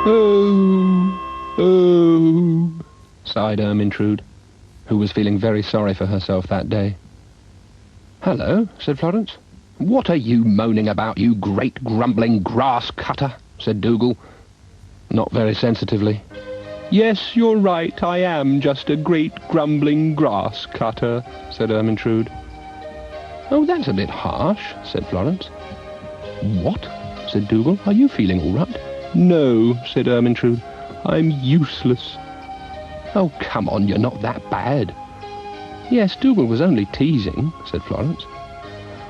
Oh, oh, sighed Ermintrude, who was feeling very sorry for herself that day. "Hello," said Florence. "What are you moaning about, you great grumbling grass-cutter?" said Dougal, not very sensitively. "Yes, you're right, I am just a great grumbling grass-cutter," said Ermintrude. "Oh, that's a bit harsh," said Florence. "What?" said Dougal. "Are you feeling all right?" "No," said Ermintrude. "I'm useless." "Oh, come on, you're not that bad." "Yes, Dougal was only teasing," said Florence.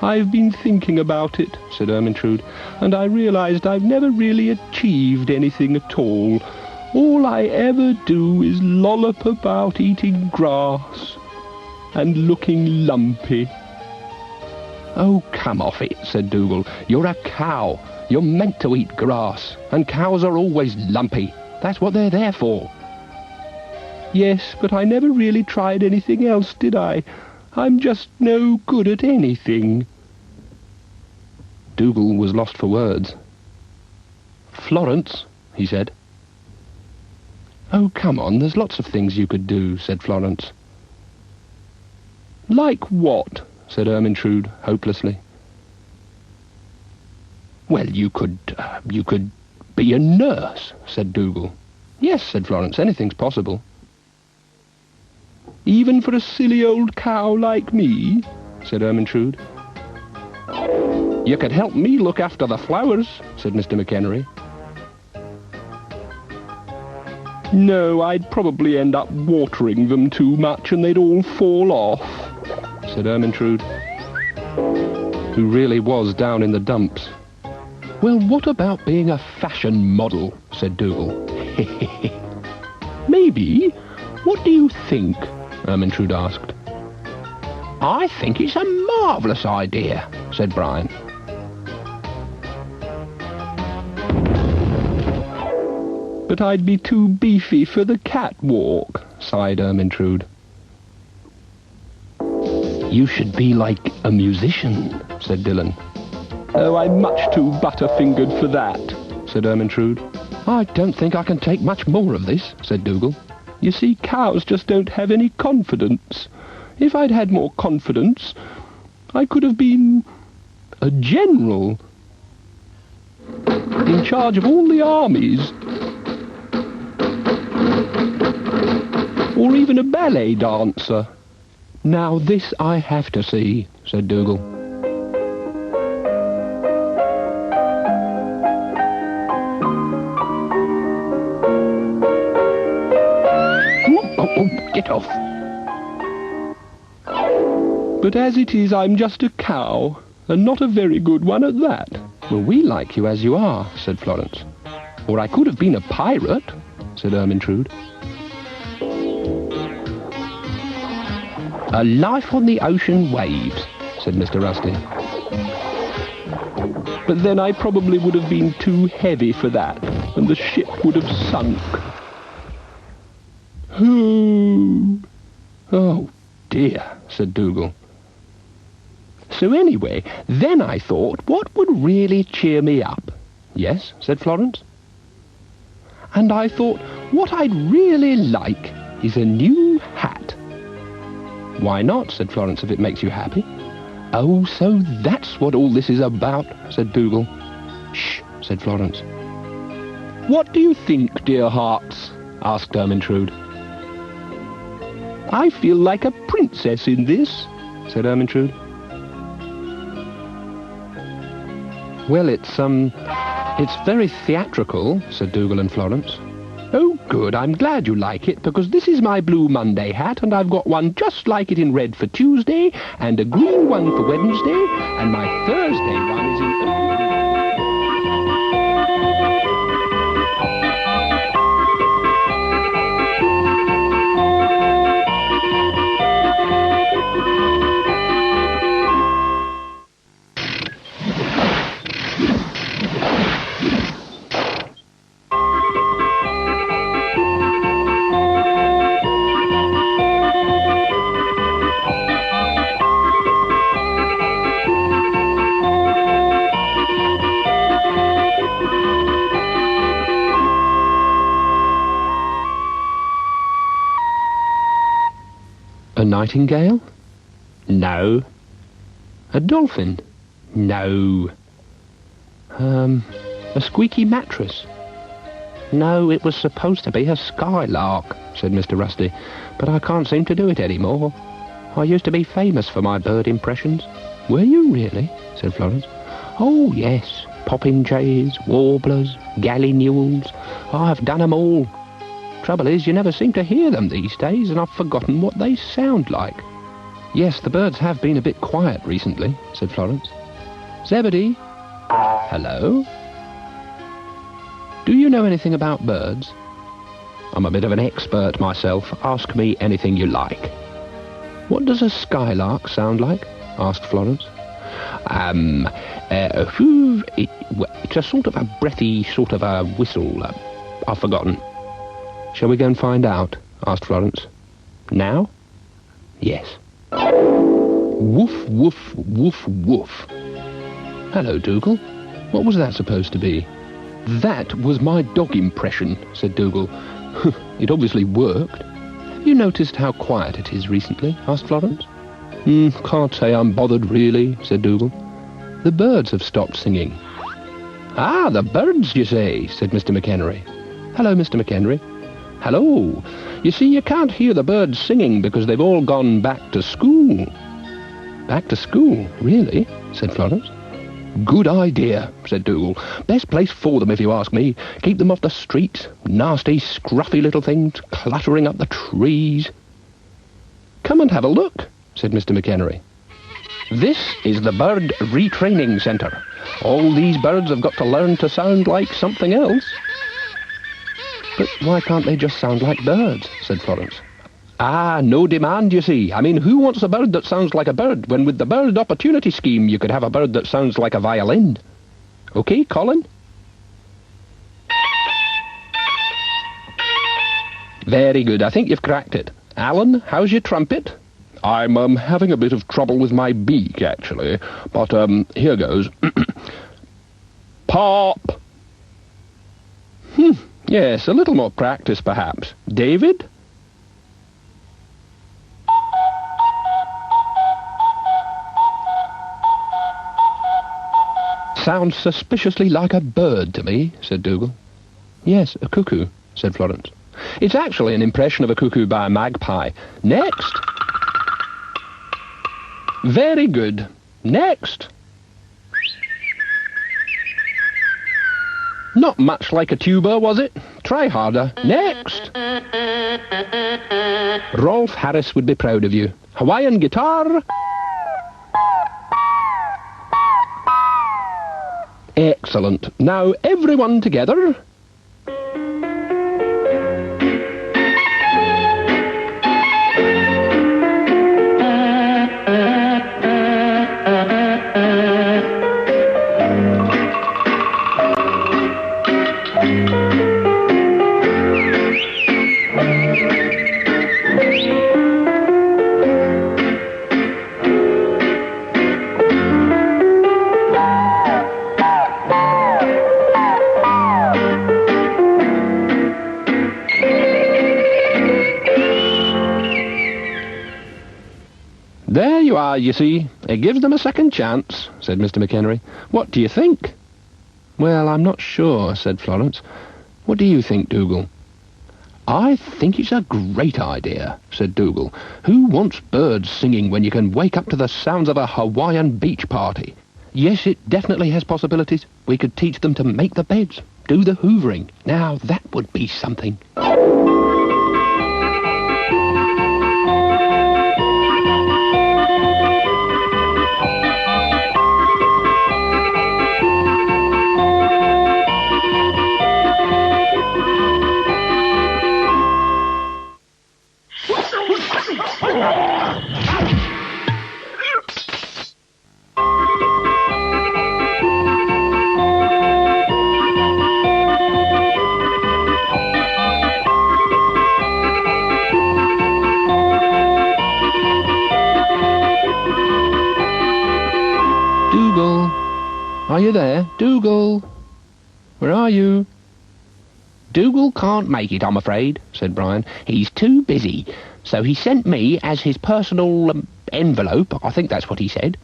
"I've been thinking about it," said Ermintrude, "and I realised I've never really achieved anything at all. All I ever do is lollop about eating grass and looking lumpy." "Oh, come off it," said Dougal. "You're a cow. You're meant to eat grass, and cows are always lumpy. That's what they're there for." "Yes, but I never really tried anything else, did I? I'm just no good at anything." Dougal was lost for words. "Florence," he said. "Oh, come on, there's lots of things you could do," said Florence. "Like what?" said Ermintrude, hopelessly. "Well, you could be a nurse," said Dougal. "Yes," said Florence, "anything's possible." "Even for a silly old cow like me?" said Ermintrude. "You could help me look after the flowers," said Mr. McHenry. "No, I'd probably end up watering them too much and they'd all fall off," said Ermintrude, who really was down in the dumps. "Well, what about being a fashion model?" said Dougal. "Maybe. What do you think?" Ermintrude asked. "I think it's a marvellous idea," said Brian. "But I'd be too beefy for the catwalk," sighed Ermintrude. "You should be like a musician," said Dylan. "Oh, I'm much too butterfingered for that," said Ermintrude. "I don't think I can take much more of this," said Dougal. "You see, cows just don't have any confidence. If I'd had more confidence, I could have been a general, in charge of all the armies, or even a ballet dancer." "Now this I have to see," said Dougal. Oh, get off. "But as it is, I'm just a cow, and not a very good one at that." "Well, we like you as you are," said Florence. "Or I could have been a pirate," said Ermintrude. "A life on the ocean waves," said Mr. Rusty. "But then I probably would have been too heavy for that, and the ship would have sunk." "Oh, dear," said Dougal. "So anyway, then I thought, what would really cheer me up?" "Yes," said Florence. "And I thought, what I'd really like is a new hat." "Why not?" said Florence, "if it makes you happy." "Oh, so that's what all this is about," said Dougal. "Shh," said Florence. "What do you think, dear hearts?" asked Ermintrude. "I feel like a princess in this," said Ermintrude. "Well, it's very theatrical," said Dougal and Florence. "Oh, good, I'm glad you like it, because this is my Blue Monday hat, and I've got one just like it in red for Tuesday, and a green one for Wednesday, and my Thursday one is in... A nightingale? No. A dolphin? No. A squeaky mattress? No, it was supposed to be a skylark, said Mr. Rusty, but I can't seem to do it anymore. I used to be famous for my bird impressions. Were you really? Said Florence. Oh, yes. Popinjays, warblers, gallinules. I've done 'em all. Trouble is, you never seem to hear them these days, and I've forgotten what they sound like. Yes, the birds have been a bit quiet recently, said Florence. Zebedee? Hello? Do you know anything about birds? I'm a bit of an expert myself. Ask me anything you like. What does a skylark sound like? Asked Florence. It's a sort of a breathy sort of a whistle. I've forgotten. Shall we go and find out? Asked Florence. Now? Yes. Woof, woof, woof, woof. Hello, Dougal. What was that supposed to be? That was my dog impression, said Dougal. It obviously worked. Have you noticed how quiet it is recently? Asked Florence. Can't say I'm bothered, really, said Dougal. The birds have stopped singing. Ah, the birds, you say, said Mr. McHenry. Hello, Mr. McHenry. Hello. You see, you can't hear the birds singing because they've all gone back to school. Back to school, really? Said Florence. Good idea, said Dougal. Best place for them, if you ask me. Keep them off the streets. Nasty, scruffy little things, cluttering up the trees. Come and have a look, said Mr. McHenry. This is the Bird Retraining Centre. All these birds have got to learn to sound like something else. But why can't they just sound like birds, said Florence. Ah, no demand, you see. I mean, who wants a bird that sounds like a bird, when with the Bird Opportunity Scheme you could have a bird that sounds like a violin? OK, Colin? Very good. I think you've cracked it. Alan, how's your trumpet? I'm having a bit of trouble with my beak, actually. But, here goes. Pop! Yes, a little more practice, perhaps. David? Sounds suspiciously like a bird to me, said Dougal. Yes, a cuckoo, said Florence. It's actually an impression of a cuckoo by a magpie. Next. Very good. Next. Not much like a tuba, was it? Try harder. Next. Rolf Harris would be proud of you. Hawaiian guitar. Excellent. Now, everyone together. There you are, you see. It gives them a second chance, said Mr. McHenry. What do you think? Well, I'm not sure, said Florence. What do you think, Dougal? I think it's a great idea, said Dougal. Who wants birds singing when you can wake up to the sounds of a Hawaiian beach party? Yes, it definitely has possibilities. We could teach them to make the beds, do the hoovering. Now, that would be something. Dougal? Are you there? Dougal? Where are you? "Dougal can't make it, I'm afraid," said Brian. "He's too busy. So he sent me as his personal envelope. I think that's what he said."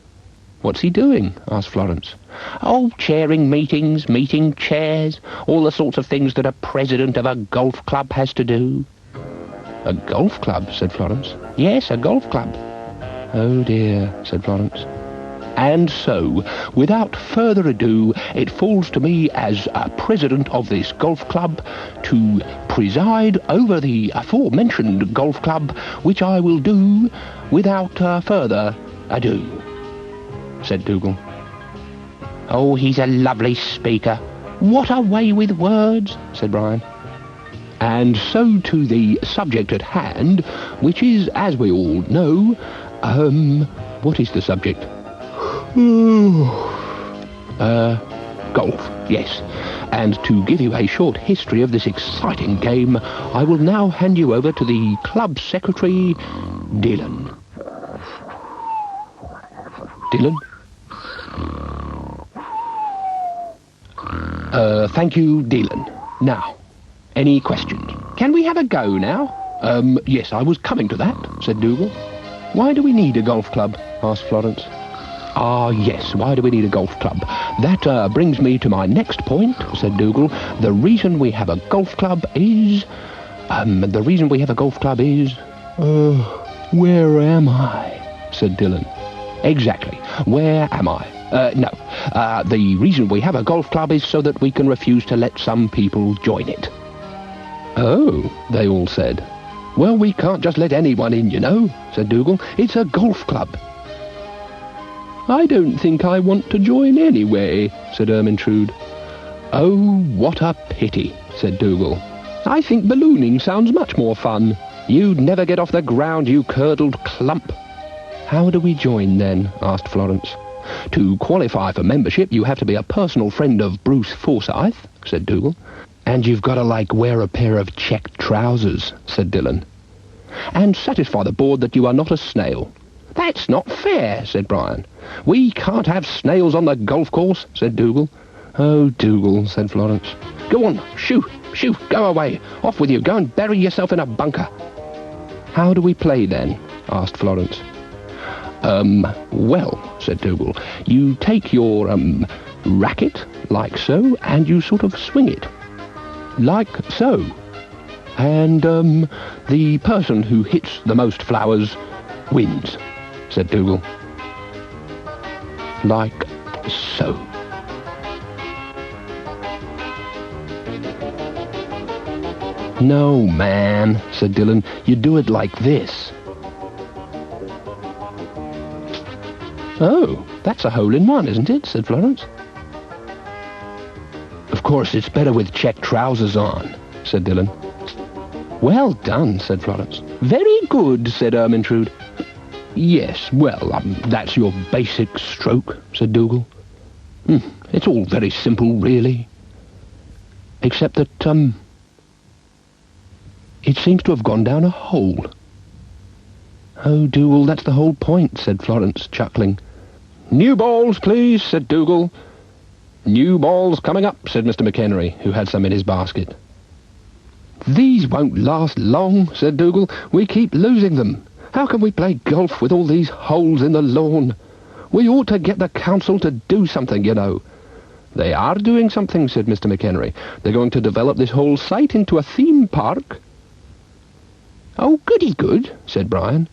"What's he doing?" asked Florence. "Oh, chairing meetings, meeting chairs, all the sorts of things that a president of a golf club has to do." "A golf club?" said Florence. "Yes, a golf club." "Oh dear," said Florence. "And so, without further ado, it falls to me as a president of this golf club to preside over the aforementioned golf club, which I will do without further ado," said Dougal. "Oh, he's a lovely speaker. What a way with words," said Brian. "And so to the subject at hand, which is, as we all know, what is the subject?" Golf, yes. And to give you a short history of this exciting game, I will now hand you over to the club secretary, Dylan. Dylan? Thank you, Dylan. Now, any questions? Can we have a go now? Yes, I was coming to that, said Dougal. "Why do we need a golf club?" asked Florence. "Ah, yes, why do we need a golf club? That brings me to my next point," said Dougal. The reason we have a golf club is... where am I?" said Dylan. "Exactly. Where am I? No. The reason we have a golf club is so that we can refuse to let some people join it." "Oh," they all said. "Well, we can't just let anyone in, you know," said Dougal. "It's a golf club." "I don't think I want to join anyway," said Ermintrude. "Oh, what a pity," said Dougal. "I think ballooning sounds much more fun. You'd never get off the ground, you curdled clump." "How do we join, then?" asked Florence. "To qualify for membership, you have to be a personal friend of Bruce Forsyth," said Dougal. "And you've got to, wear a pair of check trousers," said Dylan. "And satisfy the board that you are not a snail." "That's not fair," said Brian. "We can't have snails on the golf course," said Dougal. "Oh, Dougal," said Florence. "Go on, shoo, go away. Off with you, go and bury yourself in a bunker." "How do we play, then?" asked Florence. Well," said Dougal, "you take your, racket, like so, and you sort of swing it. Like so. And, the person who hits the most flowers wins," said Dougal. "Like so." "No, man," said Dylan. "You do it like this." "Oh, that's a hole-in-one, isn't it?" said Florence. "Of course, it's better with check trousers on," said Dylan. "Well done," said Florence. "Very good," said Ermintrude. "Yes, well, that's your basic stroke," said Dougal. "It's all very simple, really. Except that, it seems to have gone down a hole." "Oh, Dougal, that's the whole point," said Florence, chuckling. "New balls, please," said Dougal. "New balls coming up," said Mr. McHenry, who had some in his basket. "These won't last long," said Dougal. "We keep losing them. How can we play golf with all these holes in the lawn? We ought to get the council to do something, you know." "They are doing something," said Mr. McHenry. "They're going to develop this whole site into a theme park." "Oh, goody-good," said Brian.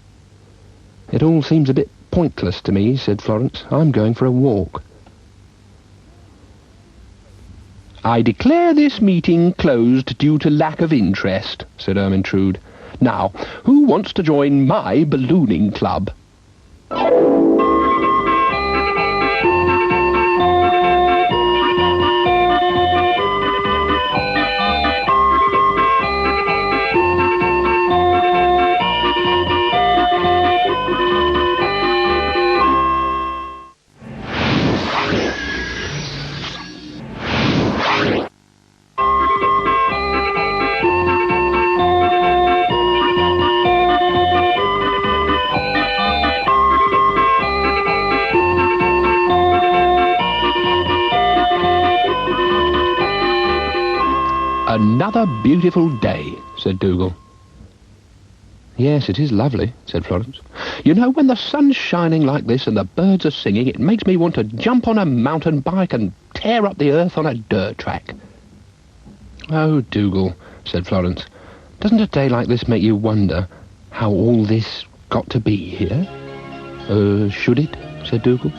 "It all seems a bit pointless to me," said Florence. "I'm going for a walk." "I declare this meeting closed due to lack of interest," said Ermintrude. "Now, who wants to join my ballooning club?" Another beautiful day, said Dougal. Yes, it is lovely, said Florence. You know, when the sun's shining like this and the birds are singing, it makes me want to jump on a mountain bike and tear up the earth on a dirt track. Oh, Dougal, said Florence, doesn't a day like this make you wonder how all this got to be here? Should it? Said Dougal.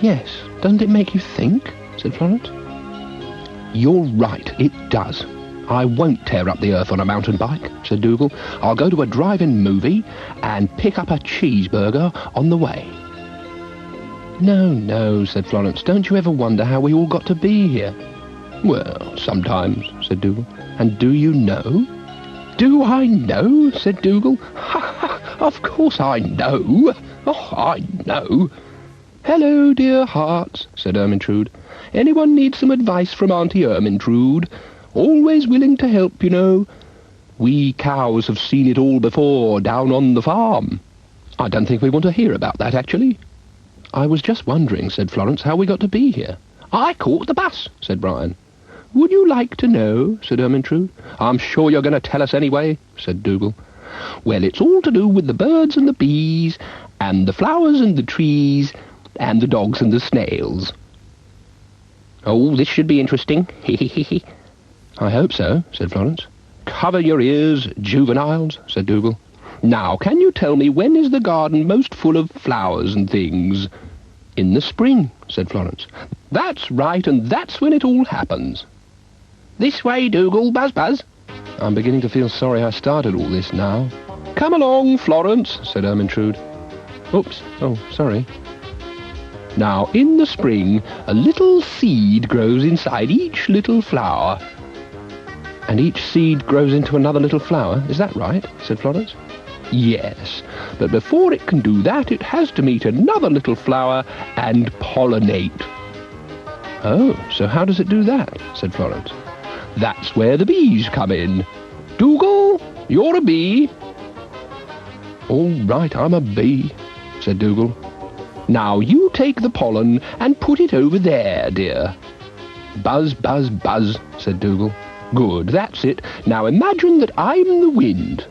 Yes, doesn't it make you think? Said Florence. You're right, it does. I won't tear up the earth on a mountain bike, said Dougal. I'll go to a drive-in movie and pick up a cheeseburger on the way. No, no, said Florence. Don't you ever wonder how we all got to be here? Well, sometimes, said Dougal. And do you know? Do I know? Said Dougal. Ha ha! Of course I know. Oh, I know. Hello, dear hearts, said Ermintrude. Anyone need some advice from Auntie Ermintrude? Always willing to help, you know. We cows have seen it all before down on the farm. I don't think we want to hear about that, actually. I was just wondering, said Florence, how we got to be here. I caught the bus, said Brian. Would you like to know? Said Ermintrude. I'm sure you're going to tell us anyway, said Dougal. Well, it's all to do with the birds and the bees, and the flowers and the trees, and the dogs and the snails. Oh, this should be interesting. I hope so, said Florence. Cover your ears, juveniles, said Dougal. Now, can you tell me when is the garden most full of flowers and things? In the spring, said Florence. That's right, and that's when it all happens. This way, Dougal, buzz, buzz. I'm beginning to feel sorry I started all this now. Come along, Florence, said Ermintrude. Oops, oh, sorry. Now, in the spring, a little seed grows inside each little flower. And each seed grows into another little flower, is that right? Said Florence. Yes, but before it can do that, it has to meet another little flower and pollinate. Oh, so how does it do that? Said Florence. That's where the bees come in. Dougal, you're a bee. All right, I'm a bee, said Dougal. Now you take the pollen and put it over there, dear. Buzz, buzz, buzz, said Dougal. Good, that's it. Now imagine that I'm the wind.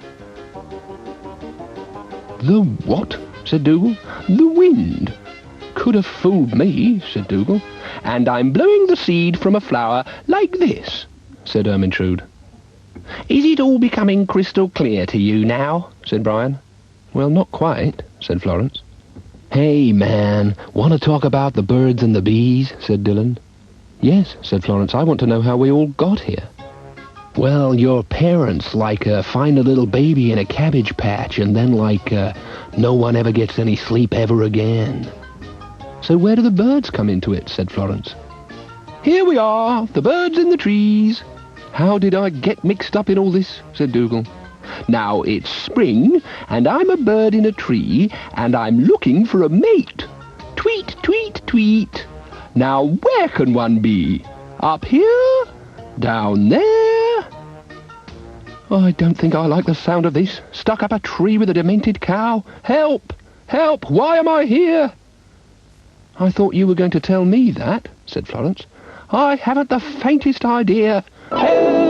The what? Said Dougal. The wind. Could have fooled me, said Dougal. And I'm blowing the seed from a flower like this, said Ermintrude. Is it all becoming crystal clear to you now? Said Brian. Well, not quite, said Florence. Hey, man, want to talk about the birds and the bees? Said Dylan. Yes, said Florence, I want to know how we all got here. Well, your parents, find a little baby in a cabbage patch and then, no one ever gets any sleep ever again. So where do the birds come into it? Said Florence. Here we are, the birds in the trees. How did I get mixed up in all this? Said Dougal. Now, it's spring, and I'm a bird in a tree, and I'm looking for a mate. Tweet, tweet, tweet. Now, where can one be? Up here? Down there? Oh, I don't think I like the sound of this. Stuck up a tree with a demented cow. Help! Help! Why am I here? I thought you were going to tell me that, said Florence. I haven't the faintest idea. Help!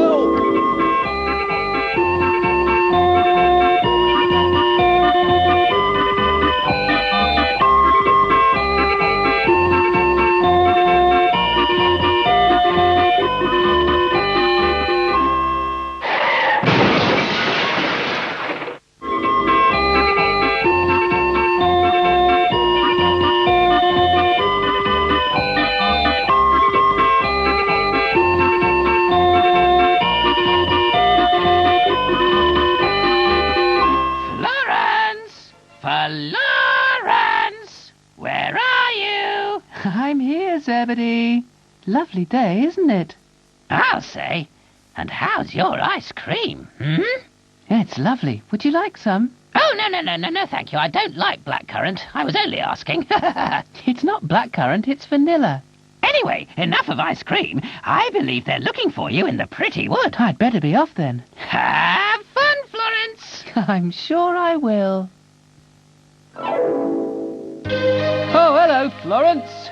Florence! Where are you? I'm here, Zebedee. Lovely day, isn't it? I'll say. And how's your ice cream, It's lovely. Would you like some? Oh, no, thank you. I don't like blackcurrant. I was only asking. It's not blackcurrant, it's vanilla. Anyway, enough of ice cream. I believe they're looking for you in the pretty wood. I'd better be off then. Have fun, Florence. I'm sure I will. Oh, hello, Florence.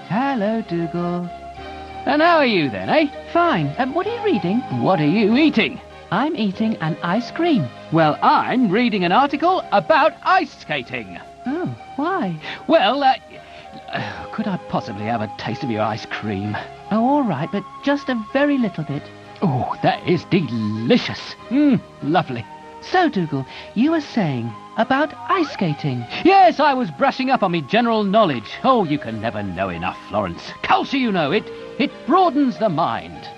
Hello, Dougal. And how are you then, eh? Fine. What are you reading? What are you eating? I'm eating an ice cream. Well, I'm reading an article about ice skating. Oh, why? Well, could I possibly have a taste of your ice cream? Oh, all right, but just a very little bit. Oh, that is delicious. Lovely. So, Dougal, you were saying about ice skating. Yes, I was brushing up on me general knowledge. Oh, you can never know enough, Florence. Culture, you know, it broadens the mind.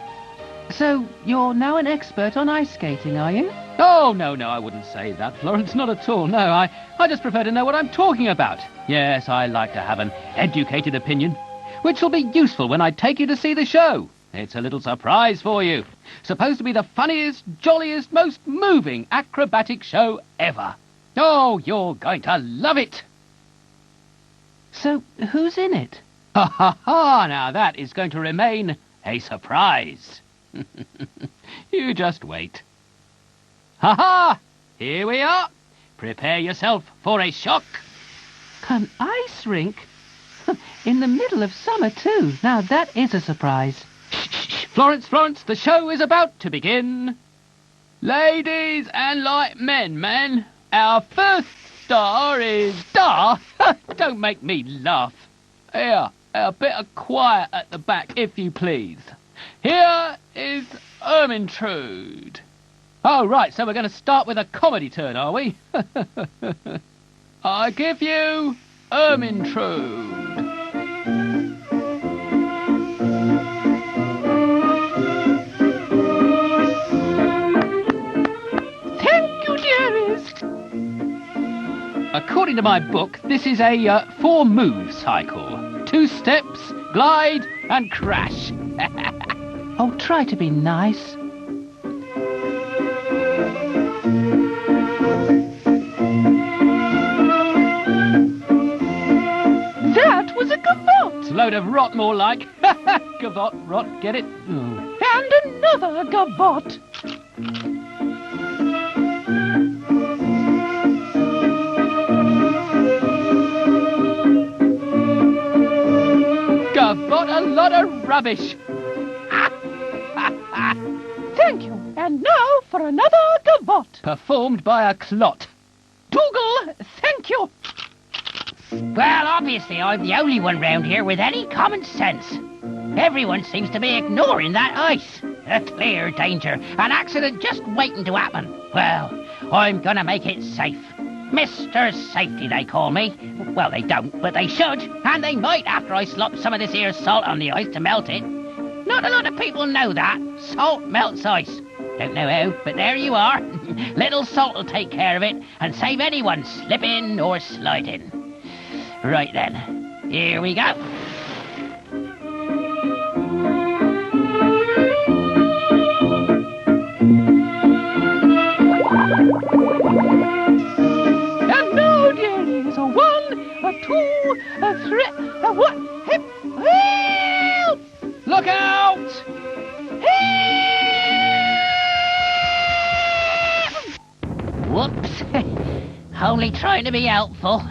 So, you're now an expert on ice skating, are you? Oh, no, I wouldn't say that, Florence, not at all. No, I just prefer to know what I'm talking about. Yes, I like to have an educated opinion, which will be useful when I take you to see the show. It's a little surprise for you. Supposed to be the funniest, jolliest, most moving acrobatic show ever. Oh, you're going to love it. So, who's in it? Ha ha ha, now that is going to remain a surprise. You just wait. Ha ha! Here we are. Prepare yourself for a shock. An ice rink? In the middle of summer, too. Now, that is a surprise. Shh, Florence, the show is about to begin. Ladies and light men, our first star is Don't make me laugh. Here, a bit of quiet at the back, if you please. Here is Ermintrude. Oh, right, so we're going to start with a comedy turn, are we? I give you Ermintrude. Thank you, dearest. According to my book, this is a 4-move cycle. 2 steps, glide, and crash. Oh, try to be nice. That was a gavotte. Load of rot, more like. Gavotte, rot, get it? Oh. And another gavotte. Gavotte, a lot of rubbish. Thank you. And now for another gavotte. Performed by a clot. Dougal, thank you. Well, obviously I'm the only one round here with any common sense. Everyone seems to be ignoring that ice. A clear danger, an accident just waiting to happen. Well, I'm gonna make it safe. Mr. Safety, they call me. Well, they don't, but they should. And they might after I slop some of this here salt on the ice to melt it. Not a lot of people know that. Salt melts ice. Don't know how, but there you are. Little salt will take care of it and save anyone slipping or sliding. Right then, here we go. And now, dearies, a 1, a 2, a 3, a what? Hip, help! Look out! Whoops. Only trying to be helpful.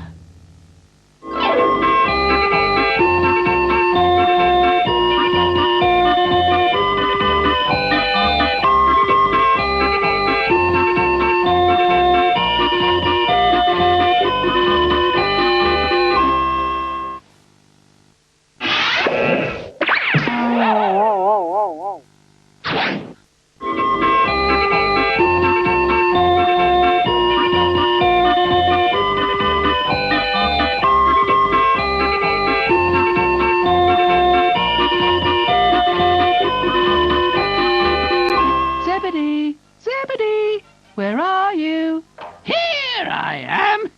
Zebedee, where are you? Here I am.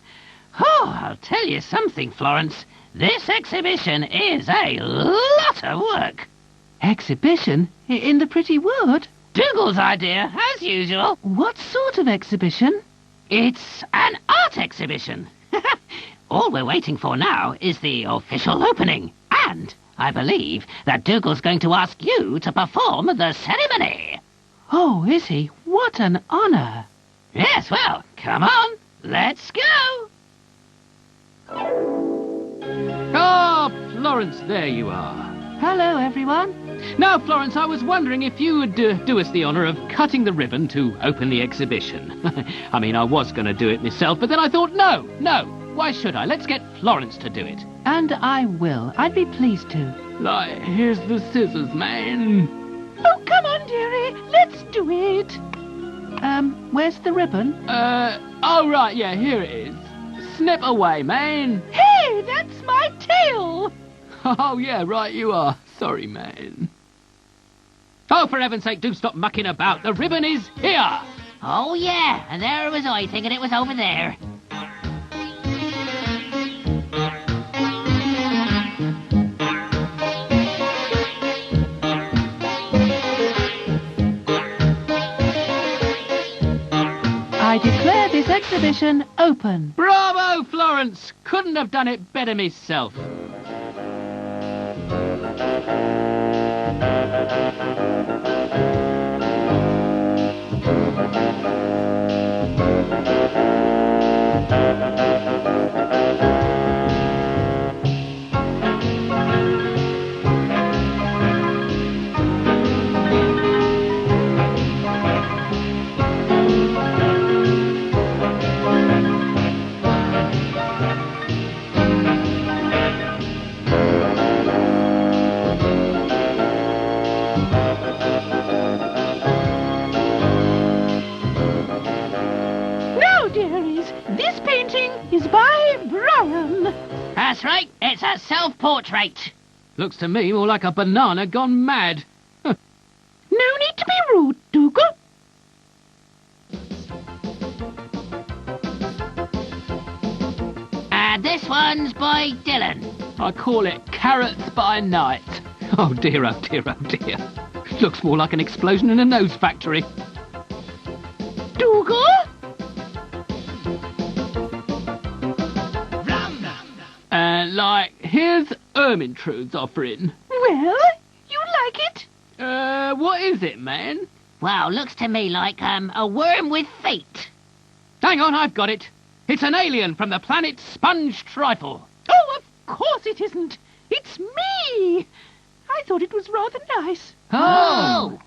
Oh, I'll tell you something, Florence. This exhibition is a lot of work. Exhibition? In the pretty wood? Dougal's idea, as usual. What sort of exhibition? It's an art exhibition. All we're waiting for now is the official opening. And I believe that Dougal's going to ask you to perform the ceremony. Oh, is he? What an honour. Yes, well, come on. Let's go. Ah, Florence, there you are. Hello, everyone. Now, Florence, I was wondering if you would do us the honour of cutting the ribbon to open the exhibition. I mean, I was going to do it myself, but then I thought, no, why should I? Let's get Florence to do it. And I will. I'd be pleased to. Like, here's the scissors, man. Oh, come on, dearie. Let's do it. Where's the ribbon? Oh, right, yeah, here it is. Snip away, man. Hey, that's my tail. Oh, yeah, right you are. Sorry, man. Oh, for heaven's sake, do stop mucking about. The ribbon is here. Oh, yeah, and there was I thinking it was over there. I declare this exhibition open. Bravo, Florence. Couldn't have done it better myself. This painting is by Brian. That's right, it's a self-portrait. Looks to me more like a banana gone mad. No need to be rude, Dougal. And this one's by Dylan. I call it Carrots by Night. Oh dear, oh dear, oh dear. Looks more like an explosion in a nose factory. Dougal? Like, here's Ermintrude's offering. Well, you like it? What is it, man? Well, looks to me like, a worm with feet. Hang on, I've got it. It's an alien from the planet Sponge Trifle. Oh, of course it isn't. It's me. I thought it was rather nice. Oh!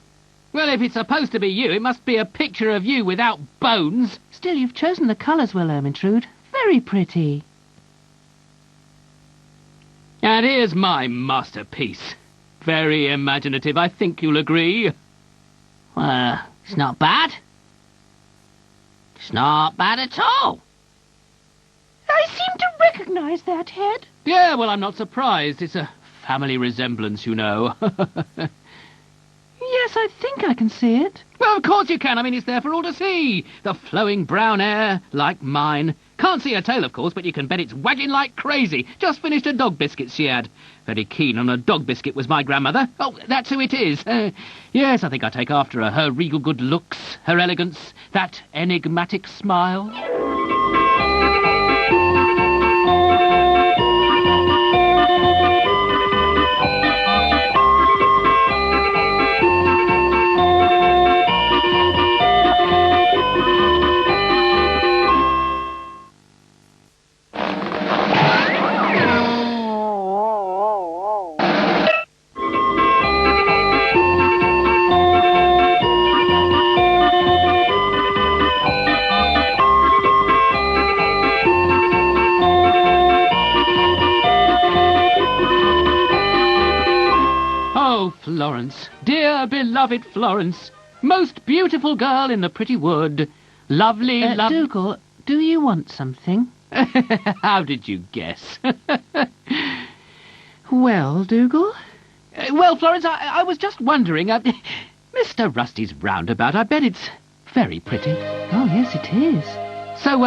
Well, if it's supposed to be you, it must be a picture of you without bones. Still, you've chosen the colours well, Ermintrude. Very pretty. And here's my masterpiece. Very imaginative, I think you'll agree. Well, it's not bad. It's not bad at all. I seem to recognise that head. Yeah, well, I'm not surprised. It's a family resemblance, you know. Yes, I think I can see it. Well, of course you can. I mean, it's there for all to see. The flowing brown hair, like mine. Can't see her tail, of course, but you can bet it's wagging like crazy. Just finished a dog biscuit she had. Very keen on a dog biscuit was my grandmother. Oh, that's who it is. Yes, I think I take after her. Her regal good looks, her elegance, that enigmatic smile. Florence, dear beloved Florence, most beautiful girl in the pretty wood, lovely, Dougal, do you want something? How did you guess? Well, Dougal? Well, Florence, I was just wondering, Mr. Rusty's roundabout, I bet it's very pretty. Oh, yes, it is. So,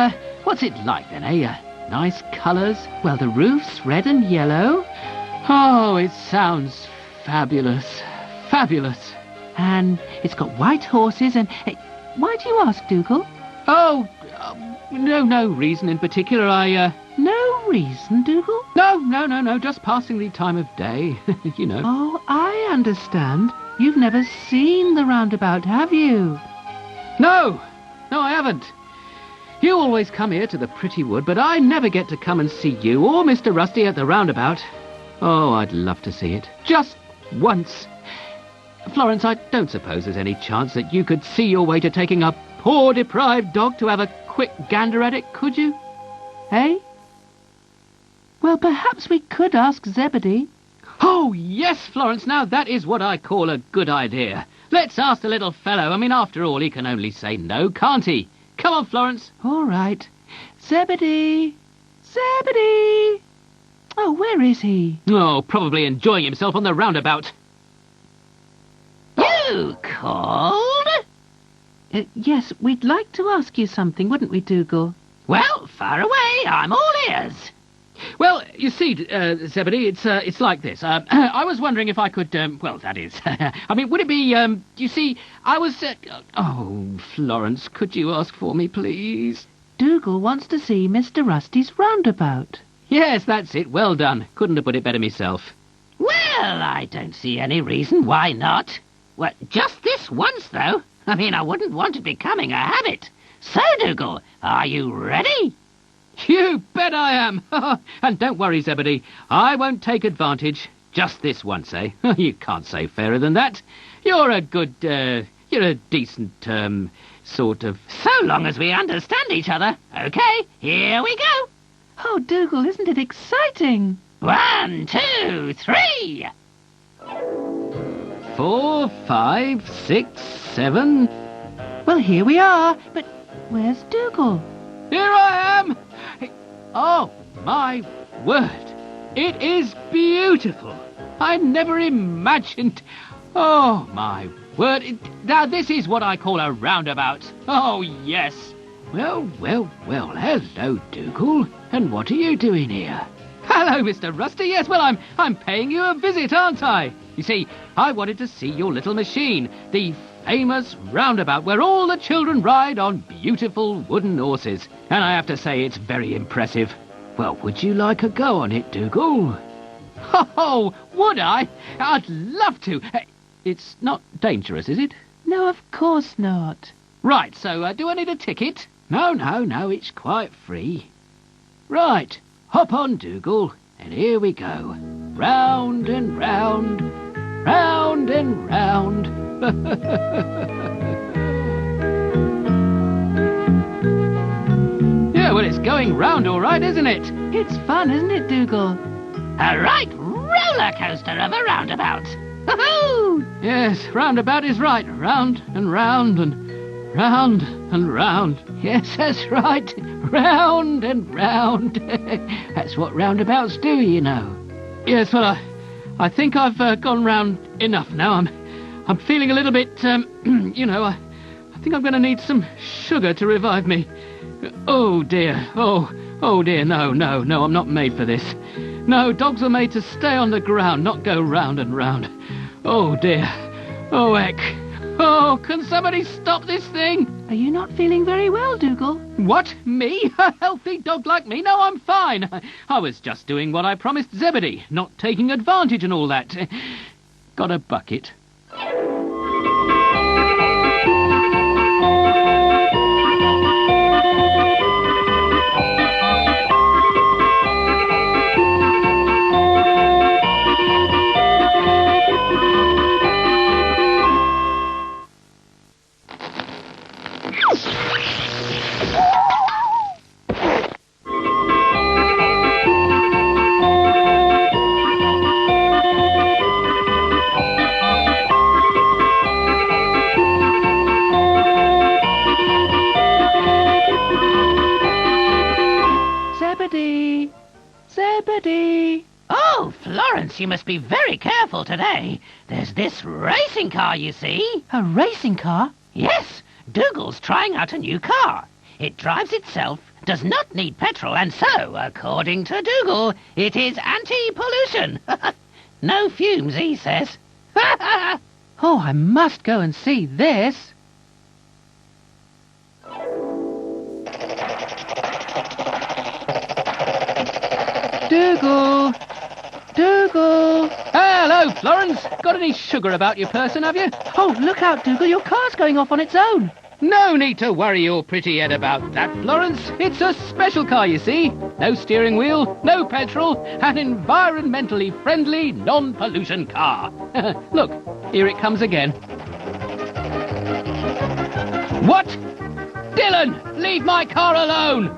what's it like then, eh? Nice colours? Well, the roof's red and yellow. Oh, it sounds fabulous. Fabulous. And it's got white horses and... why do you ask, Dougal? Oh, no reason in particular. No reason, Dougal? No, just passing the time of day, you know. Oh, I understand. You've never seen the roundabout, have you? No, I haven't. You always come here to the pretty wood, but I never get to come and see you or Mr. Rusty at the roundabout. Oh, I'd love to see it. Just once. Florence, I don't suppose there's any chance that you could see your way to taking a poor deprived dog to have a quick gander at it, could you? Eh? Well, perhaps we could ask Zebedee. Oh, yes, Florence, now that is what I call a good idea. Let's ask the little fellow. I mean, after all, he can only say no, can't he? Come on, Florence. All right. Zebedee! Zebedee! Oh, where is he? Oh, probably enjoying himself on the roundabout. You called? Yes, we'd like to ask you something, wouldn't we, Dougal? Well, far away. I'm all ears. Well, you see, Zebedee, it's like this. I was wondering if I could, well, that is, I mean, would it be, you see, I was, oh, Florence, could you ask for me, please? Dougal wants to see Mr. Rusty's roundabout. Yes, that's it. Well done. Couldn't have put it better myself. Well, I don't see any reason why not. Well, just this once, though. I mean, I wouldn't want it becoming a habit. So, Dougal, are you ready? You bet I am. And don't worry, Zebedee. I won't take advantage. Just this once, eh? You can't say fairer than that. You're a good, you're a decent, sort of... So long as we understand each other. OK, here we go. Oh, Dougal, isn't it exciting? 1, 2, 3. 4, 5, 6, 7... Well, here we are. But where's Dougal? Here I am! Oh, my word. It is beautiful. I never imagined... Oh, my word. Now, this is what I call a roundabout. Oh, yes. Well, hello, Dougal. And what are you doing here? Hello, Mr. Rusty. Yes, well, I'm paying you a visit, aren't I? You see, I wanted to see your little machine, the famous roundabout where all the children ride on beautiful wooden horses. And I have to say, it's very impressive. Well, would you like a go on it, Dougal? Oh, would I? I'd love to. It's not dangerous, is it? No, of course not. Right, so do I need a ticket? No, it's quite free. Right, hop on, Dougal, and here we go. Round and round, round and round. Yeah, well, it's going round all right, isn't it? It's fun, isn't it, Dougal? A right roller coaster of a roundabout. Hoo-hoo! Yes, roundabout is right. Round and round and round and round. Yes, that's right. Round and round. That's what roundabouts do, you know. Yes, well, I think I've gone round enough now. I'm feeling a little bit, you know, I think I'm going to need some sugar to revive me. Oh, dear. Oh, dear. No, I'm not made for this. No, dogs are made to stay on the ground, not go round and round. Oh, dear. Oh, heck. Oh, can somebody stop this thing? Are you not feeling very well, Dougal? What? Me? A healthy dog like me? No, I'm fine. I was just doing what I promised Zebedee, not taking advantage and all that. Got a bucket? Zebedee! Oh, Florence, you must be very careful today. There's this racing car, you see. A racing car? Yes, Dougal's trying out a new car. It drives itself, does not need petrol, and so, according to Dougal, it is anti-pollution. No fumes, he says. Oh, I must go and see this. Dougal! Dougal! Hello, Florence. Got any sugar about your person, have you? Oh, look out, Dougal. Your car's going off on its own. No need to worry your pretty head about that, Florence. It's a special car, you see. No steering wheel, no petrol, an environmentally friendly, non-pollution car. Look, here it comes again. What? Dylan, leave my car alone!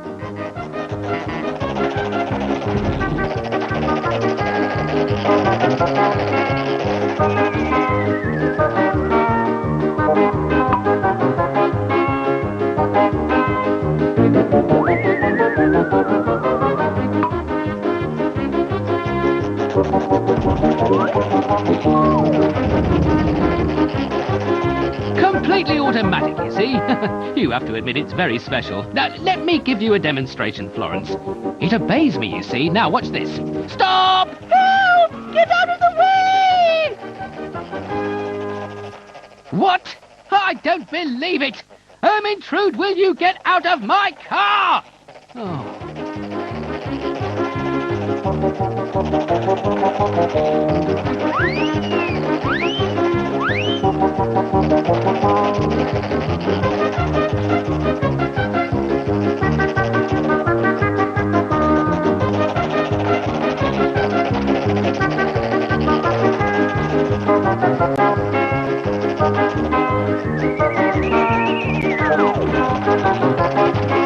Completely automatic, you see. You have to admit it's very special. Now, let me give you a demonstration, Florence. It obeys me, you see. Now, watch this. Stop! Help! Get out of the way! What? I don't believe it! Ermintrude, will you get out of my car? Oh.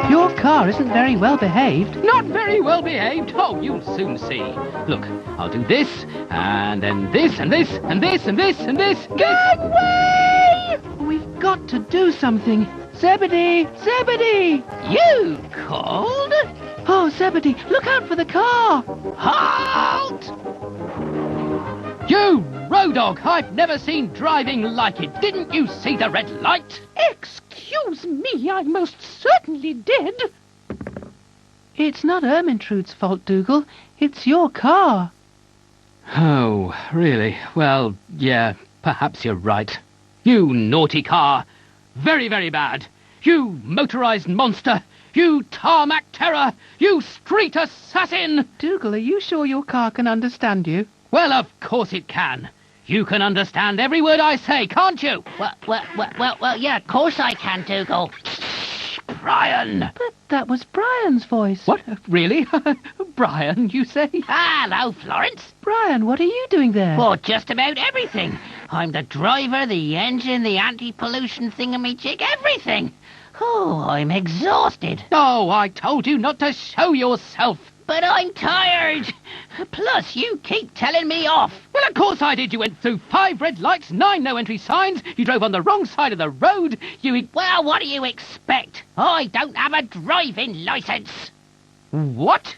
Your car isn't very well behaved. Not very well behaved? Oh, you'll soon see. Look, I'll do this, and then this, and this, and this, and this, and this. Get away! We've got to do something. Zebedee! Zebedee! You called? Oh, Zebedee, look out for the car! Halt! You road dog! I've never seen driving like it. Didn't you see the red light? Excuse me, I most certainly did. It's not Ermintrude's fault, Dougal. It's your car. Oh, really? Well, yeah, perhaps you're right. You naughty car. Very, very bad. You motorized monster. You tarmac terror. You street assassin. Dougal, are you sure your car can understand you? Well, of course it can. You can understand every word I say, can't you? Well, yeah, of course I can, Dougal. Brian. But that was Brian's voice. What? Really? Brian, you say? Hello, Florence. Brian, what are you doing there? Well, just about everything. I'm the driver, the engine, the anti-pollution thingamajig, everything. Oh, I'm exhausted. Oh, I told you not to show yourself. But I'm tired. Plus, you keep telling me off. Well, of course I did. You went through 5 red lights, 9 no-entry signs. You drove on the wrong side of the road. Well, what do you expect? I don't have a driving licence. What?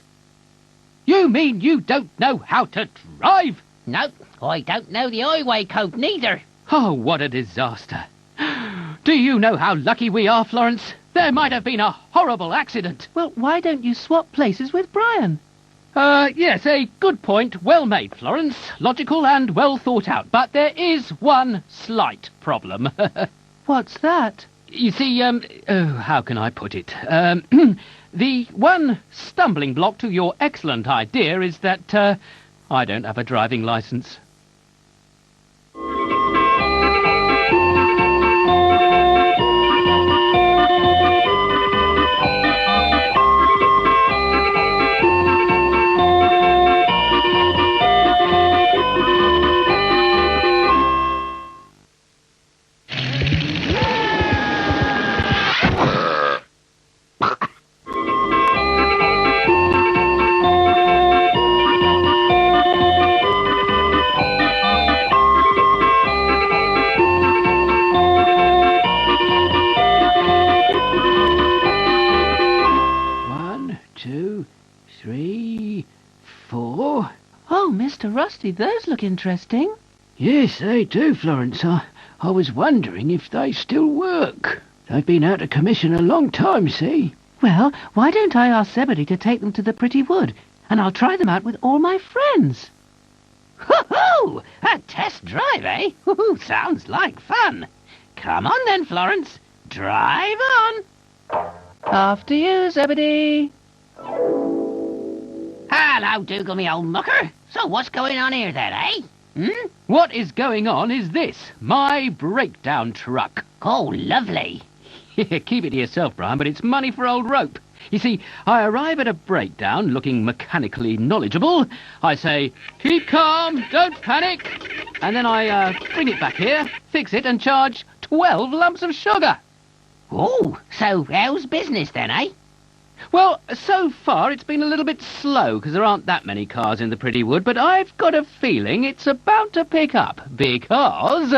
You mean you don't know how to drive? No, I don't know the highway code neither. Oh, what a disaster. Do you know how lucky we are, Florence? There might have been a horrible accident. Well, why don't you swap places with Brian? Yes, a good point. Well made, Florence. Logical and well thought out. But there is one slight problem. What's that? You see, how can I put it? The one stumbling block to your excellent idea is that, I don't have a driving licence. Mr. Rusty, those look interesting. Yes, they do, Florence. I was wondering if they still work. They've been out of commission a long time, see? Well, why don't I ask Zebedee to take them to the Pretty Wood, and I'll try them out with all my friends. Hoo-hoo! A test drive, eh? Hoo-hoo, sounds like fun. Come on then, Florence. Drive on. After you, Zebedee. Hello, Dougal, me old mucker. So what's going on here then, eh? What is going on is this. My breakdown truck. Oh, lovely. Keep it to yourself, Brian, but it's money for old rope. You see, I arrive at a breakdown looking mechanically knowledgeable. I say, keep calm, don't panic. And then I bring it back here, fix it, and charge 12 lumps of sugar. Oh, so how's business then, eh? Well, so far it's been a little bit slow because there aren't that many cars in the Pretty Wood, but I've got a feeling it's about to pick up because...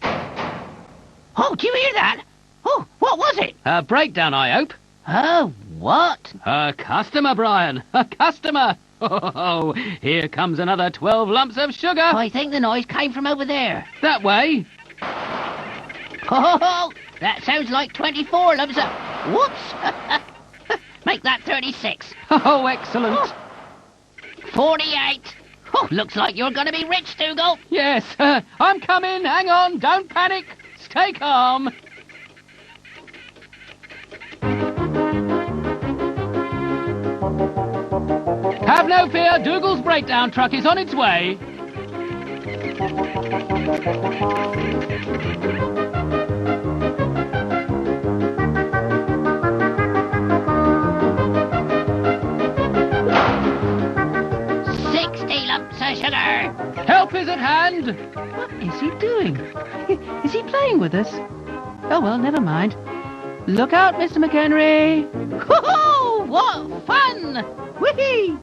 Oh, do you hear that? Oh, what was it? A breakdown, I hope. Oh, what? A customer, Brian. A customer. Oh, here comes another 12 lumps of sugar. I think the noise came from over there. That way. Oh, that sounds like 24 lumps of... Whoops. Make that 36. Oh, excellent. Oh, 48. Oh, looks like you're going to be rich, Dougal. Yes, I'm coming. Hang on. Don't panic. Stay calm. Have no fear. Dougal's breakdown truck is on its way. Sugar. Help is at hand. What is he doing? Is he playing with us? Oh, well, never mind. Look out, Mr. McHenry. Woohoo! What fun! Whee!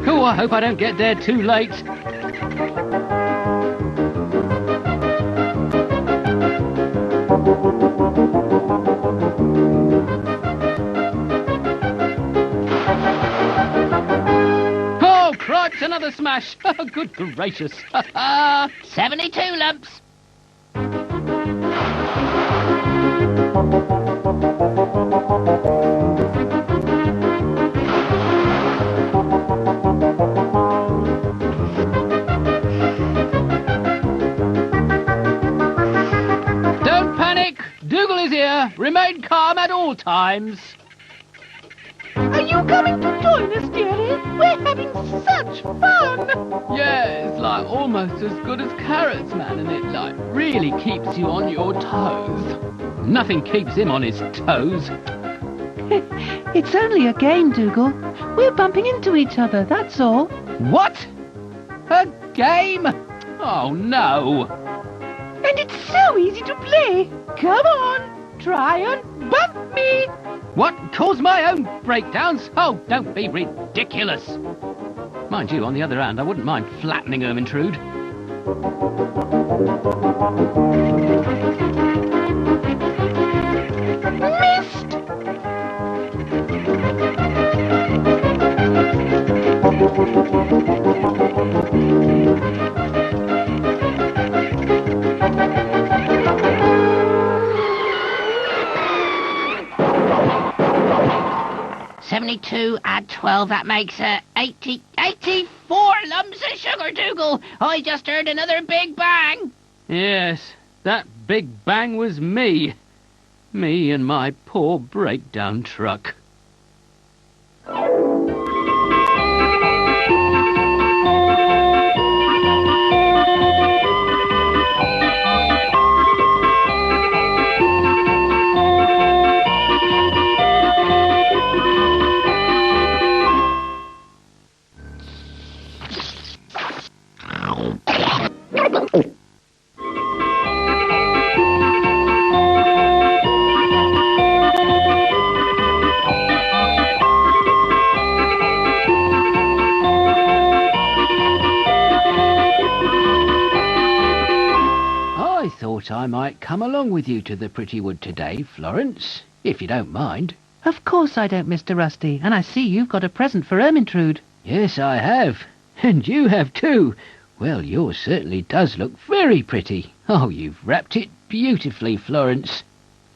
Oh, I hope I don't get there too late. Another smash. Oh, good gracious. 72 lumps. Don't panic. Dougal is here. Remain calm at all times. Are you coming to join us, dearie? We're having such fun! Yeah, it's like almost as good as carrots, man, and it like really keeps you on your toes. Nothing keeps him on his toes. It's only a game, Dougal. We're bumping into each other, that's all. What? A game? Oh, no. And it's so easy to play. Come on, try and bump me. What? Cause my own breakdowns? Oh, don't be ridiculous. Mind you, on the other hand, I wouldn't mind flattening Ermintrude. Missed! $72 add 12, that makes 84 lumps of sugar, Dougal. I just heard another big bang. Yes, that big bang was me. Me and my poor breakdown truck. I might come along with you to the Pretty Wood today, Florence, if you don't mind. Of course I don't, Mr. Rusty, and I see you've got a present for Ermintrude. Yes, I have. And you have too. Well, yours certainly does look very pretty. Oh, you've wrapped it beautifully, Florence.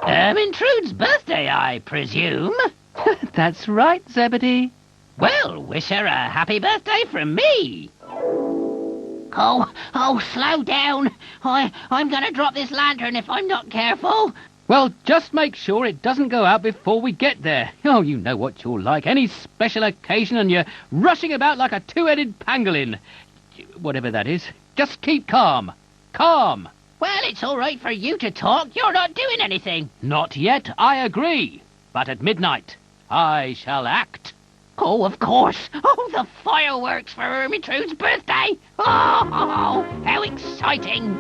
Ermintrude's birthday, I presume? That's right, Zebedee. Well, wish her a happy birthday from me. Oh, slow down. I'm going to drop this lantern if I'm not careful. Well, just make sure it doesn't go out before we get there. Oh, you know what you're like. Any special occasion and you're rushing about like a two-headed pangolin. Whatever that is. Just keep calm. Calm. Well, it's all right for you to talk. You're not doing anything. Not yet, I agree. But at midnight, I shall act. Oh, of course. Oh, the fireworks for Ermintrude's birthday. Oh, how exciting.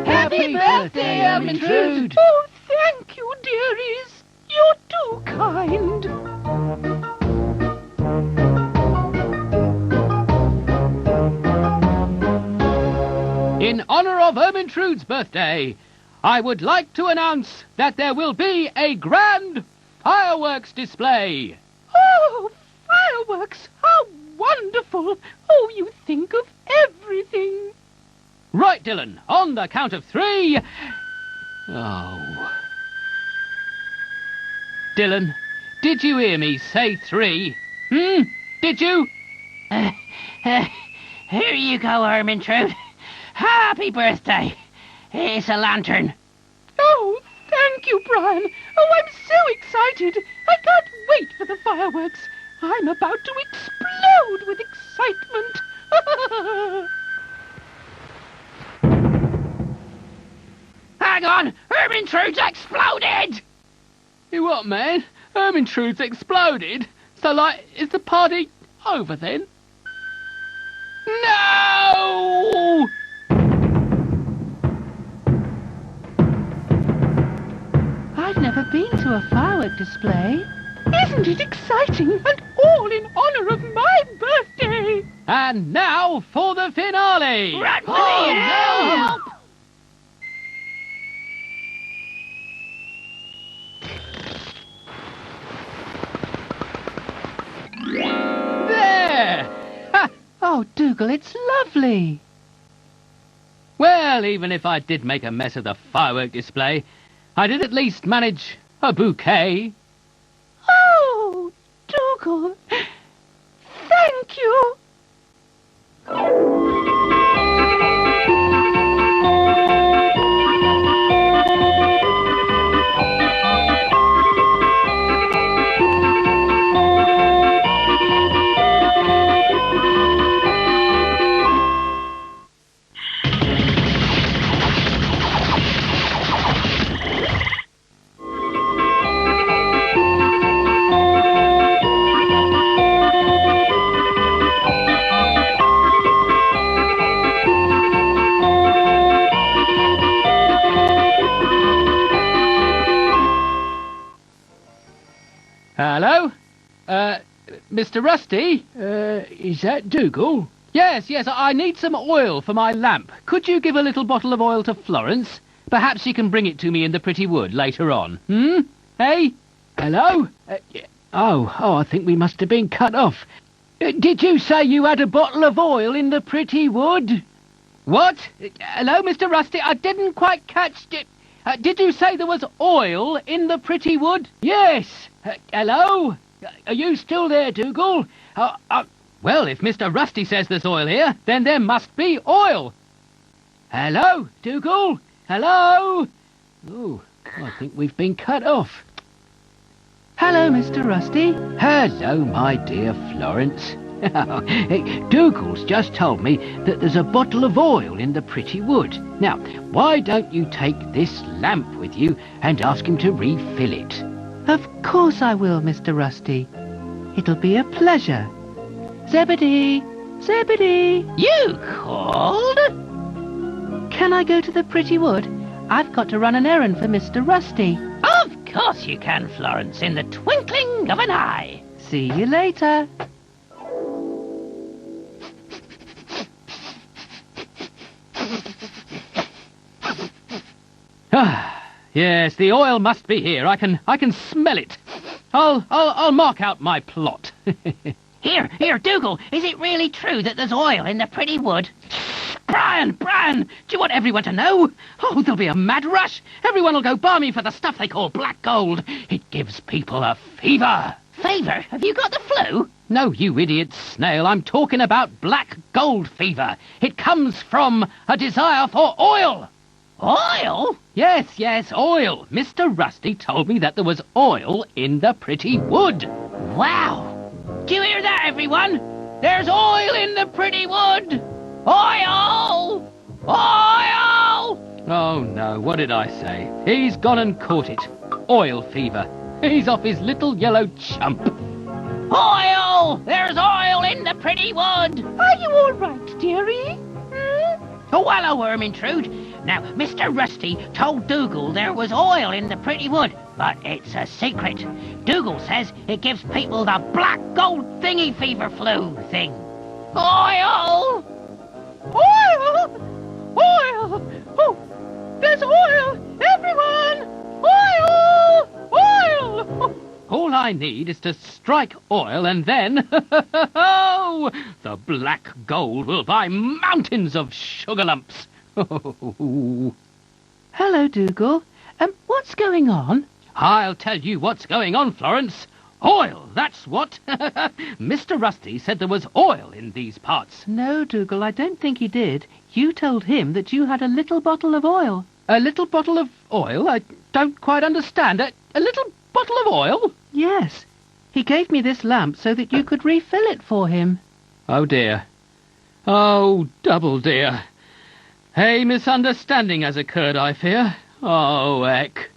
Happy birthday, Ermintrude! Oh, thank you, dearies. You're too kind. In honour of Ermintrude's birthday, I would like to announce that there will be a grand fireworks display. Oh, fireworks! How wonderful! Oh, you think of everything. Right, Dylan, on the count of 3. Oh. Dylan, did you hear me say 3? Did you? Here you go, Ermintrude. Happy birthday. Here's a lantern. Oh, thank you, Brian. Oh, I'm so excited. I can't wait for the fireworks. I'm about to explode with excitement. Hang on! Ermintrude's exploded! What, man? Ermintrude's exploded? So, like, is the party over then? No! I've never been to a firework display. Isn't it exciting? And all in honour of my birthday. And now for the finale! Run for me, help! There! Ha! Oh, Dougal, it's lovely. Well, even if I did make a mess of the firework display, I did at least manage a bouquet. Oh, Dougal, thank you. Hello? Mr. Rusty? Is that Dougal? Yes, I need some oil for my lamp. Could you give a little bottle of oil to Florence? Perhaps she can bring it to me in the pretty wood later on. Hey? Hello? I think we must have been cut off. Did you say you had a bottle of oil in the pretty wood? What? Hello, Mr. Rusty? I didn't quite catch it. Did you say there was oil in the pretty wood? Yes. Hello? Are you still there, Dougal? Well, if Mr. Rusty says there's oil here, then there must be oil. Hello, Dougal? Hello? Oh, I think we've been cut off. Hello, Mr. Rusty. Hello, my dear Florence. Dougal's just told me that there's a bottle of oil in the pretty wood. Now, why don't you take this lamp with you and ask him to refill it? Of course I will, Mr. Rusty. It'll be a pleasure. Zebedee! Zebedee! You called? Can I go to the pretty wood? I've got to run an errand for Mr. Rusty. Of course you can, Florence, in the twinkling of an eye. See you later. Yes, the oil must be here. I can smell it. I'll mark out my plot. Here, Dougal, is it really true that there's oil in the pretty wood? Brian, do you want everyone to know? Oh, there'll be a mad rush. Everyone will go balmy for the stuff they call black gold. It gives people a fever. Fever? Have you got the flu? No, you idiot snail. I'm talking about black gold fever. It comes from a desire for oil. Oil? Yes, oil. Mr. Rusty told me that there was oil in the pretty wood. Wow. Do you hear that, everyone? There's oil in the pretty wood. Oil! Oil! Oh, no, what did I say? He's gone and caught it. Oil fever. He's off his little yellow chump. Oil! There's oil in the pretty wood. Are you all right, dearie? Oh, hello, Ermintrude. Now, Mr. Rusty told Dougal there was oil in the pretty wood, but it's a secret. Dougal says it gives people the black gold thingy fever flu thing. Oil! Oil! Oil! Oh, there's oil! Everyone! Oil! Oil! All I need is to strike oil and then... oh, the black gold will buy mountains of sugar lumps. Hello, Dougal. What's going on? I'll tell you what's going on, Florence. Oil, that's what. Mr. Rusty said there was oil in these parts. No, Dougal, I don't think he did. You told him that you had a little bottle of oil. A little bottle of oil? I don't quite understand. A little bottle of oil? Yes. He gave me this lamp so that you could refill it for him. Oh, dear. Oh, double dear. A misunderstanding has occurred, I fear. Oh, heck.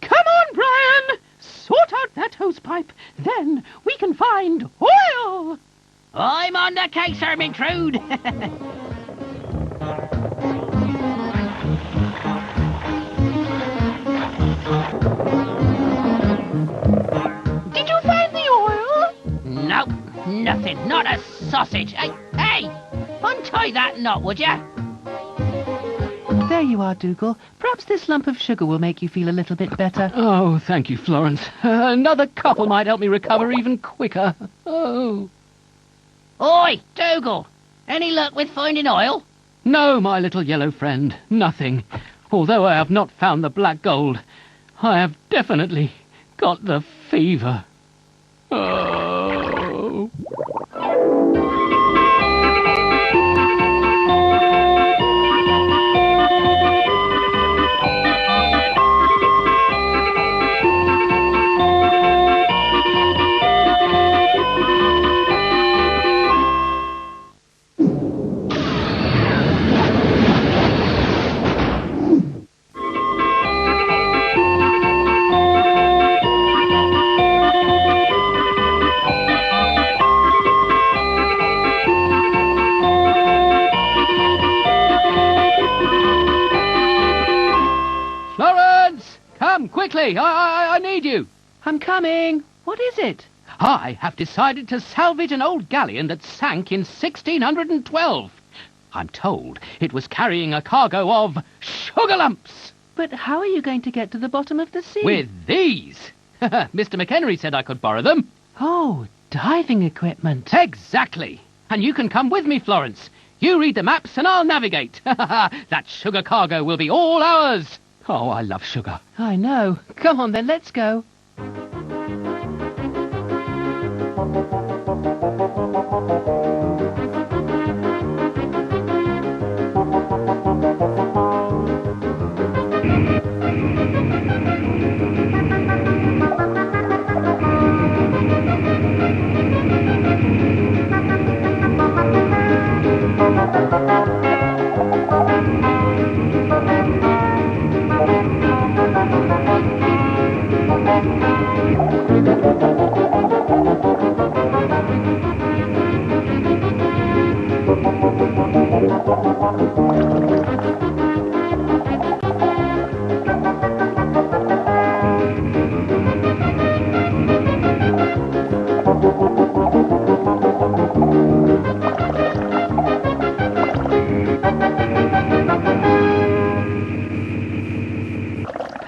Come on, Brian! Sort out that hosepipe. Then we can find oil! I'm on the case, Ermintrude. Did you find the oil? Nope, nothing. Not a sausage. Hey, untie that knot, would ya? There you are, Dougal. Perhaps this lump of sugar will make you feel a little bit better. Oh, thank you, Florence. Another couple might help me recover even quicker. Oh. Oi, Dougal. Any luck with finding oil? No, my little yellow friend. Nothing. Although I have not found the black gold, I have definitely got the fever. Oh. Quickly, I need you. I'm coming. What is it? I have decided to salvage an old galleon that sank in 1612. I'm told it was carrying a cargo of sugar lumps. But how are you going to get to the bottom of the sea? With these. Mr. McHenry said I could borrow them. Oh, diving equipment. Exactly. And you can come with me, Florence. You read the maps and I'll navigate. That sugar cargo will be all ours. Oh, I love sugar. I know. Come on then, let's go.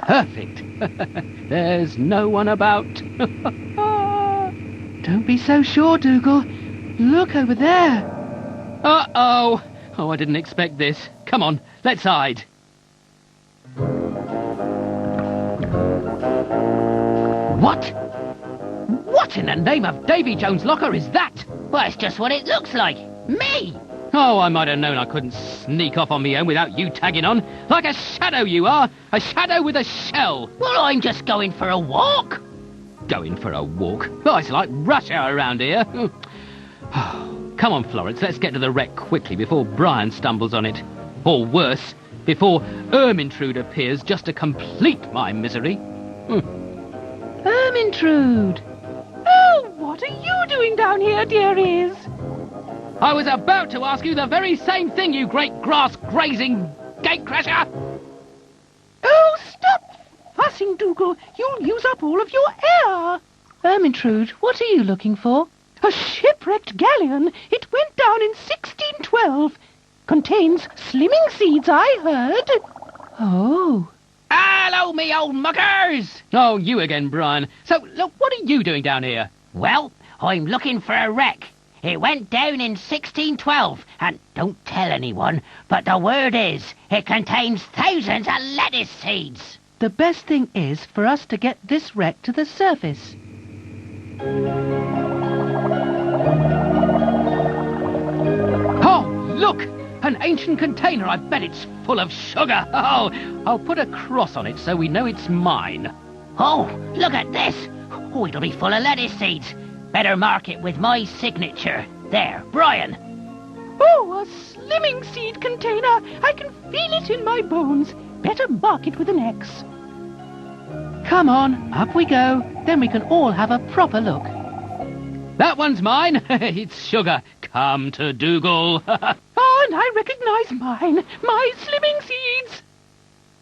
Perfect. There's no one about. Don't be so sure, Dougal. Look over there. Uh-oh. Oh, I didn't expect this. Come on, let's hide. What? What in the name of Davy Jones' locker is that? Well, it's just what it looks like. Me! Oh, I might have known I couldn't sneak off on me own without you tagging on. Like a shadow you are. A shadow with a shell. Well, I'm just going for a walk. Going for a walk? Oh, it's like rush hour around here. Come on, Florence, let's get to the wreck quickly before Brian stumbles on it. Or worse, before Ermintrude appears just to complete my misery. Ermintrude! Oh, what are you doing down here, dearies? I was about to ask you the very same thing, you great grass-grazing gatecrasher! Oh, stop fussing, Dougal. You'll use up all of your air. Ermintrude, what are you looking for? A shipwrecked galleon. It went down in 1612. Contains slimming seeds, I heard. Oh. Hello, me old muckers! Oh, you again, Brian. So, look, what are you doing down here? Well, I'm looking for a wreck. It went down in 1612, and don't tell anyone, but the word is, it contains thousands of lettuce seeds. The best thing is for us to get this wreck to the surface. Oh, look! An ancient container. I bet it's full of sugar. Oh, I'll put a cross on it so we know it's mine. Oh, look at this. Oh, it'll be full of lettuce seeds. Better mark it with my signature. There, Brian. Oh, a slimming seed container. I can feel it in my bones. Better mark it with an X. Come on, up we go. Then we can all have a proper look. That one's mine. It's sugar. Come to Dougal. Oh, and I recognise mine. My slimming seeds.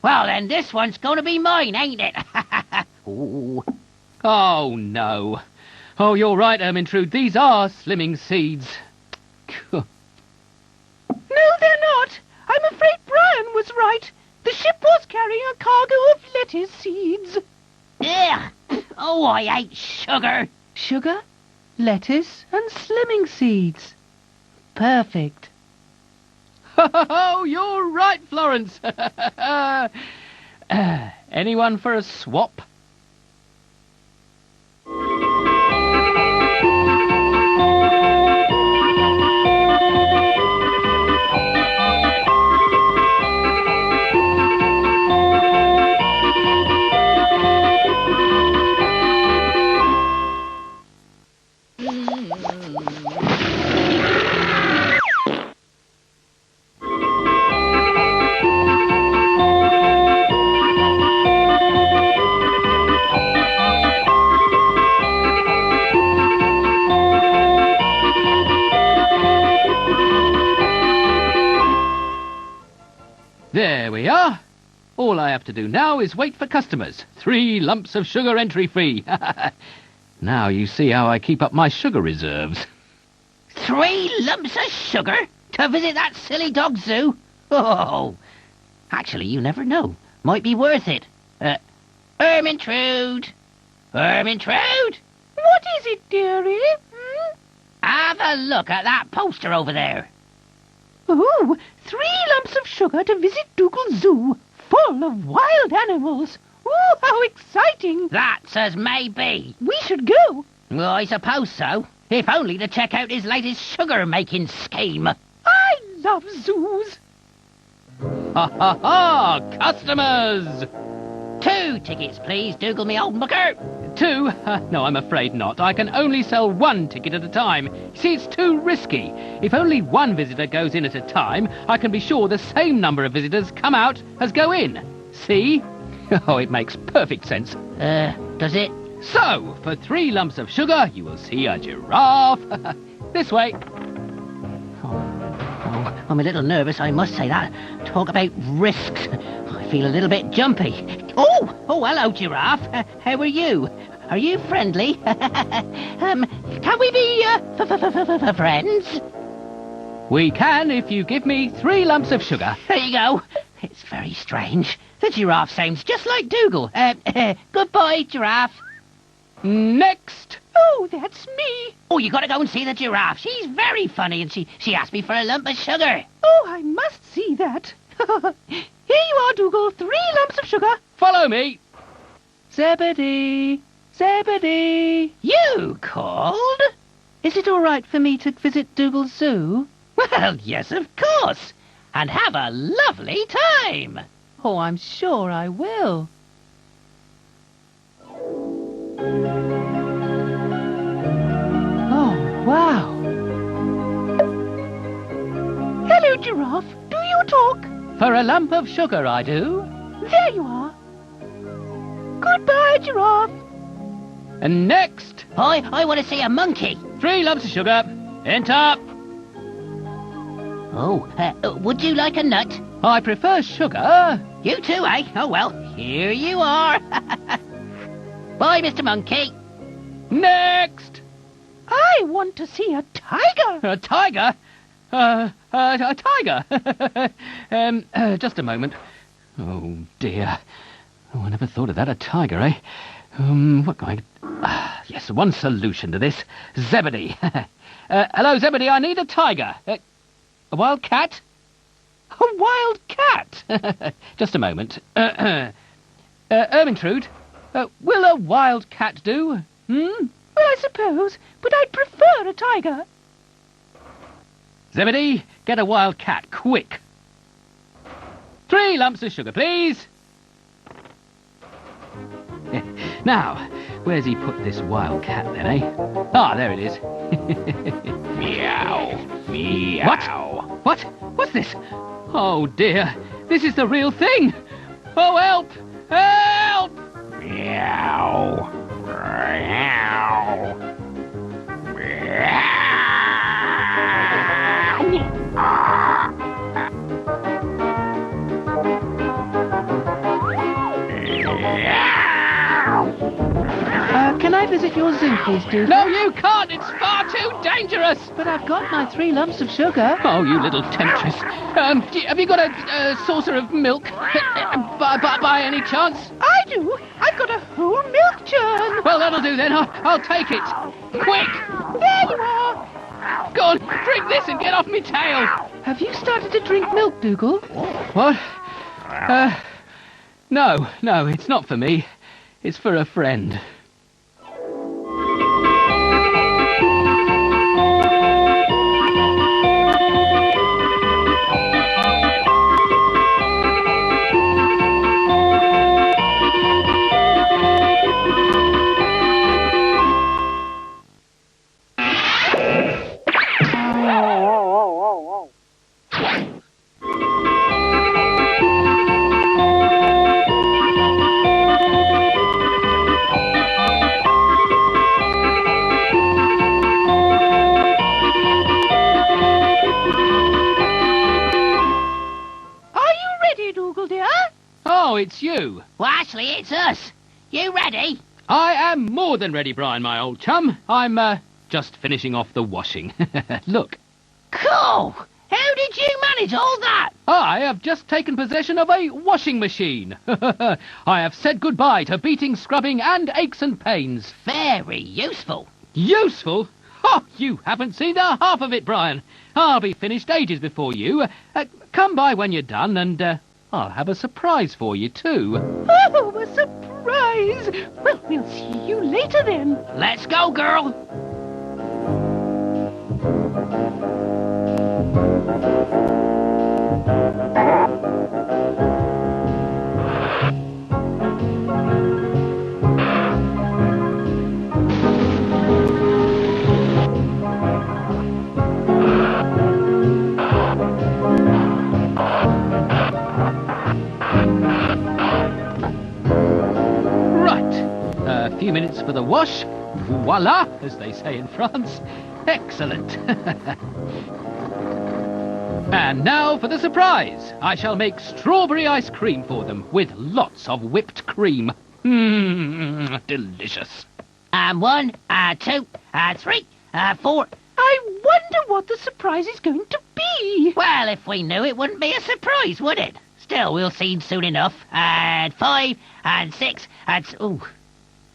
Well, then this one's going to be mine, ain't it? Ooh. Oh, no. Oh, you're right, Ermintrude. These are slimming seeds. No, they're not. I'm afraid Brian was right. The ship was carrying a cargo of lettuce seeds. Ugh. Oh, I hate sugar. Sugar, lettuce, and slimming seeds. Perfect. Oh, you're right, Florence. Anyone for a swap? There we are. All I have to do now is wait for customers. 3 lumps of sugar entry fee. Now you see how I keep up my sugar reserves. 3 lumps of sugar to visit that silly dog zoo? Oh, actually, you never know. Might be worth it. Ermintrude! Ermintrude! What is it, dearie? Have a look at that poster over there. Ooh, 3 lumps of sugar to visit Dougal Zoo, full of wild animals. Ooh, how exciting! That's as may be. We should go. Well, I suppose so. If only to check out his latest sugar-making scheme. I love zoos. Ha ha ha! Customers! 2 tickets, please, Dougal, me old mucker. 2? No, I'm afraid not. I can only sell 1 ticket at a time. See, it's too risky. If only 1 visitor goes in at a time, I can be sure the same number of visitors come out as go in. See? Oh, it makes perfect sense. Does it? So, for 3 lumps of sugar, you will see a giraffe. This way. I'm a little nervous, I must say that. Talk about risks. I feel a little bit jumpy. Oh, hello, Giraffe. How are you? Are you friendly? Can we be friends? We can if you give me 3 lumps of sugar. There you go. It's very strange. The giraffe sounds just like Dougal. Goodbye, Giraffe. Next. Oh, that's me. Oh, you gotta go and see the giraffe. She's very funny, and she asked me for a lump of sugar. Oh, I must see that. Here you are, Dougal. 3 lumps of sugar. Follow me. Zebedee! Zebedee! You called? Is it all right for me to visit Dougal's zoo? Well, yes, of course. And have a lovely time. Oh, I'm sure I will. Oh, wow. Hello, Giraffe. Do you talk? For a lump of sugar, I do. There you are. Goodbye, Giraffe. And next. I want to see a monkey. 3 lumps of sugar. Enter. Oh, would you like a nut? I prefer sugar. You too, eh? Oh, well, here you are. Bye, Mr. Monkey. Next. I want to see a tiger. A tiger? A tiger? Just a moment. Oh, dear. Oh, I never thought of that. A tiger, eh? What can I... yes, one solution to this. Zebedee. Hello, Zebedee, I need a tiger. A wild cat? A wild cat? Just a moment. Ermintrude, will a wild cat do? Well, I suppose, but I'd prefer a tiger. Zebedee, get a wild cat, quick. 3 lumps of sugar, please. Now, where's he put this wild cat then, eh? Ah, there it is. Meow. Meow. What? What's this? Oh, dear. This is the real thing. Oh, help! Help! Meow. Meow. Can I visit your zoo, please, Dougal? No, you can't. It's far too dangerous. But I've got my 3 lumps of sugar. Oh, you little temptress. Have you got a saucer of milk? By any chance? I do. I've got a whole milk churn. Well, that'll do then. I'll take it. Quick! There you are. Go on, drink this and get off me tail. Have you started to drink milk, Dougal? What? No, it's not for me. It's for a friend. Oh, it's you. Well, actually, it's us. You ready? I am more than ready, Brian, my old chum. I'm, just finishing off the washing. Look. Cool. How did you manage all that? I have just taken possession of a washing machine. I have said goodbye to beating, scrubbing, and aches and pains. Very useful. Useful? Oh, you haven't seen the half of it, Brian. I'll be finished ages before you. Come by when you're done, and I'll have a surprise for you, too. Oh, a surprise. Well, we'll see you later then. Let's go, girl. A few minutes for the wash. Voila, as they say in France. Excellent. And now for the surprise. I shall make strawberry ice cream for them with lots of whipped cream. Delicious. And 1, and 2, and 3, and 4. I wonder what the surprise is going to be. Well, if we knew, it wouldn't be a surprise, would it? Still, we'll see soon enough. And 5, and 6, and... Ooh.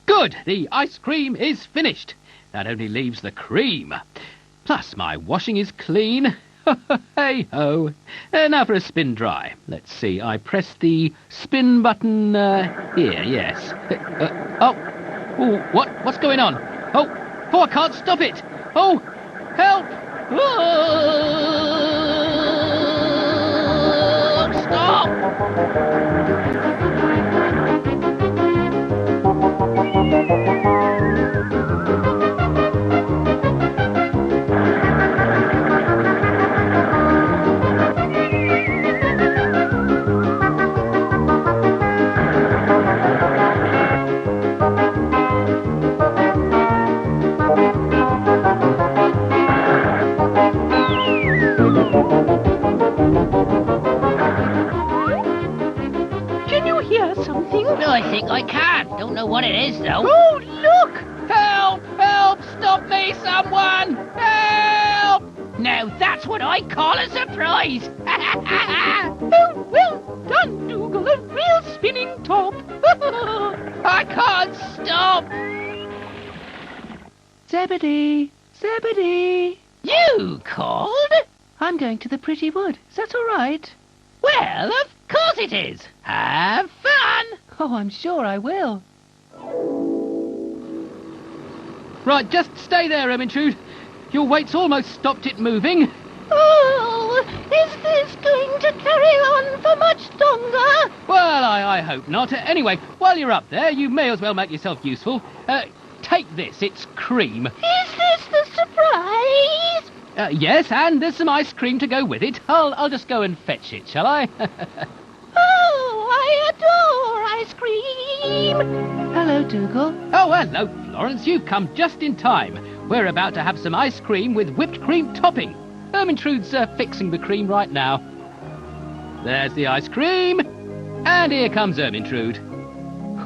Good, the ice cream is finished. That only leaves the cream. Plus, my washing is clean. Hey-ho. Now for a spin dry. Let's see, I press the spin button here, yes. Oh, what's going on? Oh, I can't stop it. Oh, help! Oh, stop! I think I can. Don't know what it is, though. Oh, look! Help! Help! Stop me, someone! Help! Now that's what I call a surprise. Oh, well done, Dougal. A real spinning top. I can't stop! Zebedee! Zebedee! You called? I'm going to the pretty wood. Is that all right? Well, of course it is. Have fun. Oh, I'm sure I will. Right, just stay there, Ermintrude. Your weight's almost stopped it moving. Oh, is this going to carry on for much longer? Well, I hope not. Anyway, while you're up there, you may as well make yourself useful. Take this, it's cream. Is this the surprise? Yes, and there's some ice cream to go with it. I'll just go and fetch it, shall I? Oh, I adore ice cream. Hello, Dougal. Oh, hello, Florence. You've come just in time. We're about to have some ice cream with whipped cream topping. Ermintrude's fixing the cream right now. There's the ice cream. And here comes Ermintrude.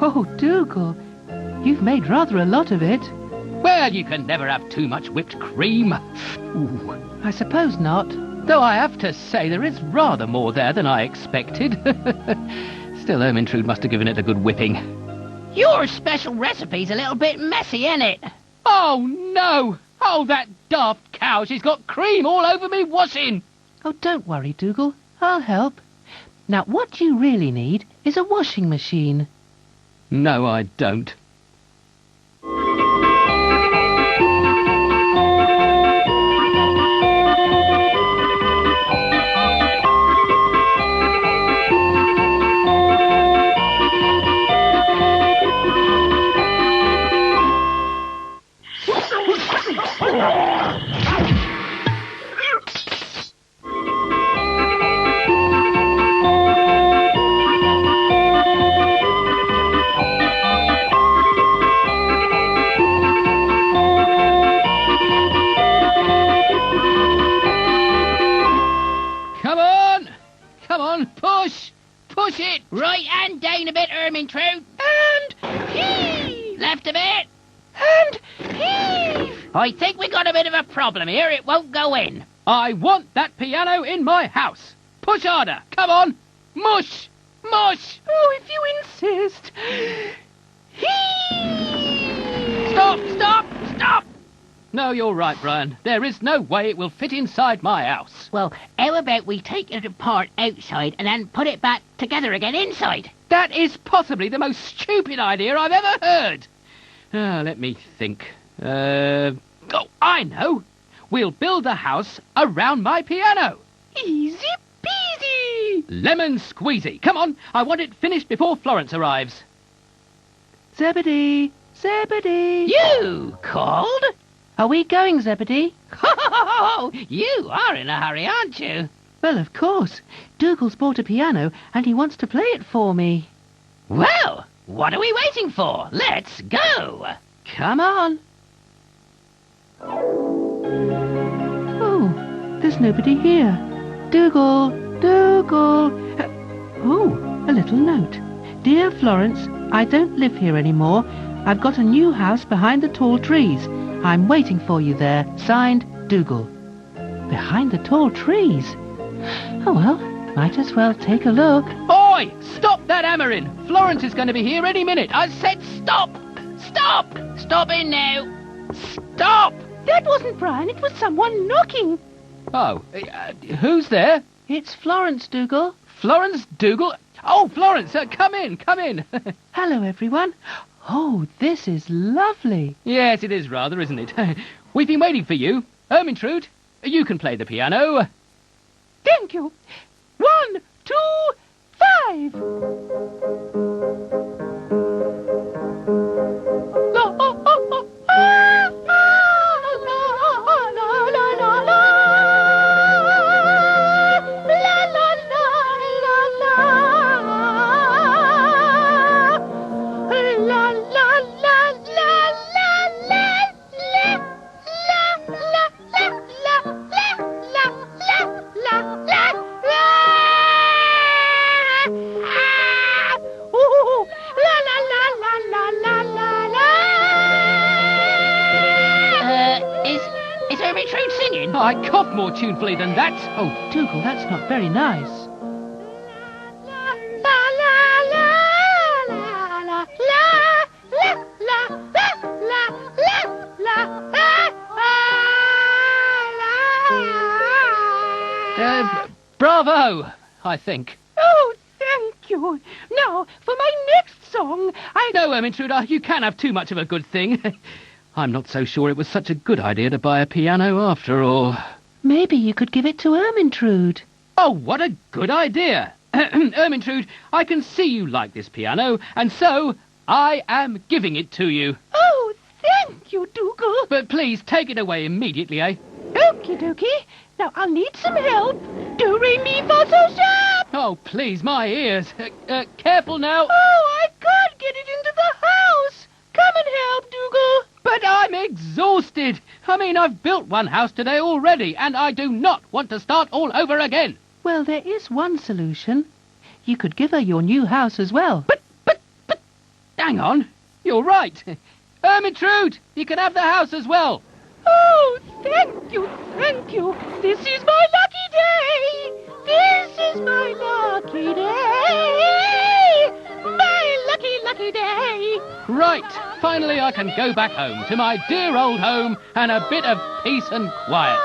Oh, Dougal, you've made rather a lot of it. Well, you can never have too much whipped cream. Ooh. I suppose not. Though I have to say there is rather more there than I expected. Still, Ermintrude must have given it a good whipping. Your special recipe's a little bit messy, ain't it? Oh, no! Oh, that daft cow! She's got cream all over me washing! Oh, don't worry, Dougal. I'll help. Now, what you really need is a washing machine. No, I don't. Push it! Right and down a bit, Ermintrude. And heave! Left a bit. And heave! I think we got a bit of a problem here. It won't go in. I want that piano in my house. Push harder. Come on. Mush! Mush! Oh, if you insist. Heave! Stop! Stop! Stop! No, you're right, Brian. There is no way it will fit inside my house. Well, how about we take it apart outside and then put it back together again inside? That is possibly the most stupid idea I've ever heard. Let me think. Oh, I know. We'll build the house around my piano. Easy peasy. Lemon squeezy. Come on, I want it finished before Florence arrives. Zebedee! Zebedee! You called? Are we going, Zebedee? You are in a hurry, aren't you? Well, of course. Dougal's bought a piano and he wants to play it for me. Well, what are we waiting for? Let's go. Come on. Oh, there's nobody here. Dougal, Dougal. Oh, a little note. Dear Florence, I don't live here anymore. I've got a new house behind the tall trees. I'm waiting for you there. Signed, Dougal. Behind the tall trees? Oh well, might as well take a look. Oi! Stop that hammering! Florence is going to be here any minute. I said stop! Stop! Stop in now. Stop! That wasn't Brian, it was someone knocking. Oh, who's there? It's Florence, Dougal. Florence Dougal? Oh, Florence, come in, come in. Hello, everyone. Oh, this is lovely. Yes, it is rather, isn't it? We've been waiting for you. Ermintrude, you can play the piano. Thank you. 1, 2, 5. Is Ermintrude singing? I cough more tunefully than that. Oh, Dougal, that's not very nice. Bravo, I think. Oh, thank you. Now, for my next song, No, Ermintrude, you can't have too much of a good thing. I'm not so sure it was such a good idea to buy a piano after all. Maybe you could give it to Ermintrude. Oh, what a good idea. Ermintrude, I can see you like this piano, and so I am giving it to you. Oh, thank you, Dougal. But please take it away immediately, eh? Okie dokie. Now, I'll need some help. Do, re, mi, fa, so, sharp. Oh, please, my ears. Careful now. Oh, I can't get it into the house. Come and help, Dougal. But I'm exhausted. I mean, I've built one house today already, and I do not want to start all over again. Well, there is one solution. You could give her your new house as well. But, hang on. You're right. Ermintrude, you can have the house as well. Oh, thank you, thank you. This is my lucky day. This is my lucky day. My lucky day. Right, finally I can go back home to my dear old home and a bit of peace and quiet.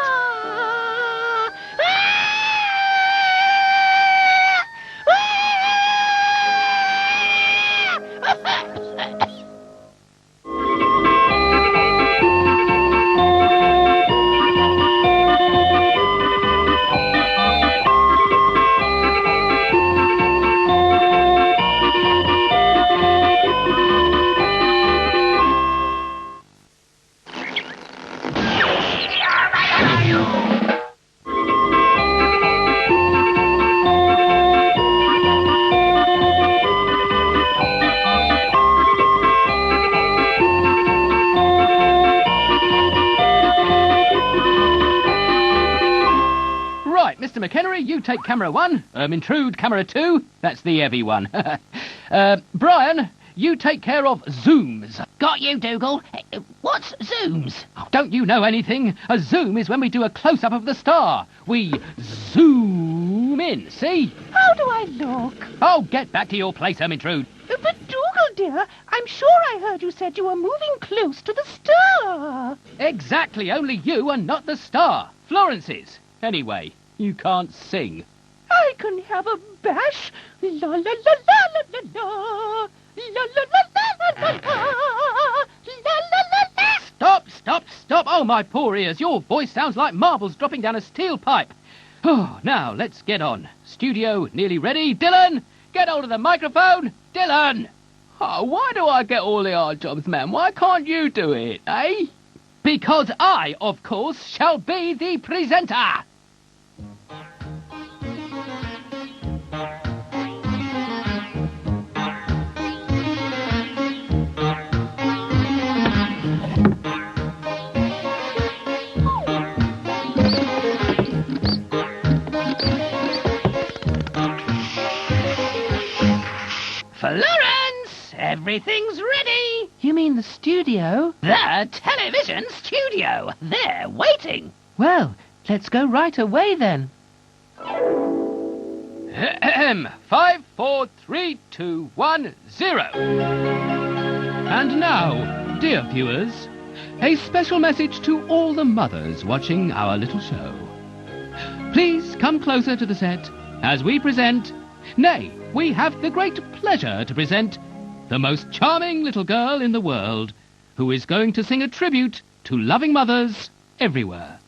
Mr. McHenry, you take camera 1. Ermintrude, camera 2. That's the heavy one. Brian, you take care of zooms. Got you, Dougal. What's zooms? Oh, don't you know anything? A zoom is when we do a close-up of the star. We zoom in, see? How do I look? Oh, get back to your place, Ermintrude. But, Dougal, dear, I'm sure I heard you said you were moving close to the star. Exactly, only you are not the star. Florence is. Anyway, you can't sing. I can have a bash. La la la la la la la. La la la la la la la. La la la la. Stop, stop, stop. Oh, my poor ears. Your voice sounds like marbles dropping down a steel pipe. Oh, now, let's get on. Studio nearly ready. Dylan, get hold of the microphone. Dylan! Oh, why do I get all the hard jobs, man? Why can't you do it, eh? Because I, of course, shall be the presenter. Everything's ready. You mean the studio? The television studio. They're waiting. Well, let's go right away then. 5, 4, 3, 2, 1, 0. And now, dear viewers, a special message to all the mothers watching our little show. Please come closer to the set as we present, nay, we have the great pleasure to present the most charming little girl in the world who is going to sing a tribute to loving mothers everywhere.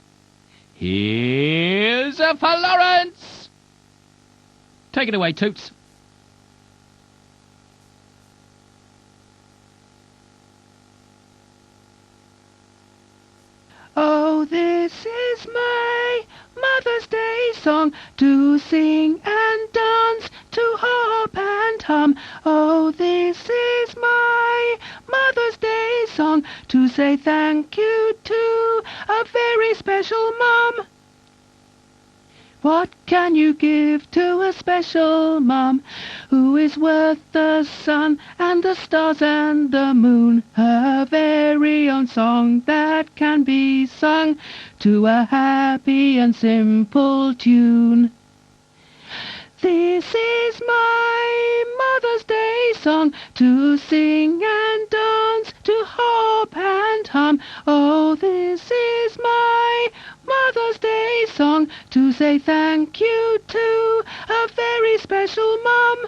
Here's Florence! Take it away, Toots. Oh, this is my Mother's Day song, to sing and dance, to hop and hum. Oh, this is my Mother's Day song, to say thank you to a very special mum. What can you give to a special mum who is worth the sun and the stars and the moon? Her very own song that can be sung to a happy and simple tune. This is my Mother's Day song, to sing and dance, to hop and hum. Oh, this is my Mother's Day song, to say thank you to a very special mum.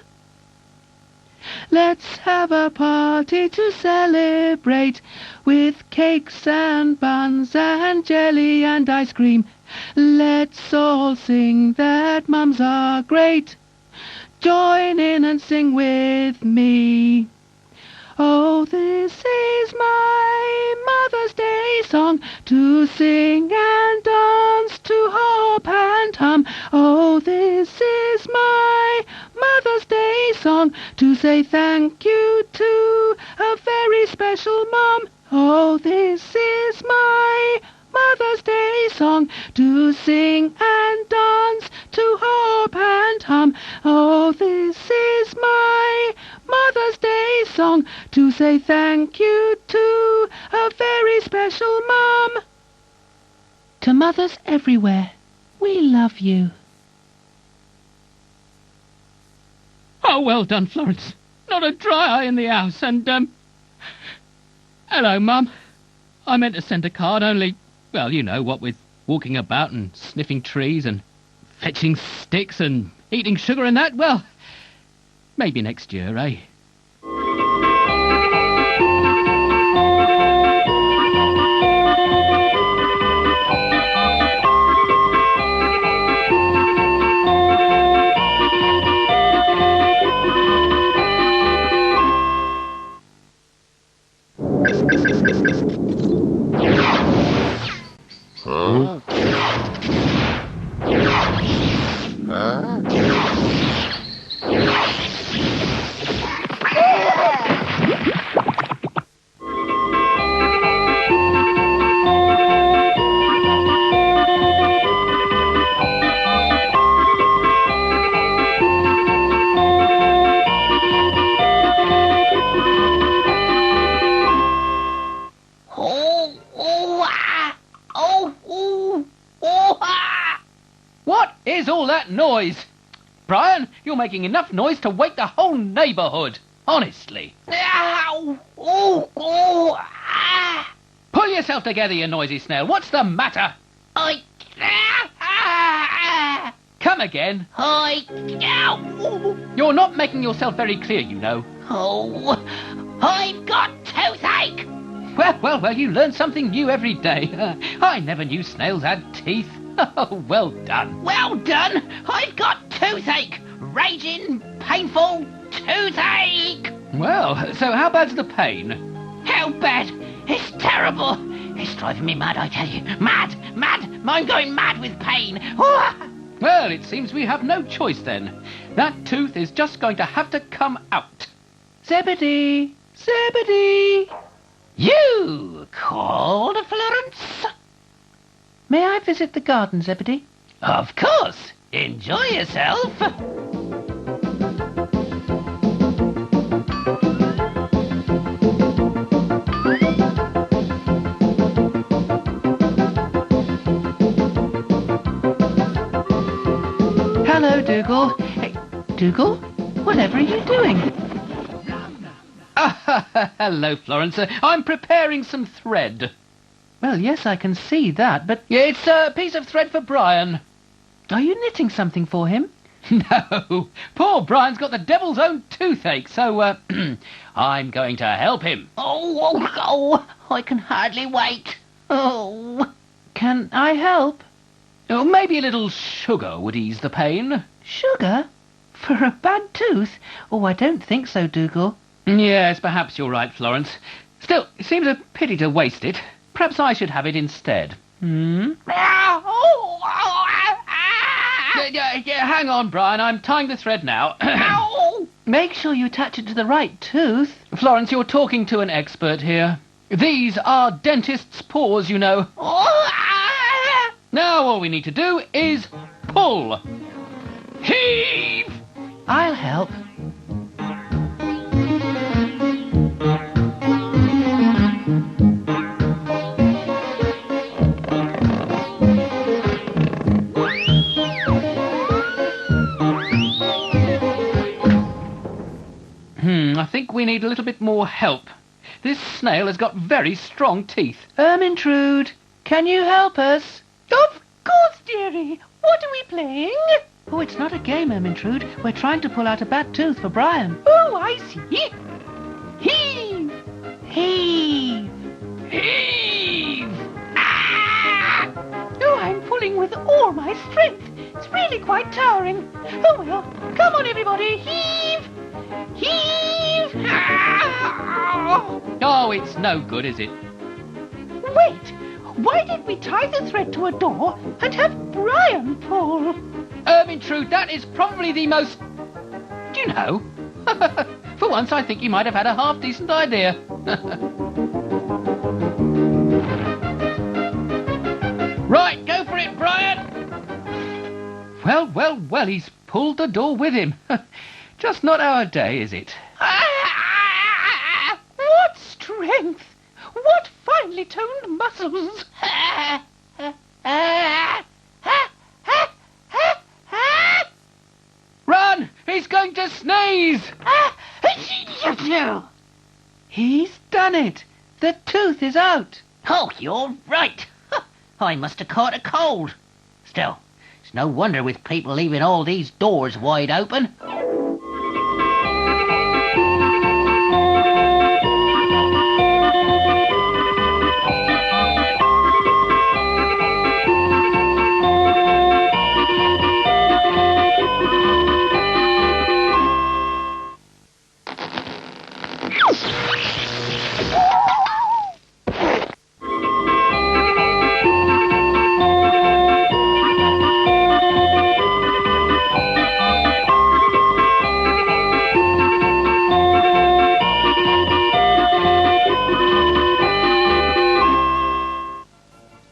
Let's have a party to celebrate, with cakes and buns and jelly and ice cream. Let's all sing that mums are great. Join in and sing with me. Oh, this is my Mother's Day song, to sing and dance, to hop and hum. Oh, this is my Mother's Day song, to say thank you to a very special mum. Oh, this is my Mother's Day song, to sing and dance, to hop and hum. Oh, this is my Mother's Day song, to say thank you to a very special mum. To mothers everywhere, we love you. Oh, well done, Florence. Not a dry eye in the house, and, hello, Mum. I meant to send a card, only, well, you know, what with walking about and sniffing trees and fetching sticks and eating sugar and that, well, maybe next year, eh? What is all that noise? Brian, you're making enough noise to wake the whole neighbourhood. Honestly. Ow! Oh! Oh! Ah! Pull yourself together, you noisy snail. What's the matter? Come again. Ow! You're not making yourself very clear, you know. Oh! I've got toothache! Well, you learn something new every day. I never knew snails had teeth. Oh, well done. Well done! I've got toothache! Raging, painful toothache! Well, so how bad's the pain? How bad? It's terrible! It's driving me mad, I tell you. Mad! Mad! I'm going mad with pain! Well, it seems we have no choice then. That tooth is just going to have to come out. Zebedee! Zebedee! You called, Florence? May I visit the garden, Zebedee? Of course. Enjoy yourself. Dougal. Hey, Dougal, whatever are you doing? Hello, Florence. I'm preparing some thread. Well, yes, I can see that, but Yeah, it's a piece of thread for Brian. are you knitting something for him? No, poor Brian's got the devil's own toothache, so I'm going to help him. Oh, I can hardly wait. Oh. Can I help? Oh, maybe a little sugar would ease the pain. Sugar? For a bad tooth? Oh, I don't think so, Dougal. Yes, perhaps you're right, Florence. Still, it seems a pity to waste it. Perhaps I should have it instead. Hang on, Brian. I'm tying the thread now. Make sure you attach it to the right tooth. Florence, you're talking to an expert here. These are dentist's paws, you know. Now all we need to do is pull. Heave! I'll help. I think we need a little bit more help. This snail has got very strong teeth. Ermintrude, can you help us? Of course, dearie. What are we playing? Oh, it's not a game, Ermintrude. We're trying to pull out a bad tooth for Brian. Oh, I see. Heave! Heave! Heave! Oh, I'm pulling with all my strength. It's really quite towering. Oh, well. Come on, everybody. Heave! Heave! Oh, it's no good, is it? Wait. Why did we tie the thread to a door and have Brian pull? Ermintrude, that is probably the most... Do you know? For once, I think you might have had a half-decent idea. Right, go for it, Brian! Well, he's pulled the door with him. Just not our day, is it? What strength! What finely toned muscles! Run! He's going to sneeze! He's done it. The tooth is out. Oh, you're right. I must have caught a cold. Still, it's no wonder with people leaving all these doors wide open.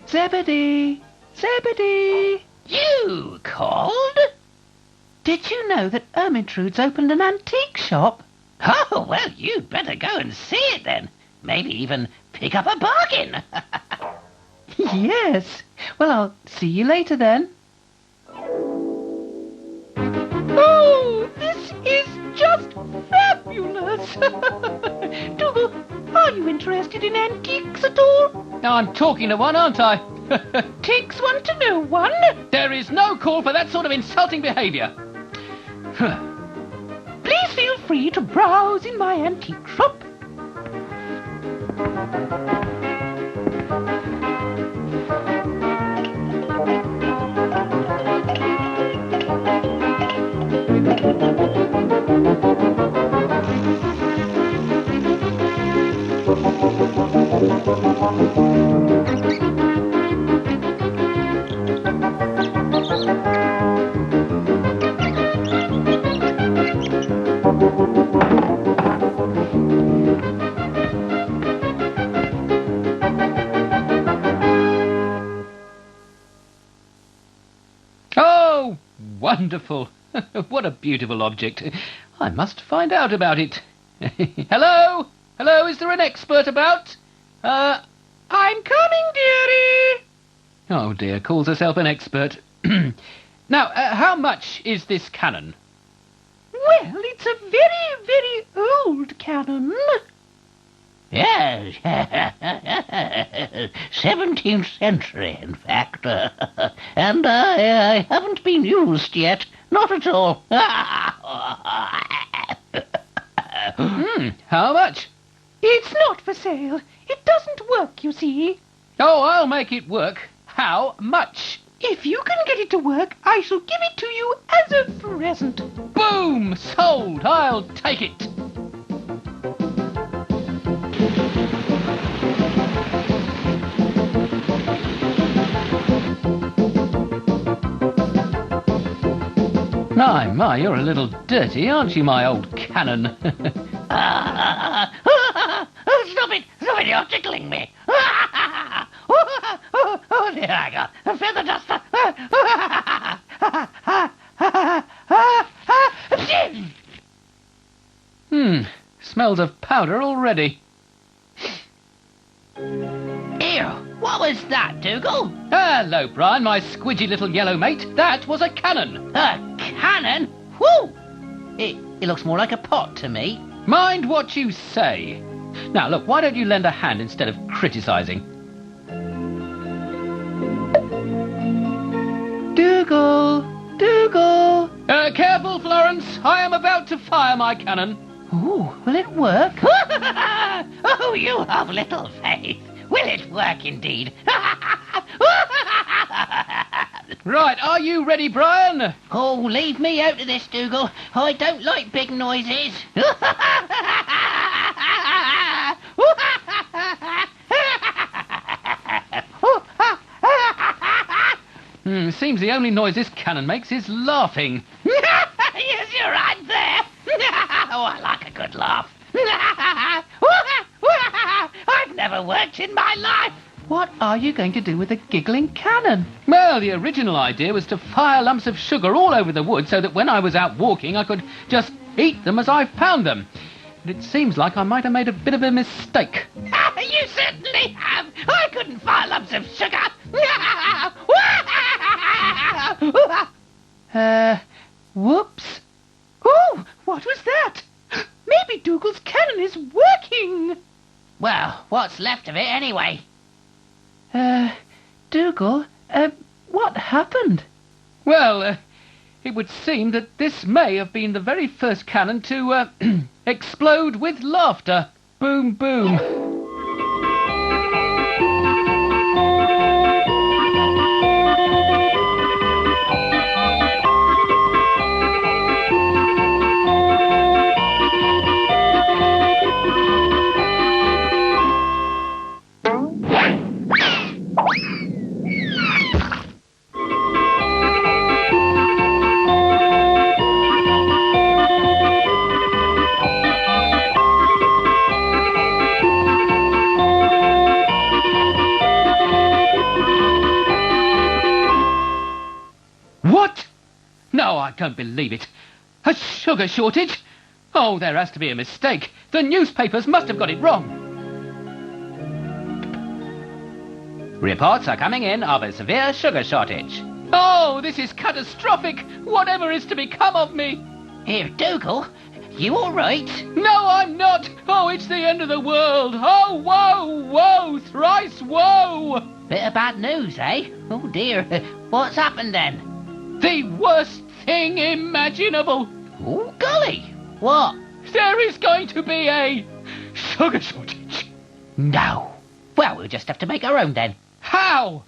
Zebedee! Zebedee! You called? Did you know that Ermintrude's opened an antique shop? Oh, well, you'd better go and see it then. Maybe even pick up a bargain. Yes. Well, I'll see you later then. Oh, this is just fabulous! Dougal, are you interested in antiques at all? I'm talking to one, aren't I? Takes one to know one. There is no call for that sort of insulting behaviour. Please feel free to browse in my antique shop. Oh, wonderful. What a beautiful object. I must find out about it. Hello? Hello, is there an expert about? I'm coming, dearie. Oh dear, calls herself an expert. Now, how much is this cannon? Well, it's a very, very old cannon. Yes, 17th century, in fact. And I haven't been used yet. Not at all. How much? It's not for sale. It doesn't work, you see. Oh, I'll make it work. How much? If you can get it to work, I shall give it to you as a present. Boom! Sold! I'll take it. My, you're a little dirty, aren't you, my old cannon? Stop it! Stop it! You're tickling me. Oh, there I go. A feather duster. Smells of powder already. Ew, what was that, Dougal? Hello, Brian, my squidgy little yellow mate. That was a cannon. A cannon? Whoo! It looks more like a pot to me. Mind what you say. Now, look, why don't you lend a hand instead of criticising? Dougal! Dougal! Careful, Florence. I am about to fire my cannon. Ooh, will it work? Oh, you have little faith. Will it work indeed? Right, are you ready, Brian? Oh, leave me out of this, Dougal. I don't like big noises. Seems the only noise this cannon makes is laughing. Yes, you're right there. Oh, I like a good laugh. I've never worked in my life. What are you going to do with a giggling cannon? Well, the original idea was to fire lumps of sugar all over the wood so that when I was out walking I could just eat them as I found them. But it seems like I might have made a bit of a mistake. You certainly have. I couldn't fire lumps of sugar. Whoops. Oh, what was that? Maybe Dougal's cannon is working. Well, what's left of it anyway? Dougal, what happened? Well, it would seem that this may have been the very first cannon to explode with laughter. Boom, boom. What? No, I don't believe it. A sugar shortage? Oh, there has to be a mistake. The newspapers must have got it wrong. Reports are coming in of a severe sugar shortage. Oh, this is catastrophic. Whatever is to become of me? Here, Dougal, you all right? No, I'm not. Oh, it's the end of the world. Oh, woe, woe, thrice woe. Bit of bad news, eh? Oh dear. What's happened then? The worst thing imaginable. Oh, golly. What? There is going to be a sugar shortage. No. Well, we'll just have to make our own then. How?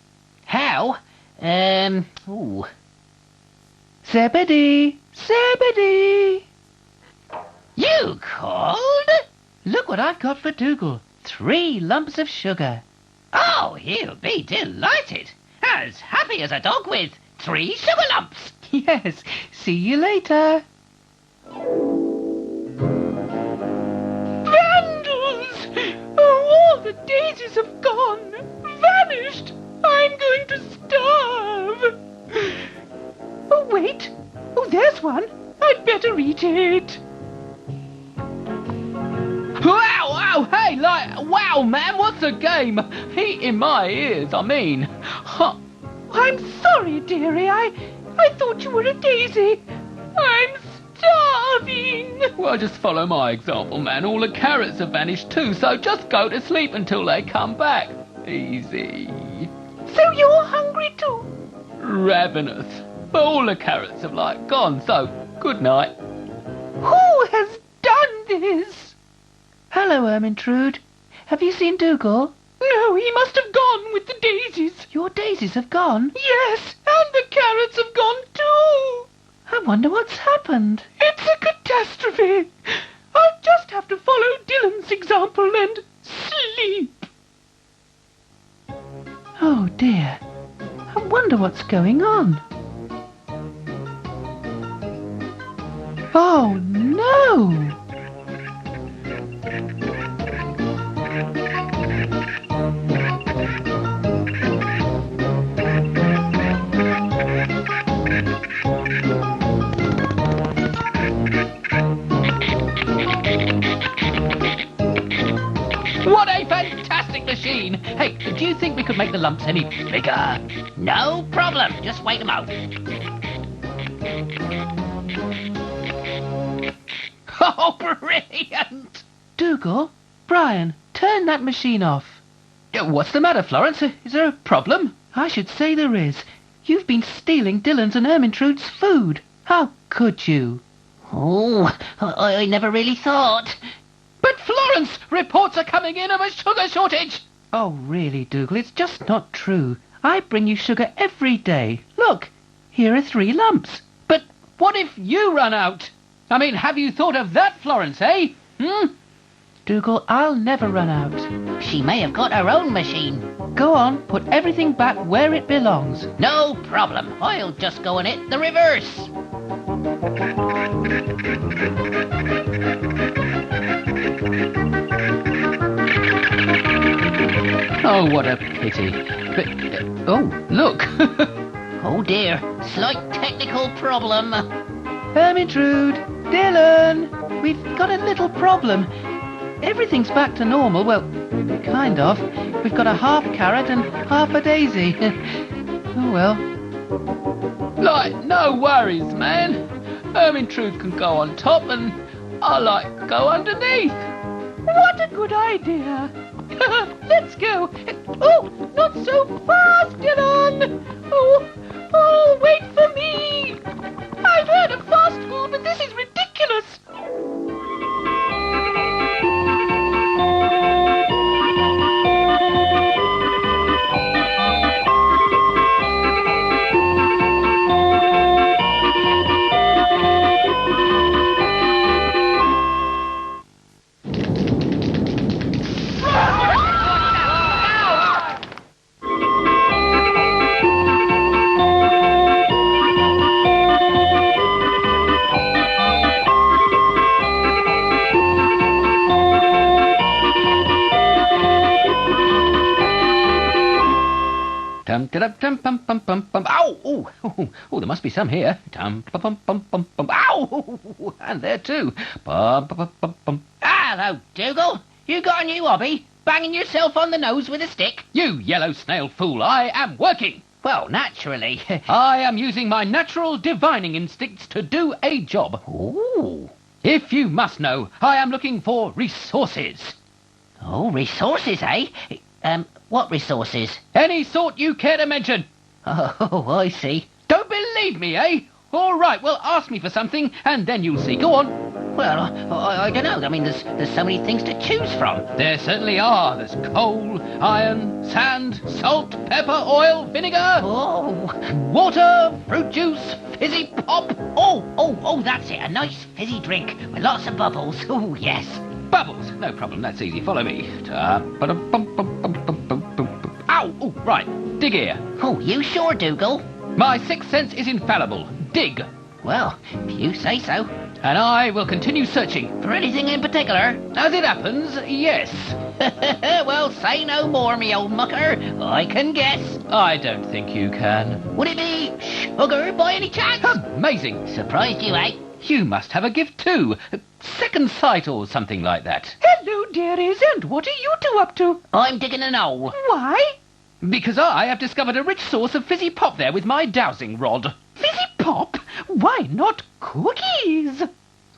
How? Ooh. Zebedee! Zebedee! You called? Look what I've got for Dougal. 3 lumps of sugar. Oh, he'll be delighted. As happy as a dog with 3 sugar lumps. Yes, see you later. Vandals! Oh, all the daisies have gone. Vanished. I'm going to starve. Oh, wait. Oh, there's one. I'd better eat it. Wow, wow, hey, wow, man, what's the game? Heat in my ears, I mean. Huh. I'm sorry, dearie. I I thought you were a daisy. I'm starving. Well, just follow my example, man. All the carrots have vanished too, so just go to sleep until they come back. Easy. So you're hungry too? Ravenous. But all the carrots have, gone, so good night. Who has done this? Hello, Ermintrude. Have you seen Dougal? No, he must have gone with the daisies. Your daisies have gone? Yes, and the carrots have gone too. I wonder what's happened. It's a catastrophe. I'll just have to follow Dylan's example and sleep. Oh, dear. I wonder what's going on. Oh, no! What a fantastic machine! Hey, do you think we could make the lumps any bigger? No problem. Just wait 'em out. Oh, brilliant! Dougal, Brian, turn that machine off. What's the matter, Florence? Is there a problem? I should say there is. You've been stealing Dylan's and Ermintrude's food. How could you? Oh, I never really thought. But Florence, reports are coming in of a sugar shortage. Oh, really, Dougal, it's just not true. I bring you sugar every day. Look, here are 3 lumps. But what if you run out? I mean, have you thought of that, Florence, eh? Dougal, I'll never run out. She may have got her own machine. Go on, put everything back where it belongs. No problem. I'll just go and hit the reverse. Oh, what a pity. But, oh, look. Oh dear, slight technical problem. Ermintrude, Dylan, we've got a little problem. Everything's back to normal, well, kind of. We've got a half carrot and half a daisy. Oh well. No worries, man. Ermintrude can go on top and I'll, go underneath. What a good idea. Let's go. Oh, not so fast, Dylan. Oh, wait for me. I've heard of fast food, but this is ridiculous. Ow! Oh, there must be some here. Ow! And there too. Hello, Dougal. You got a new hobby? Banging yourself on the nose with a stick? You yellow snail fool, I am working. Well, naturally. I am using my natural divining instincts to do a job. Ooh. If you must know, I am looking for resources. Oh, resources, eh? What resources? Any sort you care to mention. Oh, I see. Don't believe me, eh? All right, well, ask me for something, and then you'll see. Go on. Well, I don't know. I mean, there's so many things to choose from. There certainly are. There's coal, iron, sand, salt, pepper, oil, vinegar, Oh, water, fruit juice, fizzy pop. oh, that's it. A nice fizzy drink with lots of bubbles. Oh, yes. Bubbles. No problem, that's easy. Follow me. Ow! Oh, right. Dig here. Oh, you sure, Dougal? My sixth sense is infallible. Dig. Well, if you say so. And I will continue searching. For anything in particular? As it happens, yes. Well, say no more, me old mucker. I can guess. I don't think you can. Would it be sugar by any chance? Amazing. Surprised you, eh? You must have a gift too. Second sight or something like that. Hello, dearies, and what are you two up to? I'm digging an hole. Why? Because I have discovered a rich source of fizzy pop there with my dowsing rod. Fizzy Pop? Why not cookies?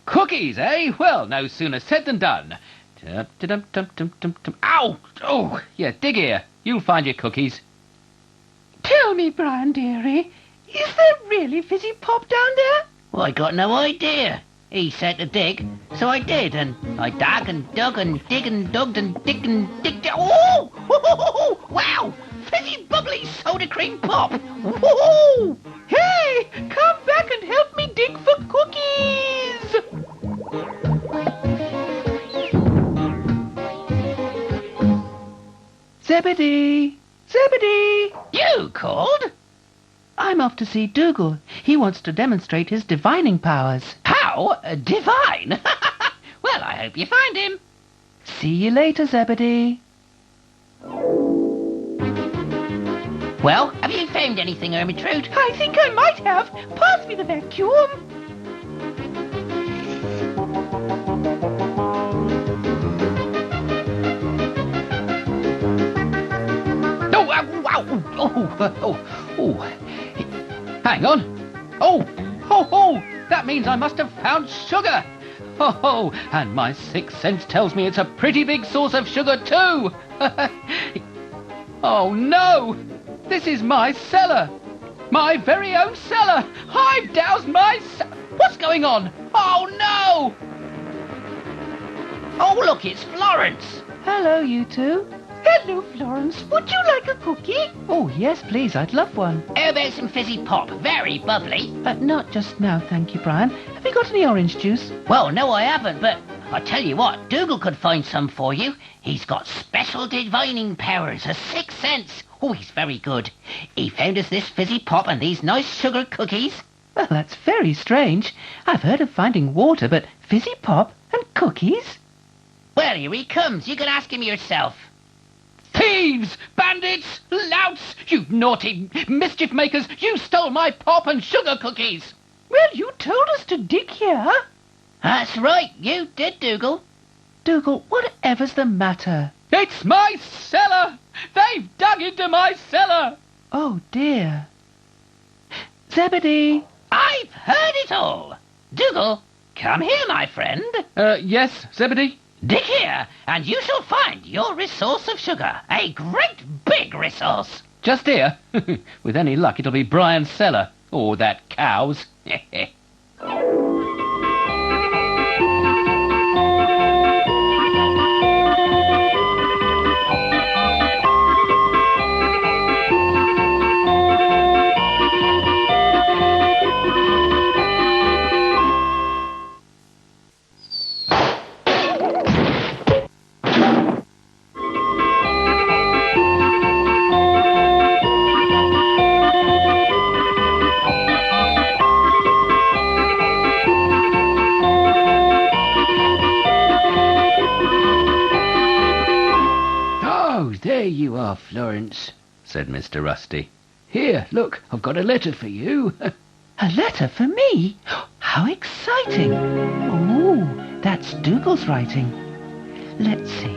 Cookies, eh? Well, no sooner said than done. Tum-tum-tum-tum-tum-tum. Ow! Oh, yeah, dig here. You'll find your cookies. Tell me, Brian dearie, is there really Fizzy Pop down there? Well, I got no idea. He said to dig, so I did, and I dug and dug and dig and dug and dig and dig. Oh! Wow! Fizzy bubbly soda cream pop! Woo! Hey, come back and help me dig for cookies! Zebedee! Zebedee! You called? I'm off to see Dougal. He wants to demonstrate his divining powers. How? Divine? Well, I hope you find him. See you later, Zebedee. Well, have you found anything, Ermintrude? I think I might have. Pass me the vacuum. Oh. Hang on. Oh, that means I must have found sugar. Oh, and my sixth sense tells me it's a pretty big source of sugar too. Oh no, this is my cellar. My very own cellar. I've doused my What's going on? Oh no! Oh, look, it's Florence. Hello, you two. Hello, Florence. Would you like a cookie? Oh, yes, please. I'd love one. How about some fizzy pop? Very bubbly. Not just now, thank you, Brian. Have you got any orange juice? Well, no, I haven't, but I tell you what, Dougal could find some for you. He's got special divining powers, a sixth sense. Oh, he's very good. He found us this fizzy pop and these nice sugar cookies. Well, that's very strange. I've heard of finding water, but fizzy pop and cookies? Well, here he comes. You can ask him yourself. Thieves! Bandits! Louts! You naughty mischief makers! You stole my pop and sugar cookies! Well, you told us to dig here. That's right, you did, Dougal. Dougal, whatever's the matter? It's my cellar! They've dug into my cellar! Oh, dear. Zebedee! I've heard it all. Dougal, come here, my friend. Yes, Zebedee? Dig here, and you shall find your resource of sugar. A great big resource. Just here? With any luck, it'll be Brian's cellar. Or that cow's. There you are, Florence, said Mr. Rusty. Here, look, I've got a letter for you. A letter for me? How exciting! Oh, that's Dougal's writing. Let's see.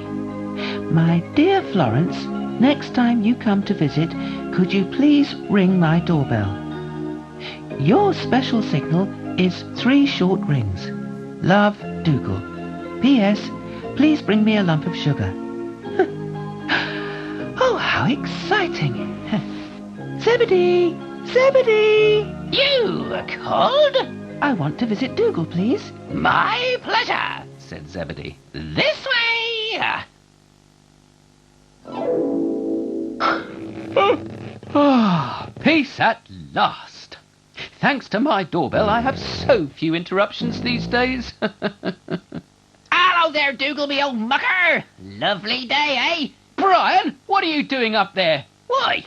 My dear Florence, next time you come to visit, could you please ring my doorbell? Your special signal is 3 short rings. Love, Dougal. P.S. Please bring me a lump of sugar. Oh, how exciting! Zebedee! Zebedee! You called? I want to visit Dougal, please. My pleasure, said Zebedee. This way! Peace at last. Thanks to my doorbell, I have so few interruptions these days. Hello there, Dougal, me old mucker. Lovely day, eh? Brian, what are you doing up there? Why?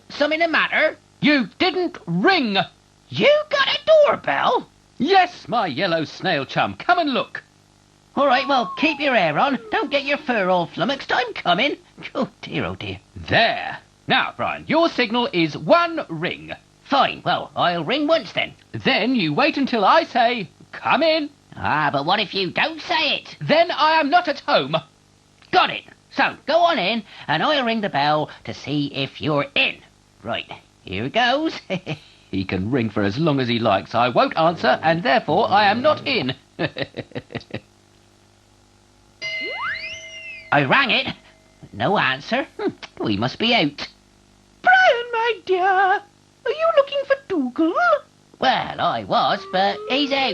Something the matter? You didn't ring. You got a doorbell? Yes, my yellow snail chum. Come and look. All right, well, keep your hair on. Don't get your fur all flummoxed. I'm coming. Oh, dear, oh, dear. There. Now, Brian, your signal is 1 ring. Fine. Well, I'll ring once then. Then you wait until I say, come in. Ah, but what if you don't say it? Then I am not at home. Got it. So, go on in, and I'll ring the bell to see if you're in. Right, here goes. He can ring for as long as he likes. I won't answer, and therefore I am not in. I rang it. No answer. We must be out. Brian, my dear, are you looking for Dougal? Well, I was, but he's out.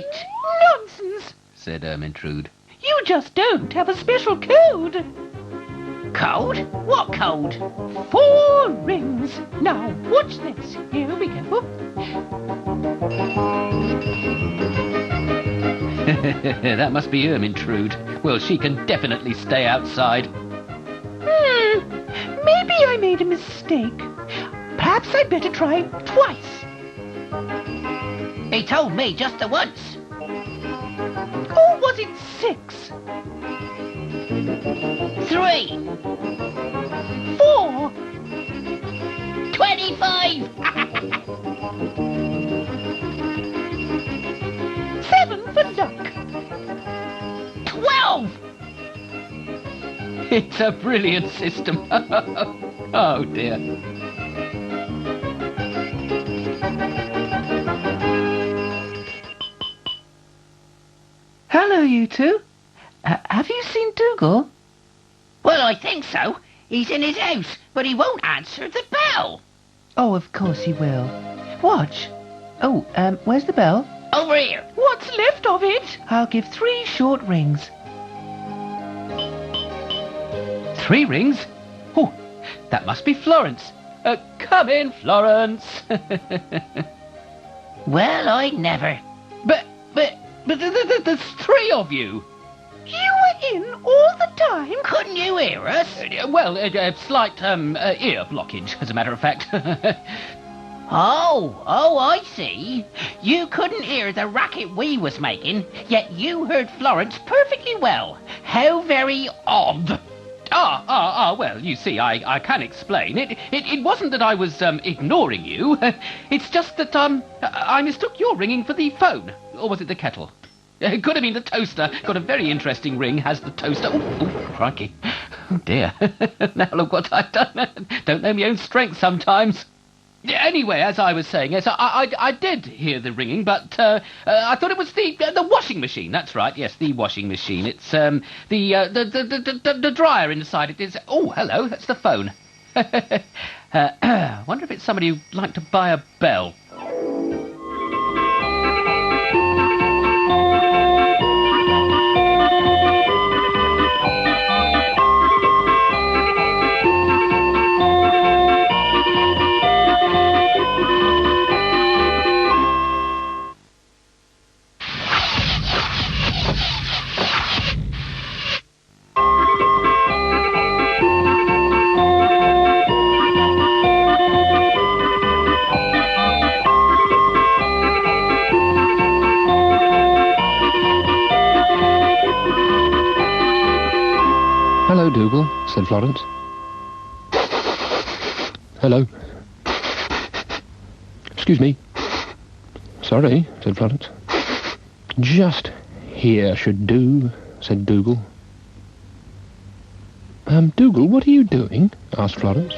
Nonsense. Said Ermintrude. You just don't have a special code. Code? What code? 4 rings. Now, watch this. Here we go. That must be Ermintrude. Well, she can definitely stay outside. Maybe I made a mistake. Perhaps I'd better try twice. He told me just the once. Or was it 6? 3. 4. 25. 7 for luck. 12. It's a brilliant system. Oh, dear. Hello, you two. Have you seen Dougal? Well, I think so. He's in his house, but he won't answer the bell. Oh, of course he will. Watch. Oh, where's the bell? Over here. What's left of it? I'll give 3 short rings. 3 rings? Oh, that must be Florence. Come in, Florence. Well, I never. But there's 3 of you. You were in all the time? Couldn't you hear us? Well, slight ear blockage, as a matter of fact. Oh, I see. You couldn't hear the racket we was making, yet you heard Florence perfectly well. How very odd. Well, you see, I can explain. It wasn't that I was ignoring you. It's just that I mistook your ringing for the phone. Or was it the kettle? It could have been the toaster. Got a very interesting ring, has the toaster. Oh, crikey. Oh, dear. Now look what I've done. Don't know my own strength sometimes. Anyway, as I was saying, yes, I did hear the ringing, but I thought it was the washing machine. That's right, yes, the washing machine. It's the dryer inside it is. Oh, hello, that's the phone. Wonder if it's somebody who'd like to buy a bell. Hello, Dougal, said Florence. Hello. Excuse me. Sorry, said Florence. Just here should do, said Dougal. Dougal, what are you doing? Asked Florence.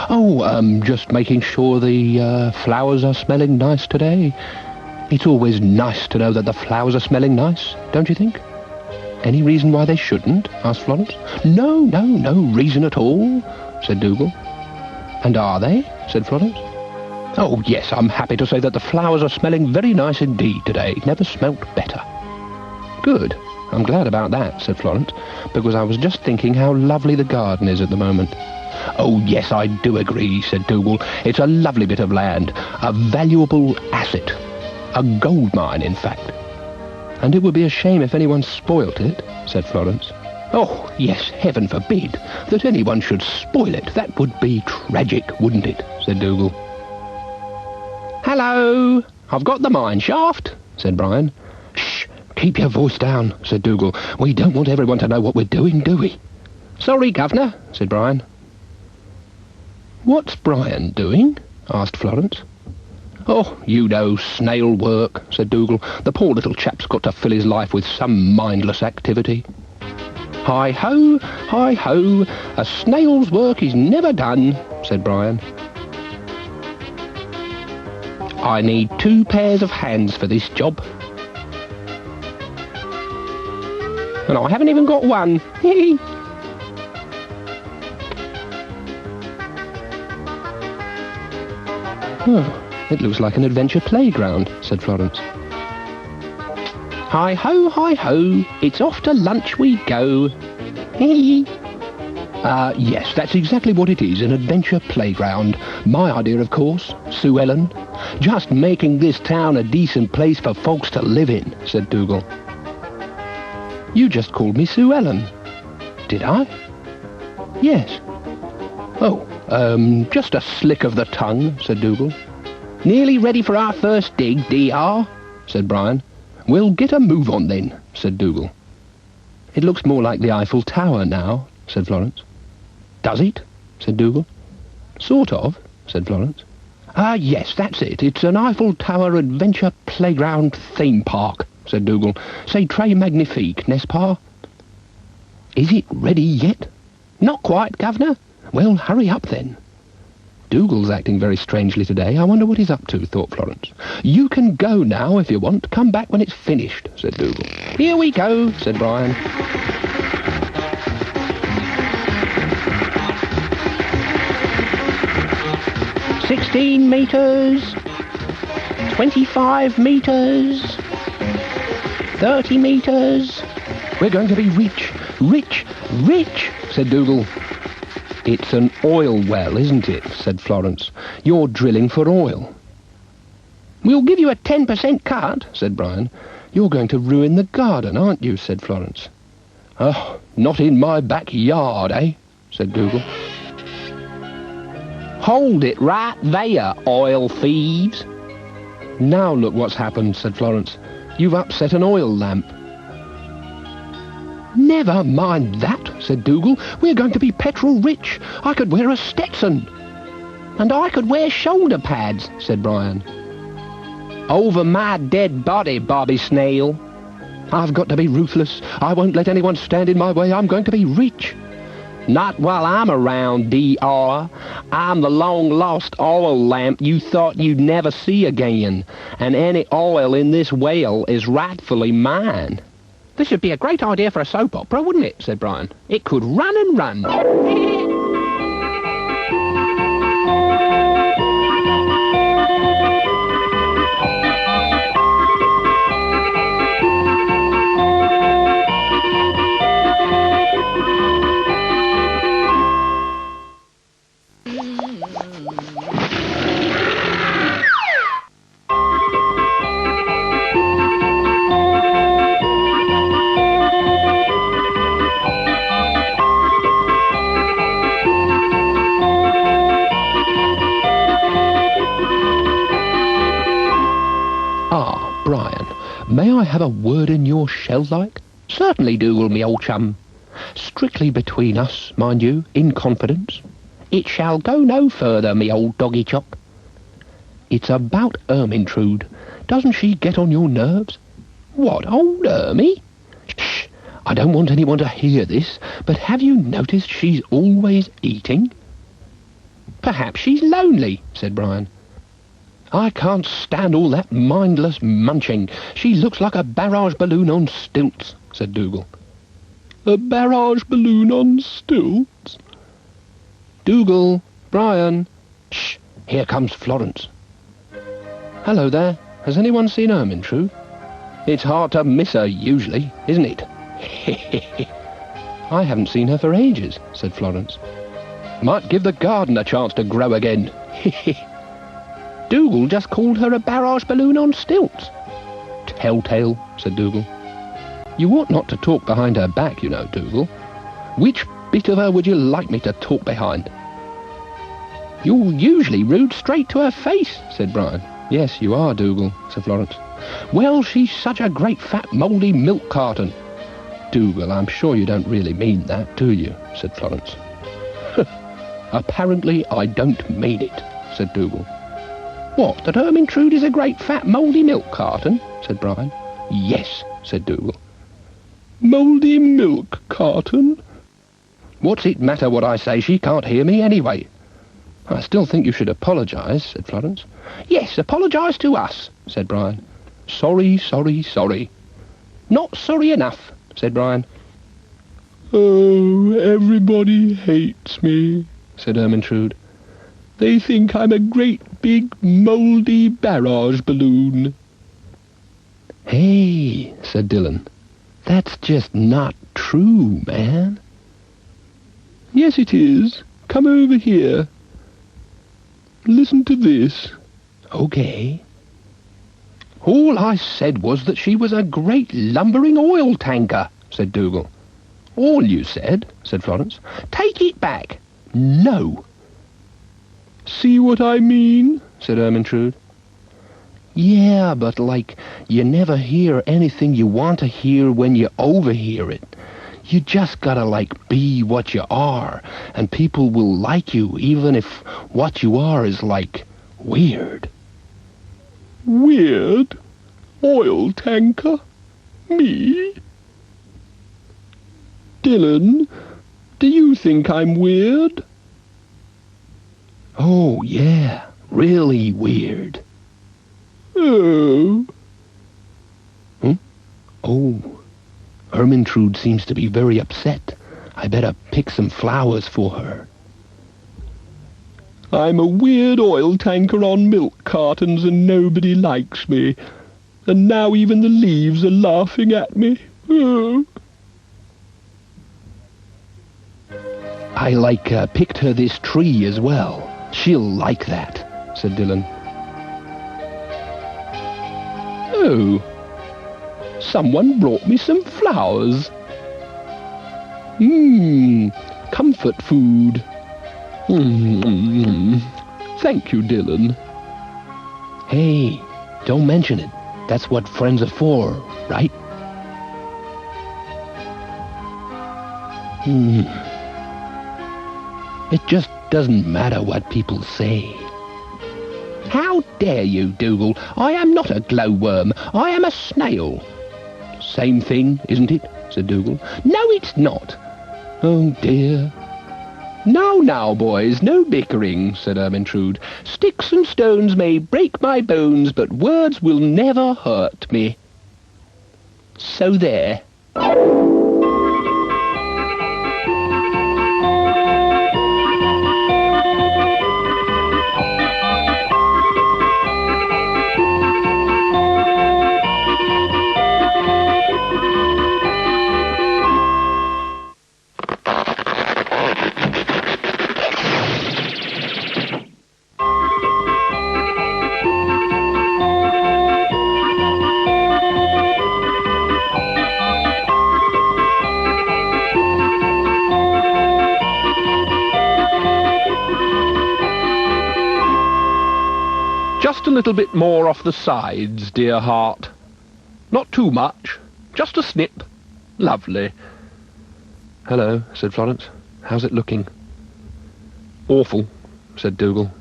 Oh, just making sure the flowers are smelling nice today. It's always nice to know that the flowers are smelling nice, don't you think? Any reason why they shouldn't? Asked Florence. No reason at all, said Dougal. And are they? Said Florence. Oh, yes, I'm happy to say that the flowers are smelling very nice indeed today. Never smelt better. Good. I'm glad about that, said Florence, because I was just thinking how lovely the garden is at the moment. Oh, yes, I do agree, said Dougal. It's a lovely bit of land, a valuable asset, a gold mine, in fact. And it would be a shame if anyone spoilt it, said Florence. Oh, yes, heaven forbid that anyone should spoil it. That would be tragic, wouldn't it, said Dougal. Hello, I've got the mine shaft, said Brian. Shh, keep your voice down, said Dougal. We don't want everyone to know what we're doing, do we? Sorry, Governor, said Brian. What's Brian doing? Asked Florence. Oh, you know, snail work, said Dougal. The poor little chap's got to fill his life with some mindless activity. Hi-ho, a snail's work is never done, said Brian. I need 2 pairs of hands for this job. And I haven't even got one. Oh, it looks like an adventure playground, said Florence. Hi-ho, hi-ho, it's off to lunch we go. Yes, that's exactly what it is, an adventure playground. My idea, of course, Sue Ellen. Just making this town a decent place for folks to live in, said Dougal. You just called me Sue Ellen. Did I? Yes. Oh, just a slick of the tongue, said Dougal. Nearly ready for our first dig, DR, said Brian. We'll get a move on then, said Dougal. It looks more like the Eiffel Tower now, said Florence. Does it? Said Dougal. Sort of, said Florence. Yes, that's it. It's an Eiffel Tower adventure playground theme park, said Dougal. C'est très magnifique, n'est-ce pas? Is it ready yet? Not quite, Governor. Well, hurry up then. Dougal's acting very strangely today. I wonder what he's up to, thought Florence. You can go now if you want. Come back when it's finished, said Dougal. Here we go, said Brian. "16 metres, 25 metres, 30 metres. We're going to be rich, rich, rich, said Dougal. It's an oil well, isn't it, said Florence. You're drilling for oil. We'll give you a 10% cut, said Brian. You're going to ruin the garden, aren't you, said Florence. Oh, not in my backyard, eh, said Dougal. Hold it right there, oil thieves. Now look what's happened, said Florence. You've upset an oil lamp. Never mind that, said Dougal. We're going to be petrol-rich. I could wear a Stetson. And I could wear shoulder pads, said Brian. Over my dead body, Bobby Snail. I've got to be ruthless. I won't let anyone stand in my way. I'm going to be rich. Not while I'm around, DR. I'm the long-lost oil lamp you thought you'd never see again. And any oil in this well is rightfully mine. This would be a great idea for a soap opera, wouldn't it, said Brian. It could run and run. May I have a word in your shell, like? Certainly, Dougal, me old chum. Strictly between us, mind you, in confidence. It shall go no further, me old doggy chop. It's about Ermintrude. Doesn't she get on your nerves? What, old Ermy? Shh! I don't want anyone to hear this, but have you noticed she's always eating? Perhaps she's lonely, said Brian. I can't stand all that mindless munching. She looks like a barrage balloon on stilts, said Dougal. A barrage balloon on stilts? Dougal, Brian. Shh, here comes Florence. Hello there. Has anyone seen Ermintrude? It's hard to miss her, usually, isn't it? I haven't seen her for ages, said Florence. Might give the garden a chance to grow again. Dougal just called her a barrage balloon on stilts. Telltale, said Dougal. You ought not to talk behind her back, you know, Dougal. Which bit of her would you like me to talk behind? You're usually rude straight to her face, said Brian. Yes, you are, Dougal, said Florence. Well, she's such a great fat mouldy milk carton. Dougal, I'm sure you don't really mean that, do you? Said Florence. Apparently I don't mean it, said Dougal. What, that Ermintrude is a great fat mouldy milk carton? Said Brian. Yes, said Dougal. Mouldy milk carton? What's it matter what I say? She can't hear me anyway. I still think you should apologise, said Florence. Yes, apologise to us, said Brian. Sorry, sorry, sorry. Not sorry enough, said Brian. Oh, everybody hates me, said Ermintrude. They think I'm a great big mouldy barrage balloon. Hey, said Dylan. That's just not true, man. Yes, it is. Come over here. Listen to this. Okay. All I said was that she was a great lumbering oil tanker, said Dougal. All you said, said Florence. Take it back. No. See what I mean, said Ermintrude. Yeah, but, like, you never hear anything you want to hear when you overhear it. You just gotta, like, be what you are, and people will like you, even if what you are is, like, weird. Weird? Oil tanker? Me? Dylan, do you think I'm weird? Oh, yeah, really weird. Oh. Oh. Ermintrude seems to be very upset. I better pick some flowers for her. I'm a weird oil tanker on milk cartons and nobody likes me. And now even the leaves are laughing at me. Oh. I, picked her this tree as well. She'll like that, said Dylan. Oh, someone brought me some flowers. Comfort food. Thank you, Dylan. Hey, don't mention it. That's what friends are for, right? It just doesn't matter what people say. How dare you, Dougal? I am not a glowworm. I am a snail. Same thing, isn't it? Said Dougal. No, it's not. Oh, dear. Now, boys, no bickering, said Ermintrude. Sticks and stones may break my bones, but words will never hurt me. So there. Just a little bit more off the sides, dear heart. Not too much. Just a snip. Lovely. Hello, said Florence. How's it looking? Awful, said Dougal.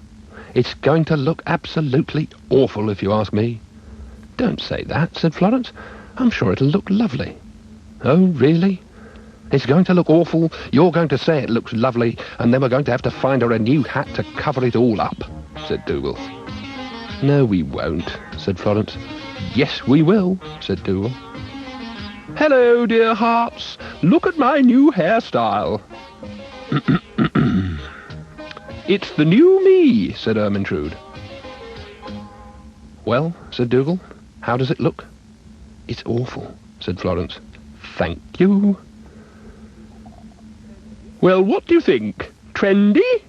It's going to look absolutely awful, if you ask me. Don't say that, said Florence. I'm sure it'll look lovely. Oh, really? It's going to look awful, you're going to say it looks lovely, and then we're going to have to find her a new hat to cover it all up, said Dougal. No, we won't, said Florence. Yes, we will, said Dougal. Hello, dear hearts. Look at my new hairstyle. It's the new me, said Ermintrude. Well, said Dougal, how does it look? It's awful, said Florence. Thank you. Well, what do you think? Trendy?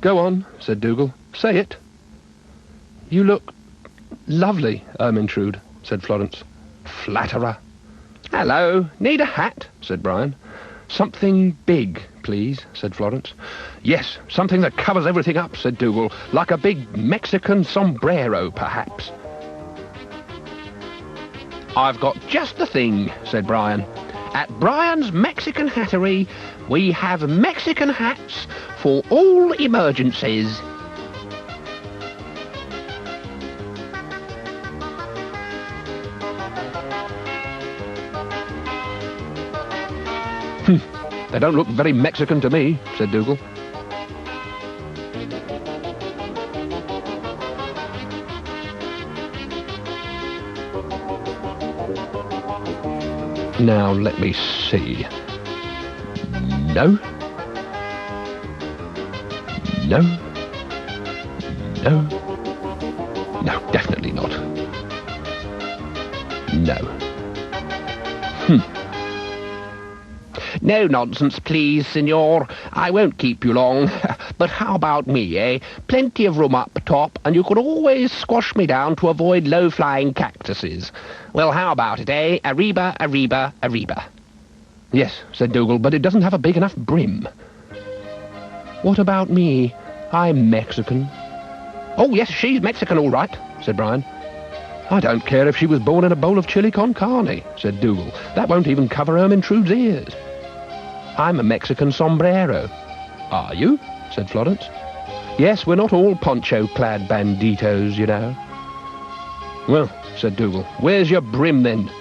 Go on, said Dougal. Say it. You look lovely, Ermintrude, said Florence. Flatterer. Hello, need a hat, said Brian. Something big, please, said Florence. Yes, something that covers everything up, said Dougal, like a big Mexican sombrero, perhaps. I've got just the thing, said Brian. At Brian's Mexican Hattery, we have Mexican hats for all emergencies. They don't look very Mexican to me, said Dougal. Now, let me see. No. No. No. No, definitely not. No. No nonsense, please, senor. I won't keep you long. But how about me, eh? Plenty of room up top, and you could always squash me down to avoid low-flying cactuses. Well, how about it, eh? Arriba, arriba, arriba. Yes, said Dougal, but it doesn't have a big enough brim. What about me? I'm Mexican. Oh, yes, she's Mexican, all right, said Brian. I don't care if she was born in a bowl of chili con carne, said Dougal. That won't even cover Ermintrude's ears. I'm a Mexican sombrero. Are you? Said Florence. Yes, we're not all poncho-clad banditos, you know. Well, said Dougal, where's your brim, then?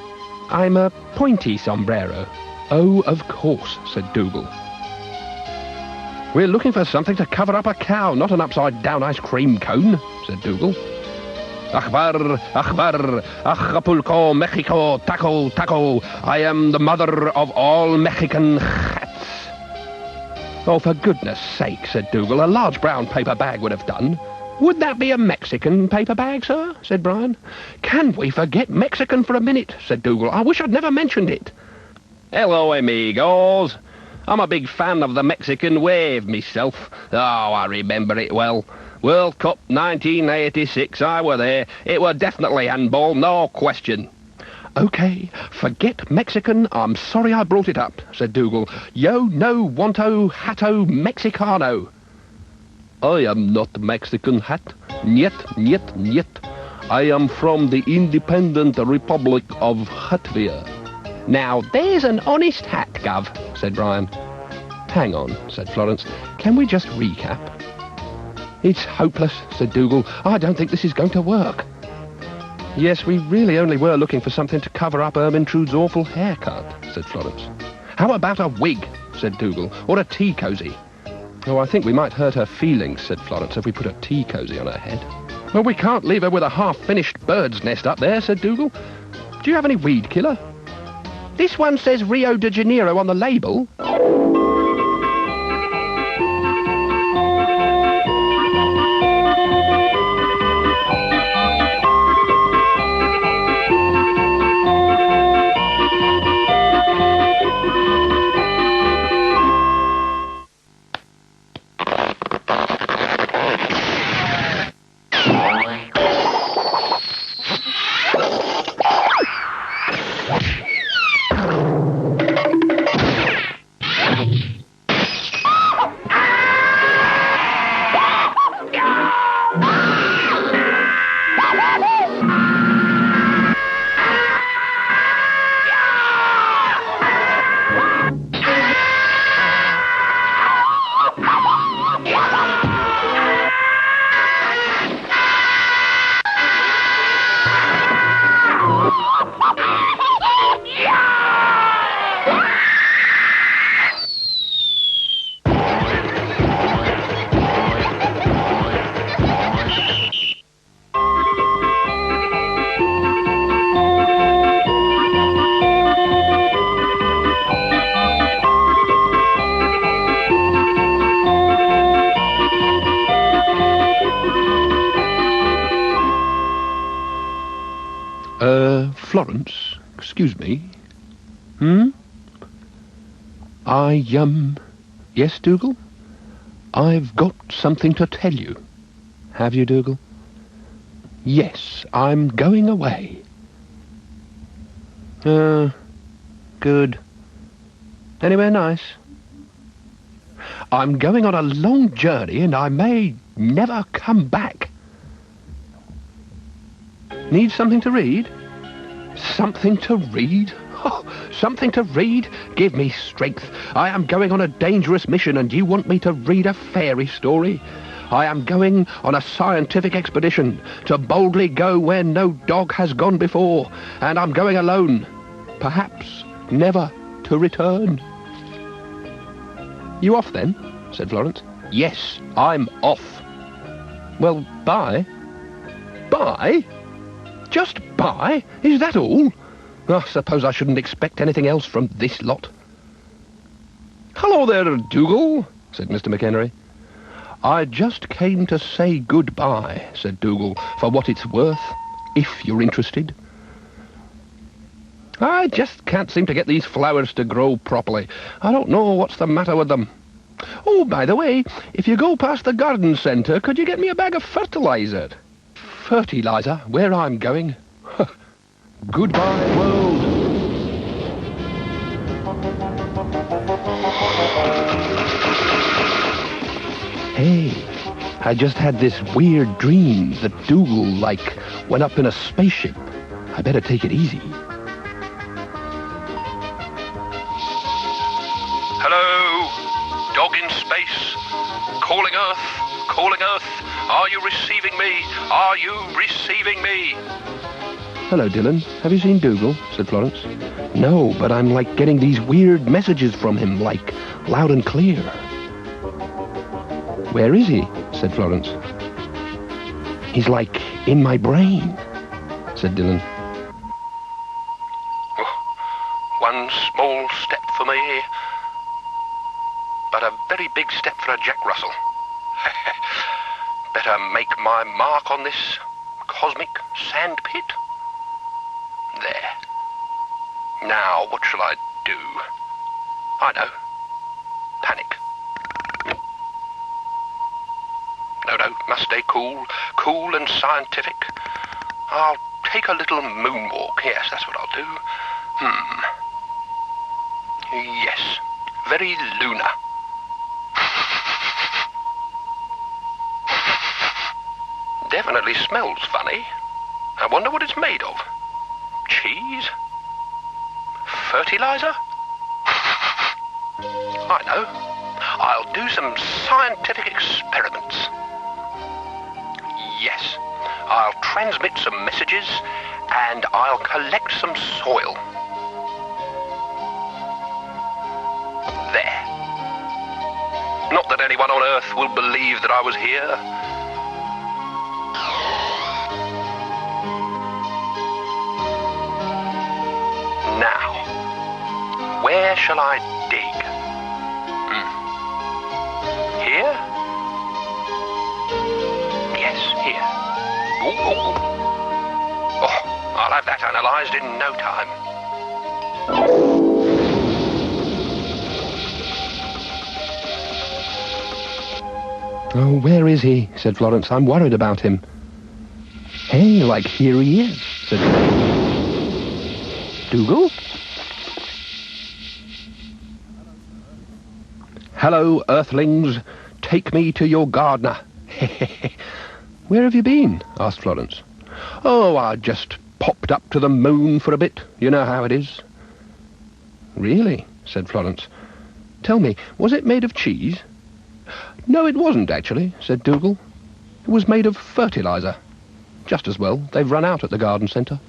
I'm a pointy sombrero. Oh, of course, said Dougal. We're looking for something to cover up a cow, not an upside-down ice cream cone, said Dougal. Akbar, Akbar, Acapulco, Mexico, taco, taco. I am the mother of all Mexican hats. Oh, for goodness sake, said Dougal, a large brown paper bag would have done. Would that be a Mexican paper bag, sir? Said Brian. Can we forget Mexican for a minute? Said Dougal. I wish I'd never mentioned it. Hello, amigos. I'm a big fan of the Mexican wave, myself. Oh, I remember it well. World Cup 1986, I were there. It were definitely handball, no question. OK, forget Mexican. I'm sorry I brought it up, said Dougal. Yo no wanto hatto Mexicano. I am not Mexican, hat. Niet, niet, niet. I am from the Independent Republic of Latvia. Now, there's an honest hat, Gov, said Brian. Hang on, said Florence. Can we just recap? It's hopeless, said Dougal. I don't think this is going to work. Yes, we really only were looking for something to cover up Ermintrude's awful haircut, said Florence. How about a wig, said Dougal, or a tea cosy? Oh, I think we might hurt her feelings, said Florence, if we put a tea cosy on her head. Well, we can't leave her with a half-finished bird's nest up there, said Dougal. Do you have any weed killer? This one says Rio de Janeiro on the label. Florence, excuse me. Yes, Dougal? I've got something to tell you. Have you, Dougal? Yes, I'm going away. Good. Anywhere nice? I'm going on a long journey and I may never come back. Need something to read? Something to read? Oh, something to read? Give me strength. I am going on a dangerous mission and you want me to read a fairy story? I am going on a scientific expedition to boldly go where no dog has gone before, and I'm going alone, perhaps never to return. You off then? Said Florence. Yes, I'm off. Well, bye. Bye? Just bye? Is that all? I suppose I shouldn't expect anything else from this lot. Hello there, Dougal, said Mr. McHenry. I just came to say goodbye, said Dougal, for what it's worth, if you're interested. I just can't seem to get these flowers to grow properly. I don't know what's the matter with them. Oh, by the way, if you go past the garden centre, could you get me a bag of fertiliser? Fertiliser? Where I'm going? Goodbye, world. Hey, I just had this weird dream that Dougal, went up in a spaceship. I better take it easy. Hello? Dog in space? Calling Earth? Calling Earth? Are you receiving me? Are you receiving me? Hello, Dylan. Have you seen Dougal? Said Florence. No, but I'm getting these weird messages from him, loud and clear. Where is he? Said Florence. He's in my brain, said Dylan. One small step for me, but a very big step for a Jack Russell. Better make my mark on this cosmic sandpit. There. Now, what shall I do? I know. Panic. No, must stay cool and scientific. I'll take a little moonwalk. Yes, that's what I'll do. Yes, very lunar. Definitely smells funny. I wonder what it's made of. Cheese? Fertilizer? I know. I'll do some scientific experiments. Yes, I'll transmit some messages and I'll collect some soil. There. Not that anyone on Earth will believe that I was here. Now, where shall I dig? Here? Yes, here. Ooh. Oh, I'll have that analysed in no time. Oh, where is he? Said Florence. I'm worried about him. Hey, here he is, said Dougal? Hello, Earthlings. Take me to your gardener. Where have you been? Asked Florence. Oh, I just popped up to the moon for a bit. You know how it is. Really? Said Florence. Tell me, was it made of cheese? No, it wasn't, actually, said Dougal. It was made of fertiliser. Just as well. They've run out at the garden centre.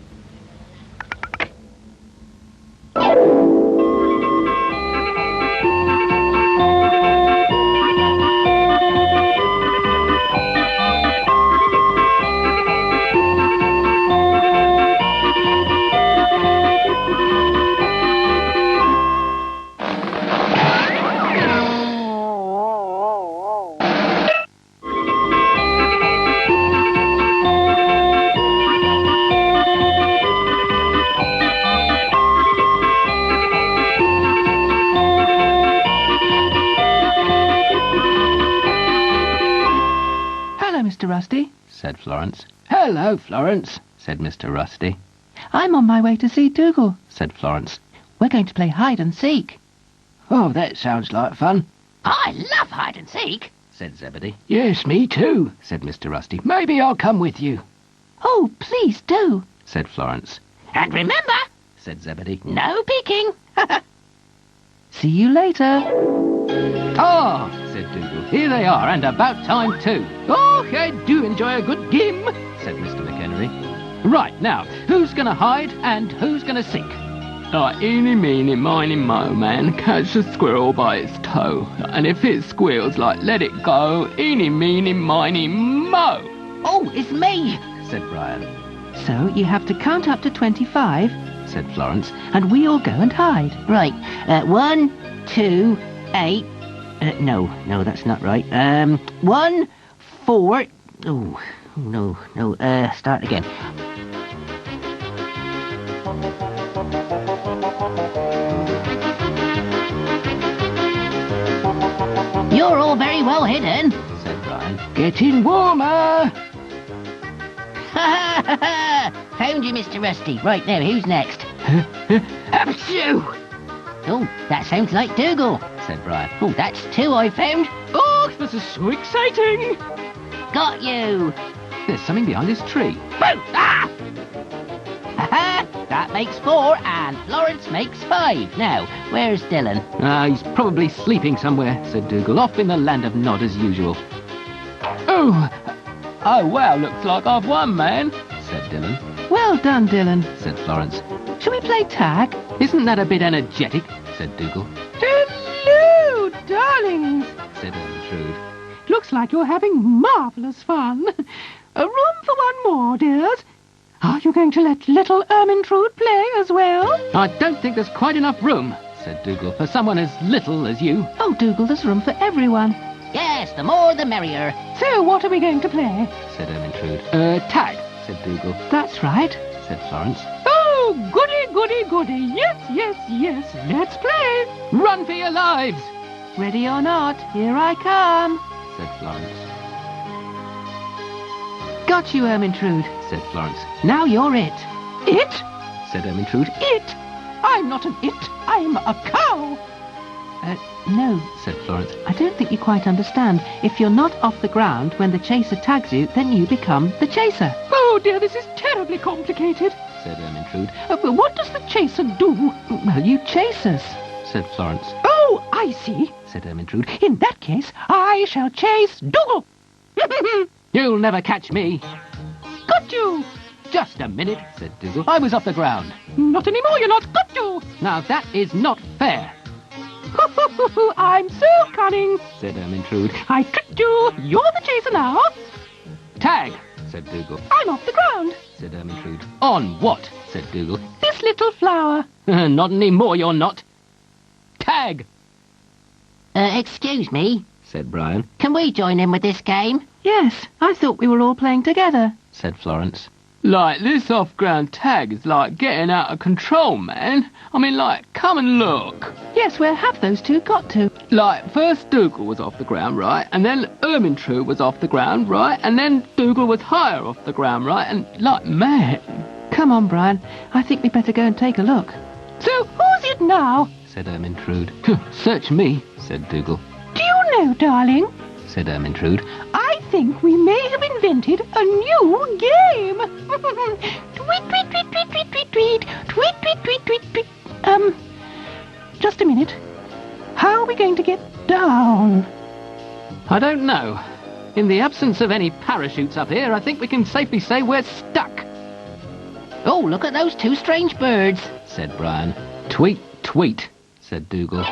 Rusty, said Florence. Hello, Florence, said Mr. Rusty. I'm on my way to see Dougal, said Florence. We're going to play hide and seek. Oh, that sounds like fun. I love hide and seek, said Zebedee. Yes, me too, said Mr. Rusty. Maybe I'll come with you. Oh, please do, said Florence. And remember, said Zebedee, no peeking. See you later. Ah, said Dougal. Here they are, and about time too. Oh, I do enjoy a good game, said Mr. McHenry. Right, now, who's going to hide and who's going to seek? Like, eeny, meeny, miny, mo, man, catch the squirrel by its toe. And if it squeals, like, let it go, eeny, meeny, miny, mo. Oh, it's me. said Brian. So you have to count up to 25, Said Florence. and we all go and hide. Right, 1, 2, 8. No, that's not right. 1, 4. Oh, no. Start again. You're all very well hidden. Said Brian. Getting warmer. Found you, Mr. Rusty. Right, now, who's next? Achoo! Oh, that sounds like Dougal. Said Brian. Oh, that's 2 I found. Oh, this is so exciting. Got you. There's something behind this tree. Boom! Ah! That makes 4, and Florence makes 5. Now, where's Dylan? He's probably sleeping somewhere, said Dougal, off in the land of Nod as usual. Oh, wow, looks like I've won, man. Said Dylan. Well done, Dylan. Said Florence. Shall we play tag? Isn't that a bit energetic? Said Dougal. Hello, darlings. Said Ermintrude. Looks like you're having marvellous fun. A room for one more, dears. Are you going to let little Ermintrude play as well? I don't think there's quite enough room, said Dougal, for someone as little as you. Oh, Dougal, there's room for everyone. Yes, the more the merrier. So what are we going to play? Said Ermintrude. Tag, said Dougal. That's right. Said Florence. Oh, goody. Yes. Let's play. Run for your lives. Ready or not, here I come. Said Florence. Got you, Ermintrude. Said Florence. Now you're it. It? Said Ermintrude. It? I'm not an it. I'm a cow. No, Said Florence. I don't think you quite understand. If you're not off the ground when the chaser tags you, then you become the chaser. Oh, dear, this is terribly complicated. Said Ermintrude. What does the chaser do? Well, you chase us. Said Florence. Oh, I see. Said Ermintrude. In that case, I shall chase Dougal. You'll never catch me. Got you. Just a minute, said Dougal. I was off the ground. Not anymore, you're not. Got you. Now that is not fair, I'm so cunning. said Ermintrude. I tricked you. You're the chaser now. Tag, said Dougal. I'm off the ground. Said Ermintrude. On what? Said Dougal. This little flower. Not anymore, you're not. Tag, Excuse me. said Brian. Can we join in with this game? Yes, I thought we were all playing together. Said Florence. Like, this off-ground tag is like getting out of control, man. I mean, like, come and look. Yes, where have those two got to? Like, first Dougal was off the ground, right? And then Ermintrude was off the ground, right? And then Dougal was higher off the ground, right? And, like, man. Come on, Brian. I think we better go and take a look. So who's it now? Said Ermintrude. Search me, said Dougal. Do you know, darling? Said Ermintrude. I think we may have invented a new game. Tweet, tweet, tweet, tweet, tweet, tweet, tweet, tweet, tweet, tweet, tweet, tweet. Just a minute. How are we going to get down? I don't know. In the absence of any parachutes up here, I think we can safely say we're stuck, Oh, look at those 2 strange birds. said Brian. Tweet, tweet, said Dougal.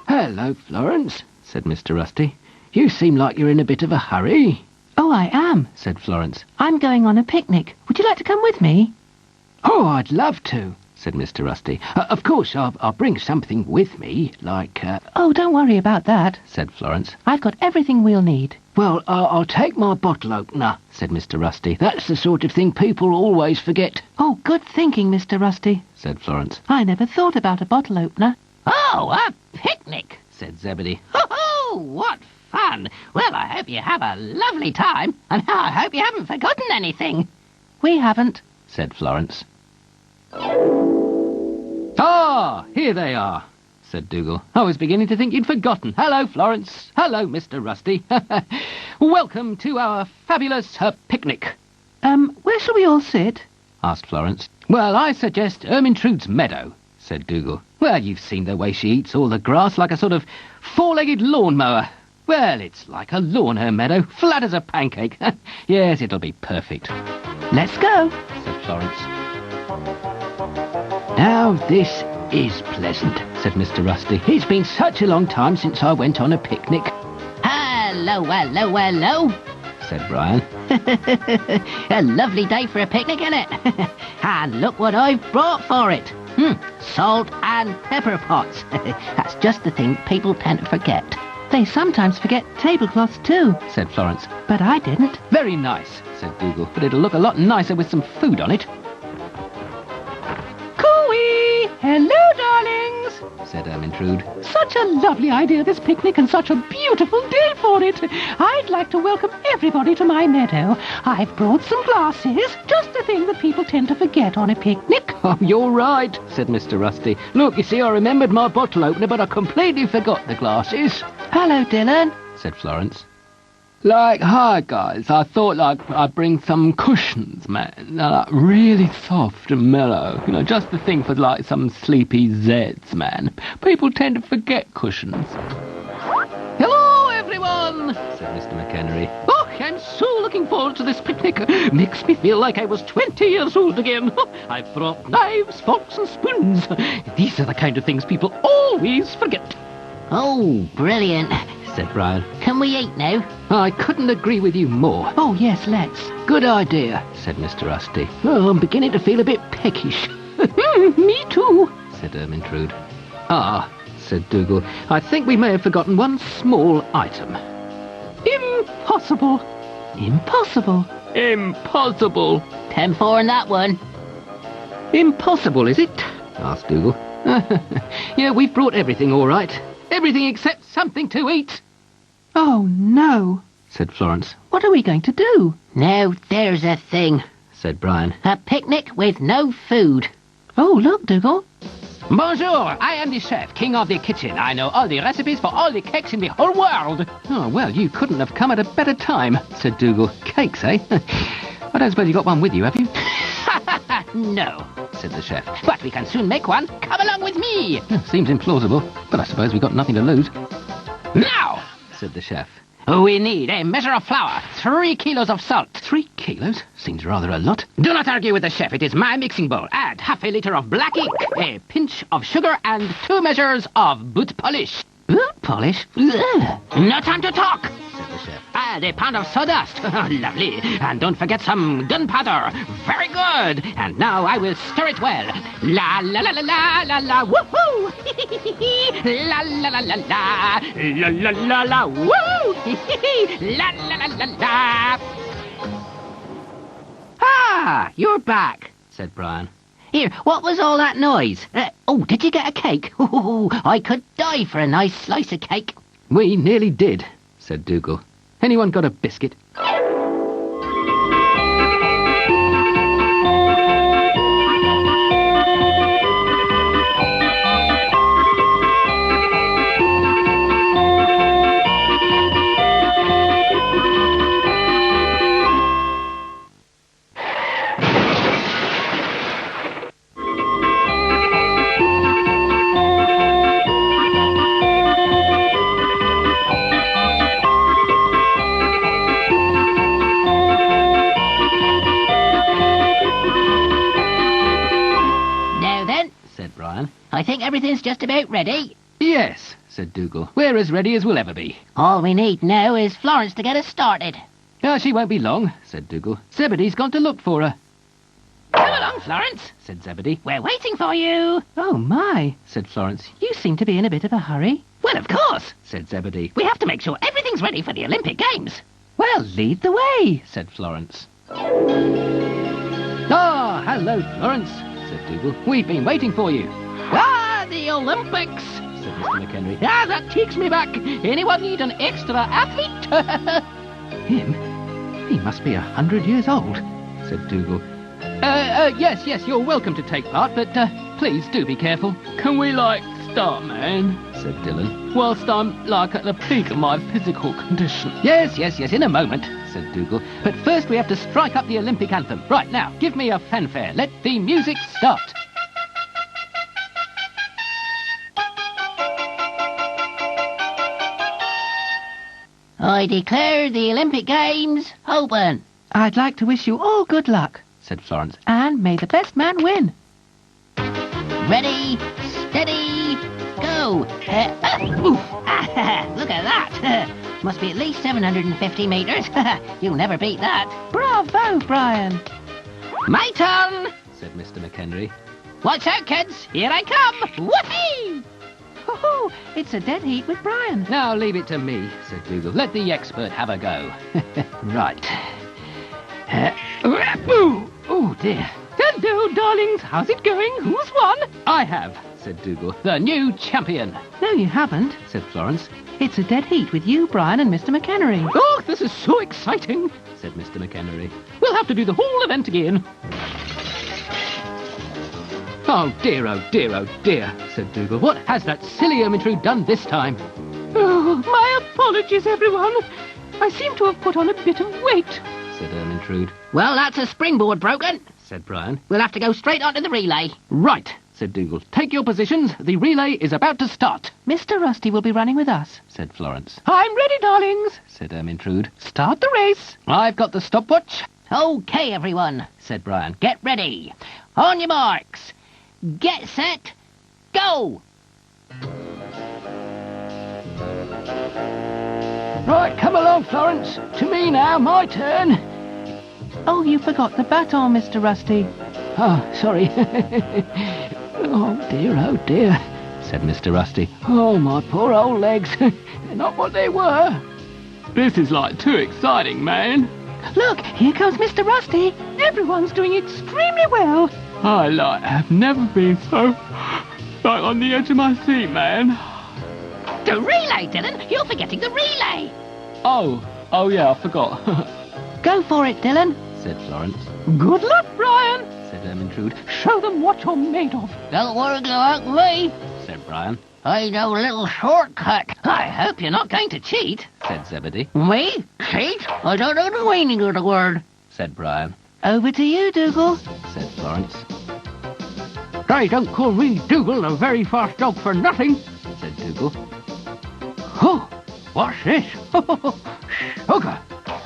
Hello, Florence, said Mr. Rusty. You seem like you're in a bit of a hurry, Oh, I am. said Florence. I'm going on a picnic. Would you like to come with me? Oh, I'd love to, said Mr. Rusty. Of course, I'll bring something with me, like, Oh, don't worry about that. said Florence. I've got everything we'll need. Well, I'll take my bottle opener, said Mr. Rusty. That's the sort of thing people always forget, Oh, good thinking, Mr. Rusty. said Florence. I never thought about a bottle opener. Oh, a picnic. Said Zebedee. Ho-ho! What fun. Well, I hope you have a lovely time, and I hope you haven't forgotten anything. We haven't. said Florence. Ah, here they are, said Dougal. I was beginning to think you'd forgotten. Hello, Florence. Hello, Mr. Rusty. Welcome to our fabulous picnic. Where shall we all sit? Asked Florence. Well, I suggest Ermintrude's meadow, said Dougal. Well, you've seen the way she eats all the grass like a sort of four-legged lawnmower. Well, it's like a lawn, her meadow, flat as a pancake. Yes, it'll be perfect. Let's go, said Florence. Now, this is pleasant, said Mr. Rusty. It's been such a long time since I went on a picnic. Hello, hello, hello, said Brian. A lovely day for a picnic, isn't it? And look what I've brought for it. Salt and pepper pots. That's just the thing people tend to forget. They sometimes forget tablecloths too, said Florence. but I didn't. Very nice, said Dougal, but it'll look a lot nicer with some food on it. Cooey! Hello, darlings! Said Ermintrude. Such a lovely idea, this picnic, and such a beautiful day for it. I'd like to welcome everybody to my meadow. I've brought some glasses, just the thing that people tend to forget on a picnic. Oh, you're right, said Mr. Rusty. Look, you see, I remembered my bottle opener, but I completely forgot the glasses, Hello, Dylan. said Florence. Hi, guys. I thought, I'd bring some cushions, man. Really soft and mellow. Just the thing for, some sleepy Zeds, man. People tend to forget cushions. Hello, everyone, said Mr. McHenry. Oh, I'm so looking forward to this picnic. Makes me feel like I was 20 years old again. I've brought knives, forks and spoons. These are the kind of things people always forget. Oh, brilliant, said Brian. Can we eat now? I couldn't agree with you more. Oh, yes, let's. Good idea, said Mr. Rusty. Oh, I'm beginning to feel a bit peckish. Me too. said Ermintrude. Ah, said Dougal. I think we may have forgotten one small item. Impossible. Impossible. Impossible. 10-4 on that one. Impossible, is it? asked Dougal. Yeah, we've brought everything all right. Everything except something to eat, Oh, no. said Florence. What are we going to do? Now there's a thing. Said Brian. A picnic with no food. Oh, look, Dougal. Bonjour, I am the chef, king of the kitchen. I know all the recipes for all the cakes in the whole world. Oh, well, you couldn't have come at a better time, said Dougal. Cakes, eh? I don't suppose you got one with you, have you? No, said the chef. but we can soon make one. Come along with me. Seems implausible, but I suppose we've got nothing to lose. Now, Said the chef. we need a measure of flour, 3 kilos of salt. 3 kilos? Seems rather a lot. Do not argue with the chef. It is my mixing bowl. Add half a litre of black ink, a pinch of sugar, and 2 measures of boot polish. Boot polish? Ugh. No time to talk. Said the chef. Add a pound of sawdust. Lovely. And don't forget some gunpowder. Very good. And now I will stir it well. La la la la la la la. Woohoo! La la la la la. La la la la. Woo! La la la la la. Ah, you're back, Said Brian. Here, what was all that noise? Did you get a cake? I could die for a nice slice of cake. We nearly did, said Dougal. Anyone got a biscuit? I think everything's just about ready. Yes, said Dougal. We're as ready as we'll ever be. All we need now is Florence to get us started. Oh, she won't be long, said Dougal. Zebedee's gone to look for her. Come along, Florence, said Zebedee. We're waiting for you. Oh, my. Said Florence. You seem to be in a bit of a hurry. Well, of course. Said Zebedee. We have to make sure everything's ready for the Olympic Games. Well, lead the way. Said Florence. Ah, hello, Florence, said Dougal. We've been waiting for you. Ah, the Olympics, said Mr. McHenry. Ah, that takes me back. Anyone need an extra athlete? Him? He must be 100 years old, said Dougal. Yes, you're welcome to take part, but please do be careful. Can we, start, man? Said Dylan. Whilst I'm, at the peak of my physical condition. Yes, in a moment, said Dougal. But first we have to strike up the Olympic anthem. Right, now, give me a fanfare. Let the music start. I declare the Olympic Games open. I'd like to wish you all good luck, said Florence. and may the best man win. Ready, steady, go. Look at that. Must be at least 750 metres. You'll never beat that. Bravo, Brian. My turn. Said Mr. McHenry. Watch out, kids. Here I come. Whoopee! Oh, it's a dead heat with Brian. Now leave it to me, said Dougal. Let the expert have a go. Right. Oh, dear. Hello, darlings. How's it going? Who's won? I have, said Dougal. The new champion, No, you haven't. said Florence. It's a dead heat with you, Brian, and Mr. McHenry. Oh, this is so exciting, said Mr. McHenry. We'll have to do the whole event again. Oh, dear, said Dougal. What has that silly Ermintrude done this time? Oh, my apologies, everyone. I seem to have put on a bit of weight. Said Ermintrude. Well, that's a springboard broken. Said Brian. We'll have to go straight onto the relay. Right, said Dougal. Take your positions. The relay is about to start, Mr. Rusty will be running with us. said Florence. I'm ready, darlings. Said Ermintrude. Start the race. I've got the stopwatch, Okay, everyone. said Brian. Get ready. On your marks. Get set. Go. Right, come along, Florence. To me now, my turn. Oh, you forgot the baton, Mr. Rusty. Oh, sorry. Oh, dear, said Mr. Rusty. Oh, my poor old legs. They're not what they were. This is too exciting, man. Look, here comes Mr. Rusty. Everyone's doing extremely well. I have never been so on the edge of my seat, man. The relay, Dylan. You're forgetting the relay. Oh yeah, I forgot. Go for it, Dylan. Said Florence. Good luck, Brian. Said Ermintrude. Show them what you're made of. Don't worry about me. Said Brian. I know a little shortcut. I hope you're not going to cheat. Said Zebedee. Me? Cheat? I don't know the meaning of the word. Said Brian. Over to you, Dougal. Said Florence. Hey, don't call me Dougal, a very fast dog for nothing. Said Dougal. Oh, what's this? Sugar.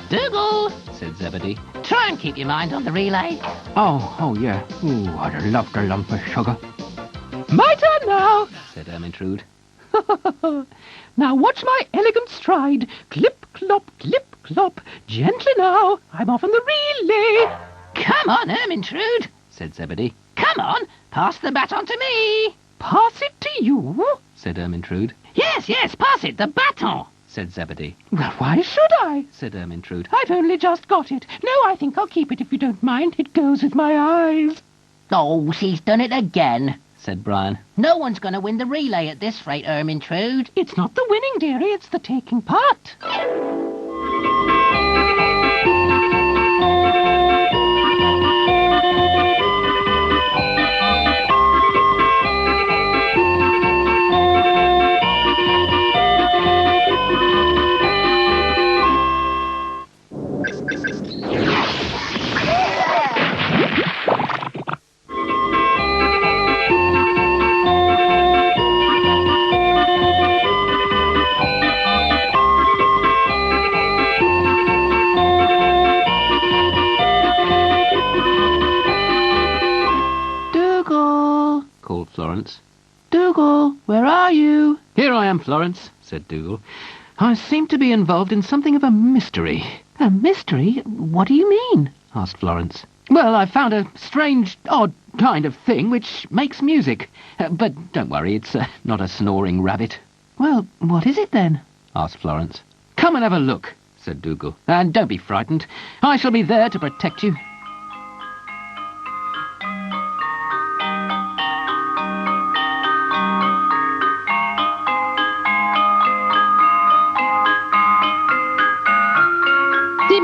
Dougal, Said Zebedee. try and keep your mind on the relay. Oh yeah. Ooh, I'd love the lump of sugar. My turn now. Said Ermintrude. Now watch my elegant stride. Clip, clop, gently now. I'm off on the relay. Come on, Ermintrude. Said Zebedee. Come on, pass the baton to me. Pass it to you? Said Ermintrude. Yes, pass it, the baton. Said Zebedee. Well, why should I? Said Ermintrude. I've only just got it. No, I think I'll keep it if you don't mind. It goes with my eyes. Oh, she's done it again. Said Brian. No one's going to win the relay at this rate, Ermintrude. It's not the winning, dearie, it's the taking part. Florence. Dougal, where are you? Here I am, Florence, said Dougal. I seem to be involved in something of a mystery. A mystery? What do you mean? Asked Florence. Well, I found a strange, odd kind of thing which makes music. But don't worry, it's not a snoring rabbit. Well, what is it then? Asked Florence. Come and have a look, said Dougal. And don't be frightened. I shall be there to protect you.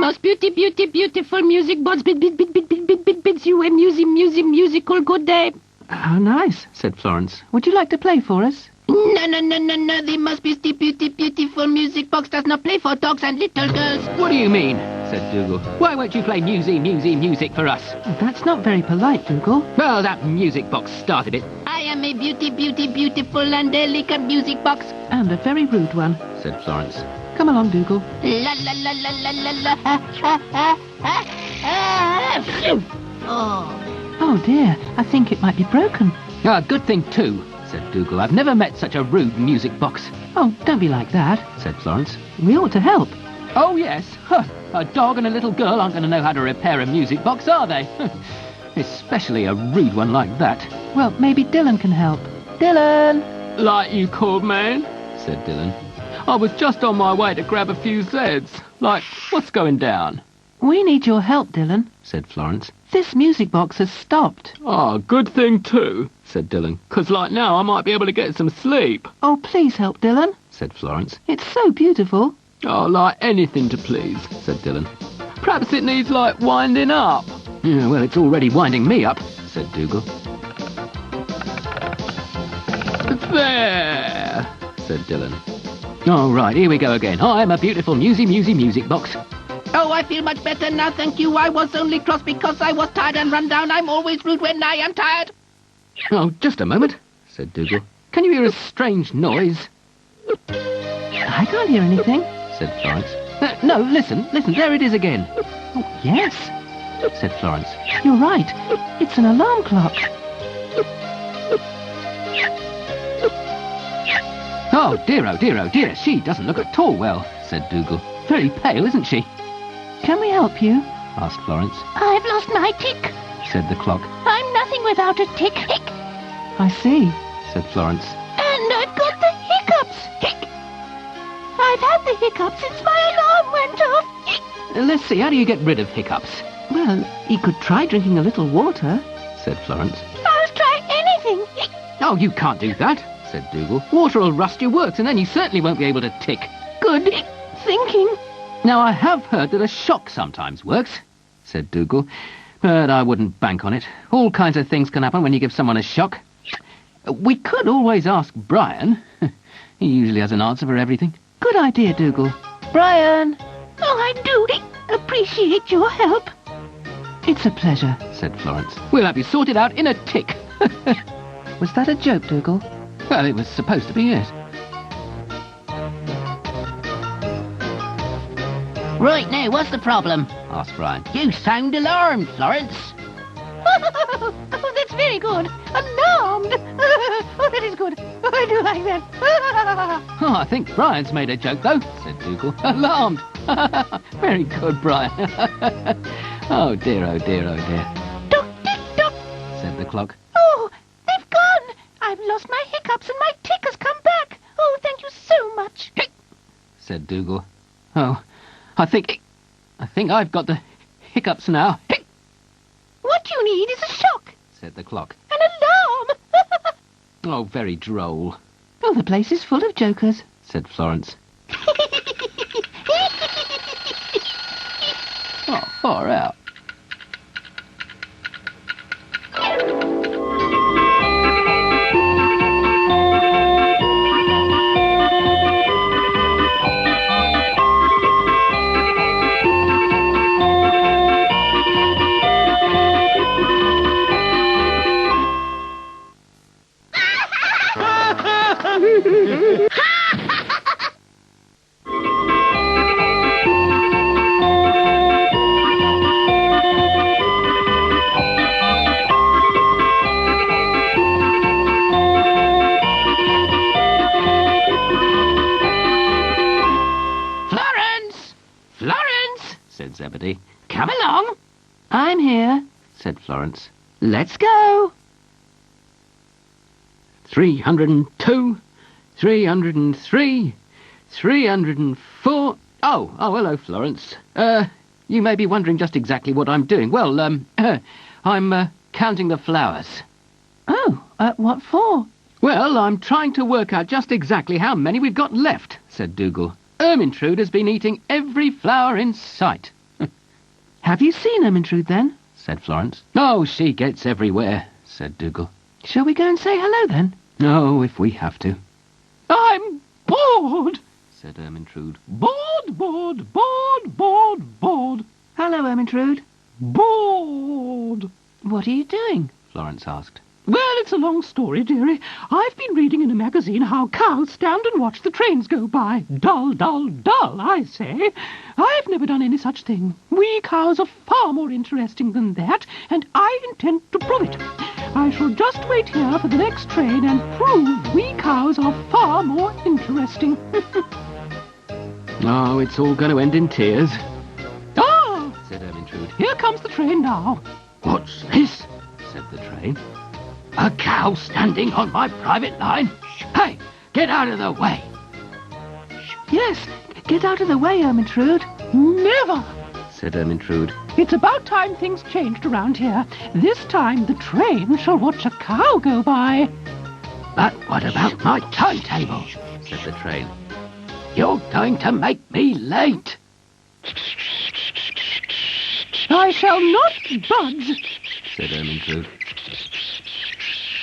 most beautiful music box bids you a musical good day. How nice, said Florence. Would you like to play for us? No, the most beautiful music box does not play for dogs and little girls. What do you mean? Said Dougal. Why won't you play music for us? That's not very polite, Dougal. Well, that music box started it. I am a beautiful and delicate music box. And a very rude one, said Florence. Come along, Dougal. La la la la la la la ha ha ha ha ha. Oh. Oh dear, I think it might be broken. Ah, good thing too, said Dougal. I've never met such a rude music box. Oh, don't be like that, said Florence. We ought to help. Oh yes, a dog and a little girl aren't going to know how to repair a music box, are they? Especially a rude one like that. Well, maybe Dylan can help. Dylan! Like you called, man? Said Dylan. I was just on my way to grab a few Zeds. Like, what's going down? We need your help, Dylan, said Florence. This music box has stopped. Oh, good thing too, said Dylan. 'Cause like now I might be able to get some sleep. Oh, please help, Dylan, said Florence. It's so beautiful. Oh, like anything to please, said Dylan. Perhaps it needs, like, winding up. Yeah, well, it's already winding me up, said Dougal. There, said Dylan. All right, here we go again. I'm a beautiful music box. Oh, I feel much better now, thank you. I was only cross because I was tired and run down. I'm always rude when I am tired. Oh, just a moment, said Dougal. Can you hear a strange noise? I can't hear anything, said Florence. No, listen, there it is again. Oh, yes, said Florence. You're right. It's an alarm clock. Oh dear, she doesn't look at all well, said Dougal. Very pale, isn't she? Can we help you? asked Florence. I've lost my tick. Said the clock. I'm nothing without a tick. Hick. I see, said Florence. And I've got the hiccups. Hick. I've had the hiccups since my alarm went off. Hick. Let's see, how do you get rid of hiccups? Well, you could try drinking a little water, said Florence. I'll try anything. Hick. Oh, you can't do that, said Dougal. Water will rust your works, and then you certainly won't be able to tick. Good thinking. Now, I have heard that a shock sometimes works, said Dougal, but I wouldn't bank on it. All kinds of things can happen when you give someone a shock. We could always ask Brian. He usually has an answer for everything. Good idea, Dougal. Brian! Oh, I do appreciate your help. It's a pleasure, said Florence. We'll have you sorted out in a tick. Was that a joke, Dougal? Well, it was supposed to be it. Right, now, what's the problem? asked Brian. You sound alarmed, Florence. Oh, that's very good. Alarmed. Oh, that is good. Oh, I do like that. Oh, I think Brian's made a joke, though, said Dougal. Alarmed. Very good, Brian. Oh, dear, oh, dear, oh, dear. Duck, tick, duck, said the clock. Oh, they've gone. I've lost my hiccups and my tick has come back. Oh, thank you so much. Hic, said Dougal. Oh, I think I've got the hiccups now. Hic, What you need is a shock. said the clock. An alarm. Oh, very droll, Oh, the place is full of jokers, said Florence. Oh, far out. Zebedee. Come along. I'm here, said Florence. Let's go. 302, 303, 304. Oh, hello, Florence. You may be wondering just exactly what I'm doing. Well, I'm counting the flowers. Oh, what for? Well, I'm trying to work out just exactly how many we've got left, said Dougal. Ermintrude has been eating every flower in sight. Have you seen Ermintrude, then? said Florence. Oh, she gets everywhere, said Dougal. Shall we go and say hello, then? No, if we have to, I'm bored, said Ermintrude. bored, bored, bored, bored, bored, Hello, Ermintrude. bored. What are you doing? Florence asked. Well, it's a long story, dearie. I've been reading in a magazine how cows stand and watch the trains go by. Dull, dull, dull, I say. I've never done any such thing. We cows are far more interesting than that, and I intend to prove it. I shall just wait here for the next train and prove we cows are far more interesting. Oh, it's all going to end in tears, Ah, said Ermintrude. here comes the train now. What's this? said the train. A cow standing on my private line? Hey, get out of the way! Yes, get out of the way, Ermintrude. Never. said Ermintrude. It's about time things changed around here. This time the train shall watch a cow go by. But what about my timetable? said the train. You're going to make me late. I shall not budge. said Ermintrude.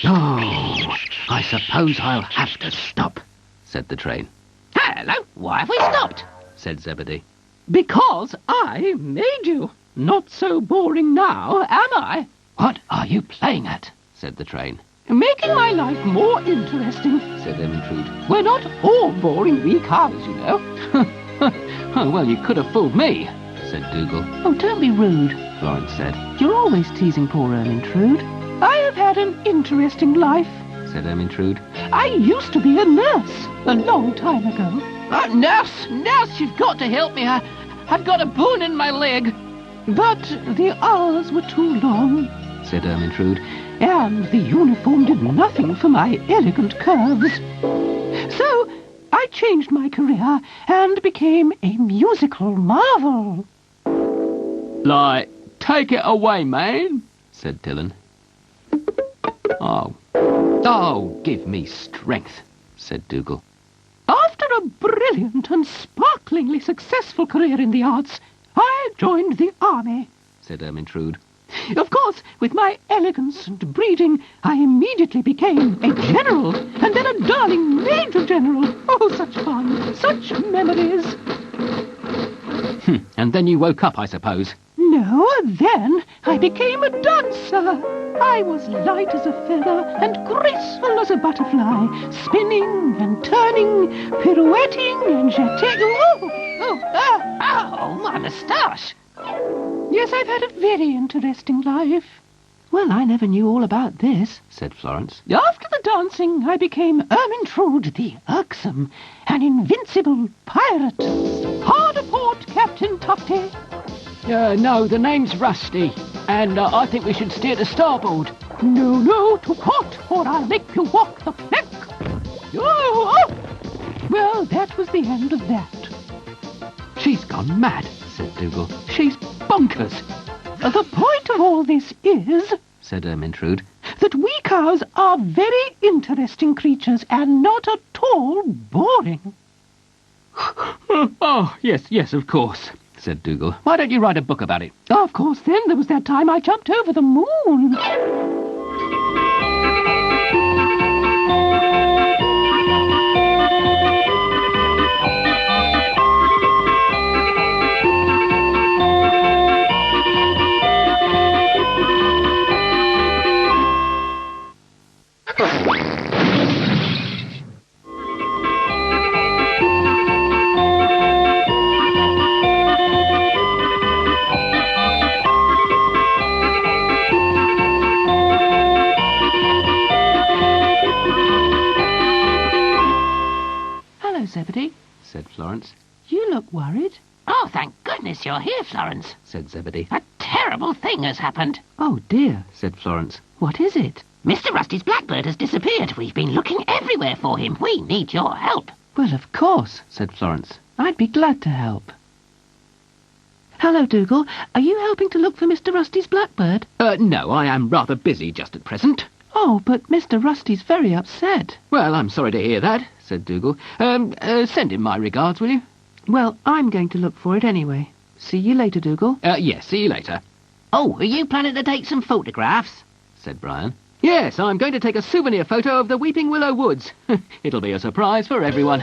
Oh, I suppose I'll have to stop, said the train. Hello, why have we stopped? said Zebedee. Because I made you. Not so boring now, am I? What are you playing at? said the train. Making my life more interesting. said Ermintrude. We're not all boring we cows, you know. Oh, well, you could have fooled me, said Dougal. Oh, don't be rude. Florence said. You're always teasing poor Ermintrude. I have had an interesting life. said Ermintrude. I used to be a nurse a long time ago. Nurse, you've got to help me. I've got a bone in my leg. But the hours were too long, said Ermintrude. and the uniform did nothing for my elegant curves. So I changed my career and became a musical marvel. Like, take it away, man, said Dylan. Oh, give me strength, said Dougal. After a brilliant and sparklingly successful career in the arts, I joined the army. said Ermintrude. Of course, with my elegance and breeding, I immediately became a general, and then a darling major general. Oh, such fun, such memories. And then you woke up, I suppose. No, then I became a dancer. I was light as a feather and graceful as a butterfly, spinning and turning, pirouetting and jetting. Oh, my moustache. Yes, I've had a very interesting life. Well, I never knew all about this. said Florence. After the dancing, I became Ermintrude the Irksome, an invincible pirate. Hard aport, Captain Tufty. No, the name's Rusty, and I think we should steer to starboard. No, to port, or I'll make you walk the plank. Oh! Well, that was the end of that. She's gone mad, said Dougal. She's bonkers, The point of all this is said Ermintrude. that we cows are very interesting creatures and not at all boring. Oh, yes, of course, said Dougal. Why don't you write a book about it? Of course, then there was that time I jumped over the moon. Hello, Zebedee. said Florence. You look worried. Oh, thank goodness you're here, Florence. said Zebedee. A terrible thing has happened. Oh, dear. said Florence. What is it? Mr. Rusty's blackbird has disappeared. We've been looking everywhere for him. We need your help. Well, of course. said Florence. I'd be glad to help. Hello, Dougal. Are you helping to look for Mr. Rusty's blackbird? No, I am rather busy just at present. Oh, but Mr. Rusty's very upset. Well, I'm sorry to hear that, said Dougal. Send him my regards, will you? Well, I'm going to look for it anyway. See you later, Dougal. Yes, see you later, Oh, are you planning to take some photographs? said Brian. Yes, I'm going to take a souvenir photo of the Weeping Willow Woods. It'll be a surprise for everyone,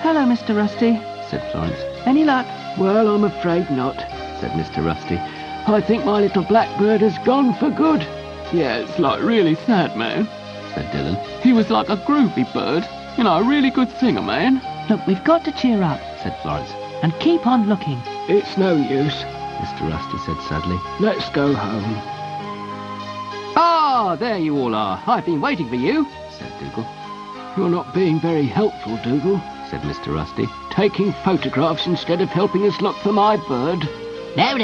Hello, Mr. Rusty. said Florence. Any luck? Well, I'm afraid not, said Mr. Rusty. I think my little blackbird has gone for good. Yeah, it's like really sad, man, said Dylan. He was like a groovy bird. You know, a really good singer, man. Look, we've got to cheer up Said Florence. and keep on looking. It's no use, Mr. Rusty said sadly. Let's go home. Ah, there you all are. I've been waiting for you, said Dougal. You're not being very helpful, Dougal, said Mr. Rusty. Taking photographs instead of helping us look for my bird, Now,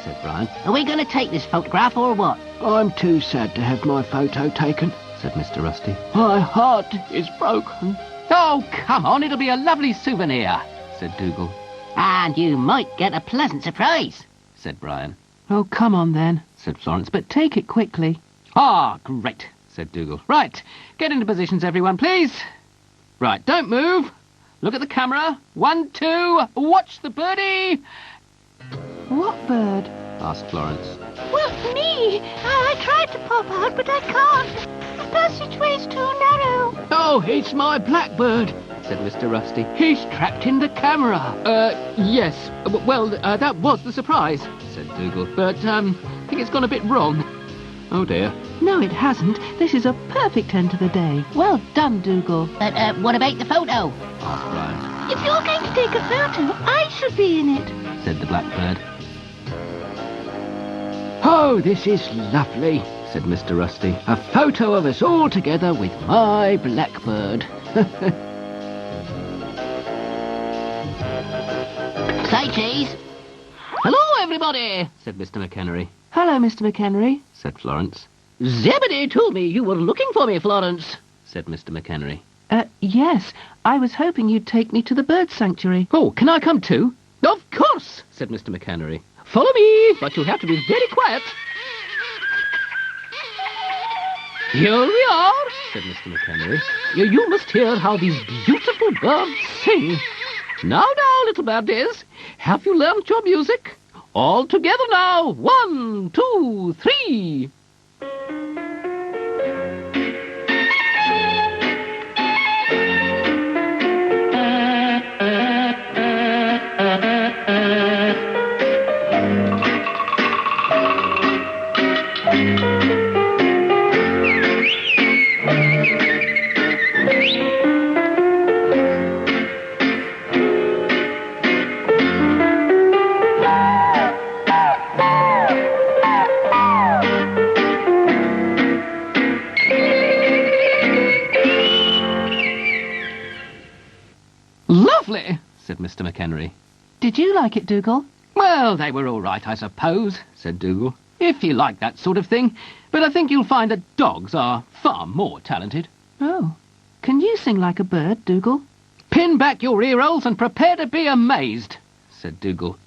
said Brian. are we going to take this photograph or what? I'm too sad to have my photo taken, said Mr. Rusty. My heart is broken. Oh, come on, it'll be a lovely souvenir, said Dougal, And you might get a pleasant surprise. said Brian. Oh, come on then. Said Florence. But take it quickly. Ah, great, said Dougal. Right, get into positions, everyone, please. Right, don't move. Look at the camera. 1, 2, watch the birdie, What bird? asked Florence. Well, me. I tried to pop out, but I can't. The passageway's too narrow. Oh, it's my blackbird, said Mr. Rusty. He's trapped in the camera. Yes. Well, that was the surprise, said Dougal. But, I think it's gone a bit wrong. Oh, dear. No, it hasn't. This is a perfect end to the day. Well done, Dougal. But what about the photo? Asked Brian, If you're going to take a photo, I should be in it. said the blackbird. Oh, this is lovely, said Mr. Rusty. A photo of us all together with my blackbird. Say cheese. Hello, everybody, said Mr. McHenry, Hello, Mr. McHenry. said Florence. Zebedee told me you were looking for me, Florence. Said Mr. McHenry. Yes. I was hoping you'd take me to the bird sanctuary. Oh, can I come too? Of course, said Mr. McHenry. Follow me, but you'll have to be very quiet. Here we are, said Mr. McHenry. You must hear how these beautiful birds sing. Now, little birdies, have you learnt your music? All together now. 1, 2, 3. Lovely, said Mr. McHenry. Did you like it, Dougal? Well, they were all right, I suppose, said Dougal, if you like that sort of thing. But I think you'll find that dogs are far more talented. Oh. Can you sing like a bird, Dougal? Pin back your ear holes and prepare to be amazed, said Dougal.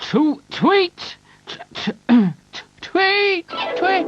Tweet, tweet, tweet.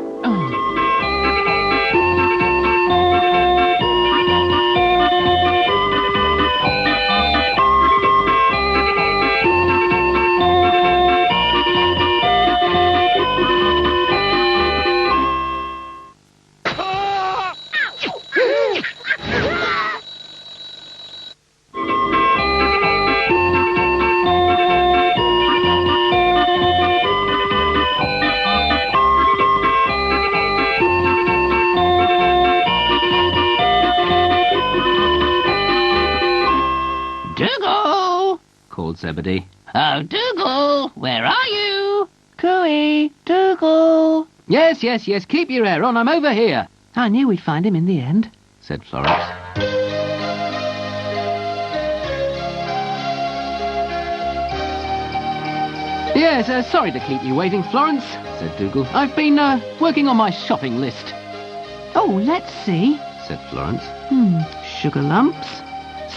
Dougal! called Zebedee. Oh, Dougal, where are you? Cooey! Dougal! Yes, keep your hair on, I'm over here, I knew we'd find him in the end. said Florence. Yes, sorry to keep you waiting, Florence, said Dougal. I've been, working on my shopping list, Oh, let's see. said Florence. Sugar lumps,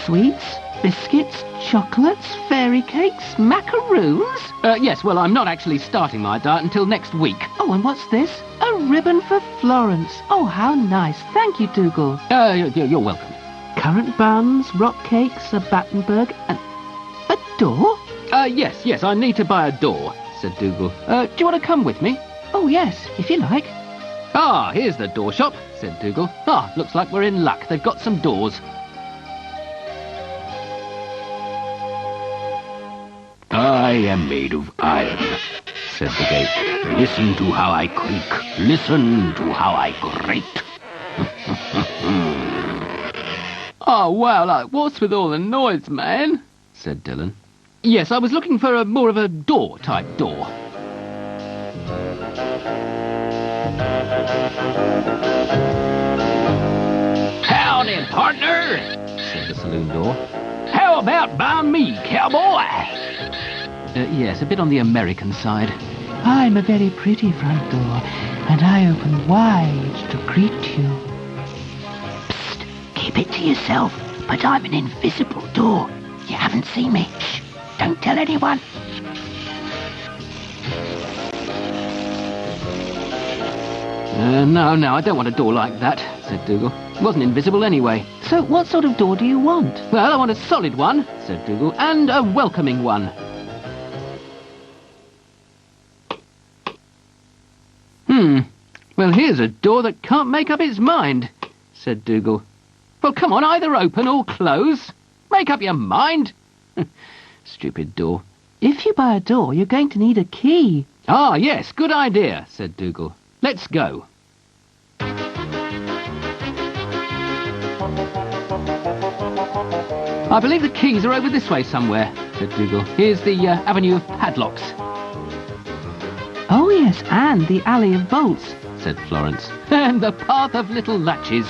sweets, biscuits, chocolates, fairy cakes, macaroons. Yes, well, I'm not actually starting my diet until next week. Oh, and what's this? A ribbon for Florence. Oh, how nice. Thank you, Dougal. You're welcome. Currant buns, rock cakes, a Battenberg, and... A door? Yes, I need to buy a door, said Dougal. Do you want to come with me? Oh, yes, if you like. Ah, here's the door shop, said Dougal. Ah, looks like we're in luck. They've got some doors. I am made of iron, said the gate. Listen to how I creak. Listen to how I grate. Oh, wow, like, what's with all the noise, man? Said Dylan. Yes, I was looking for more of a door-type door. Howdy, partner, Said the saloon door. how about buying me, cowboy? Yes, a bit on the American side. I'm a very pretty front door, and I open wide to greet you. Psst, keep it to yourself, but I'm an invisible door. You haven't seen me. Shh, don't tell anyone. No, I don't want a door like that, said Dougal. It wasn't invisible anyway. So what sort of door do you want? Well, I want a solid one, said Dougal, and a welcoming one. Well, here's a door that can't make up its mind, said Dougal. Well, come on, either open or close. Make up your mind. Stupid door. If you buy a door, you're going to need a key. Ah, yes, good idea, said Dougal. Let's go. I believe the keys are over this way somewhere, said Dougal. Here's the avenue of padlocks. Oh, yes, and the alley of bolts. Said Florence. And the path of little latches,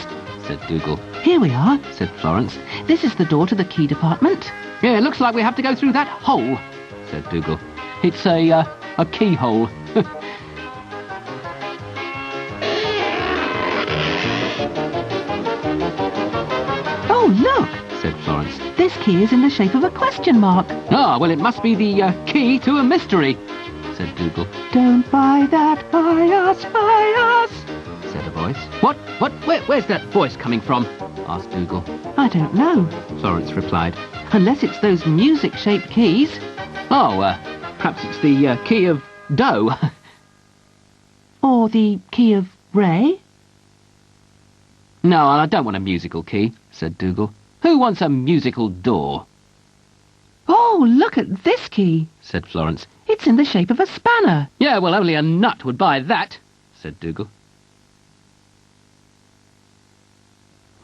said Dougal. Here we are. Said Florence. This is the door to the key department. Yeah, it looks like we have to go through that hole, said Dougal. It's a keyhole. Oh, look! Said Florence. This key is in the shape of a question mark. Ah, well, it must be the key to a mystery, said Dougal. Don't buy that, buy us, Said a voice. What? Where's that voice coming from? Asked Dougal. I don't know, Florence replied. unless it's those music-shaped keys. Oh, perhaps it's the key of dough. Or the key of Ray. No, I don't want a musical key, said Dougal. Who wants a musical door? Oh, look at this key. Said Florence. It's in the shape of a spanner. Yeah, well, only a nut would buy that, said Dougal.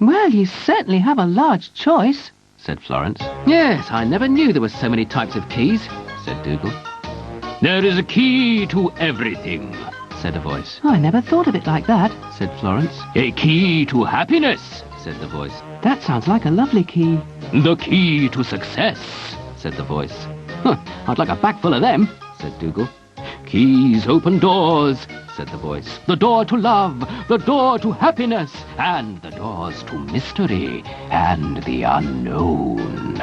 Well, you certainly have a large choice. Said Florence. Yes, I never knew there were so many types of keys, said Dougal. There is a key to everything, Said a voice. I never thought of it like that. Said Florence. a key to happiness, Said the voice. That sounds like a lovely key. the key to success. Said the voice. Huh, I'd like a bag full of them, said Dougal. Keys open doors, Said the voice. the door to love, the door to happiness, and the doors to mystery and the unknown.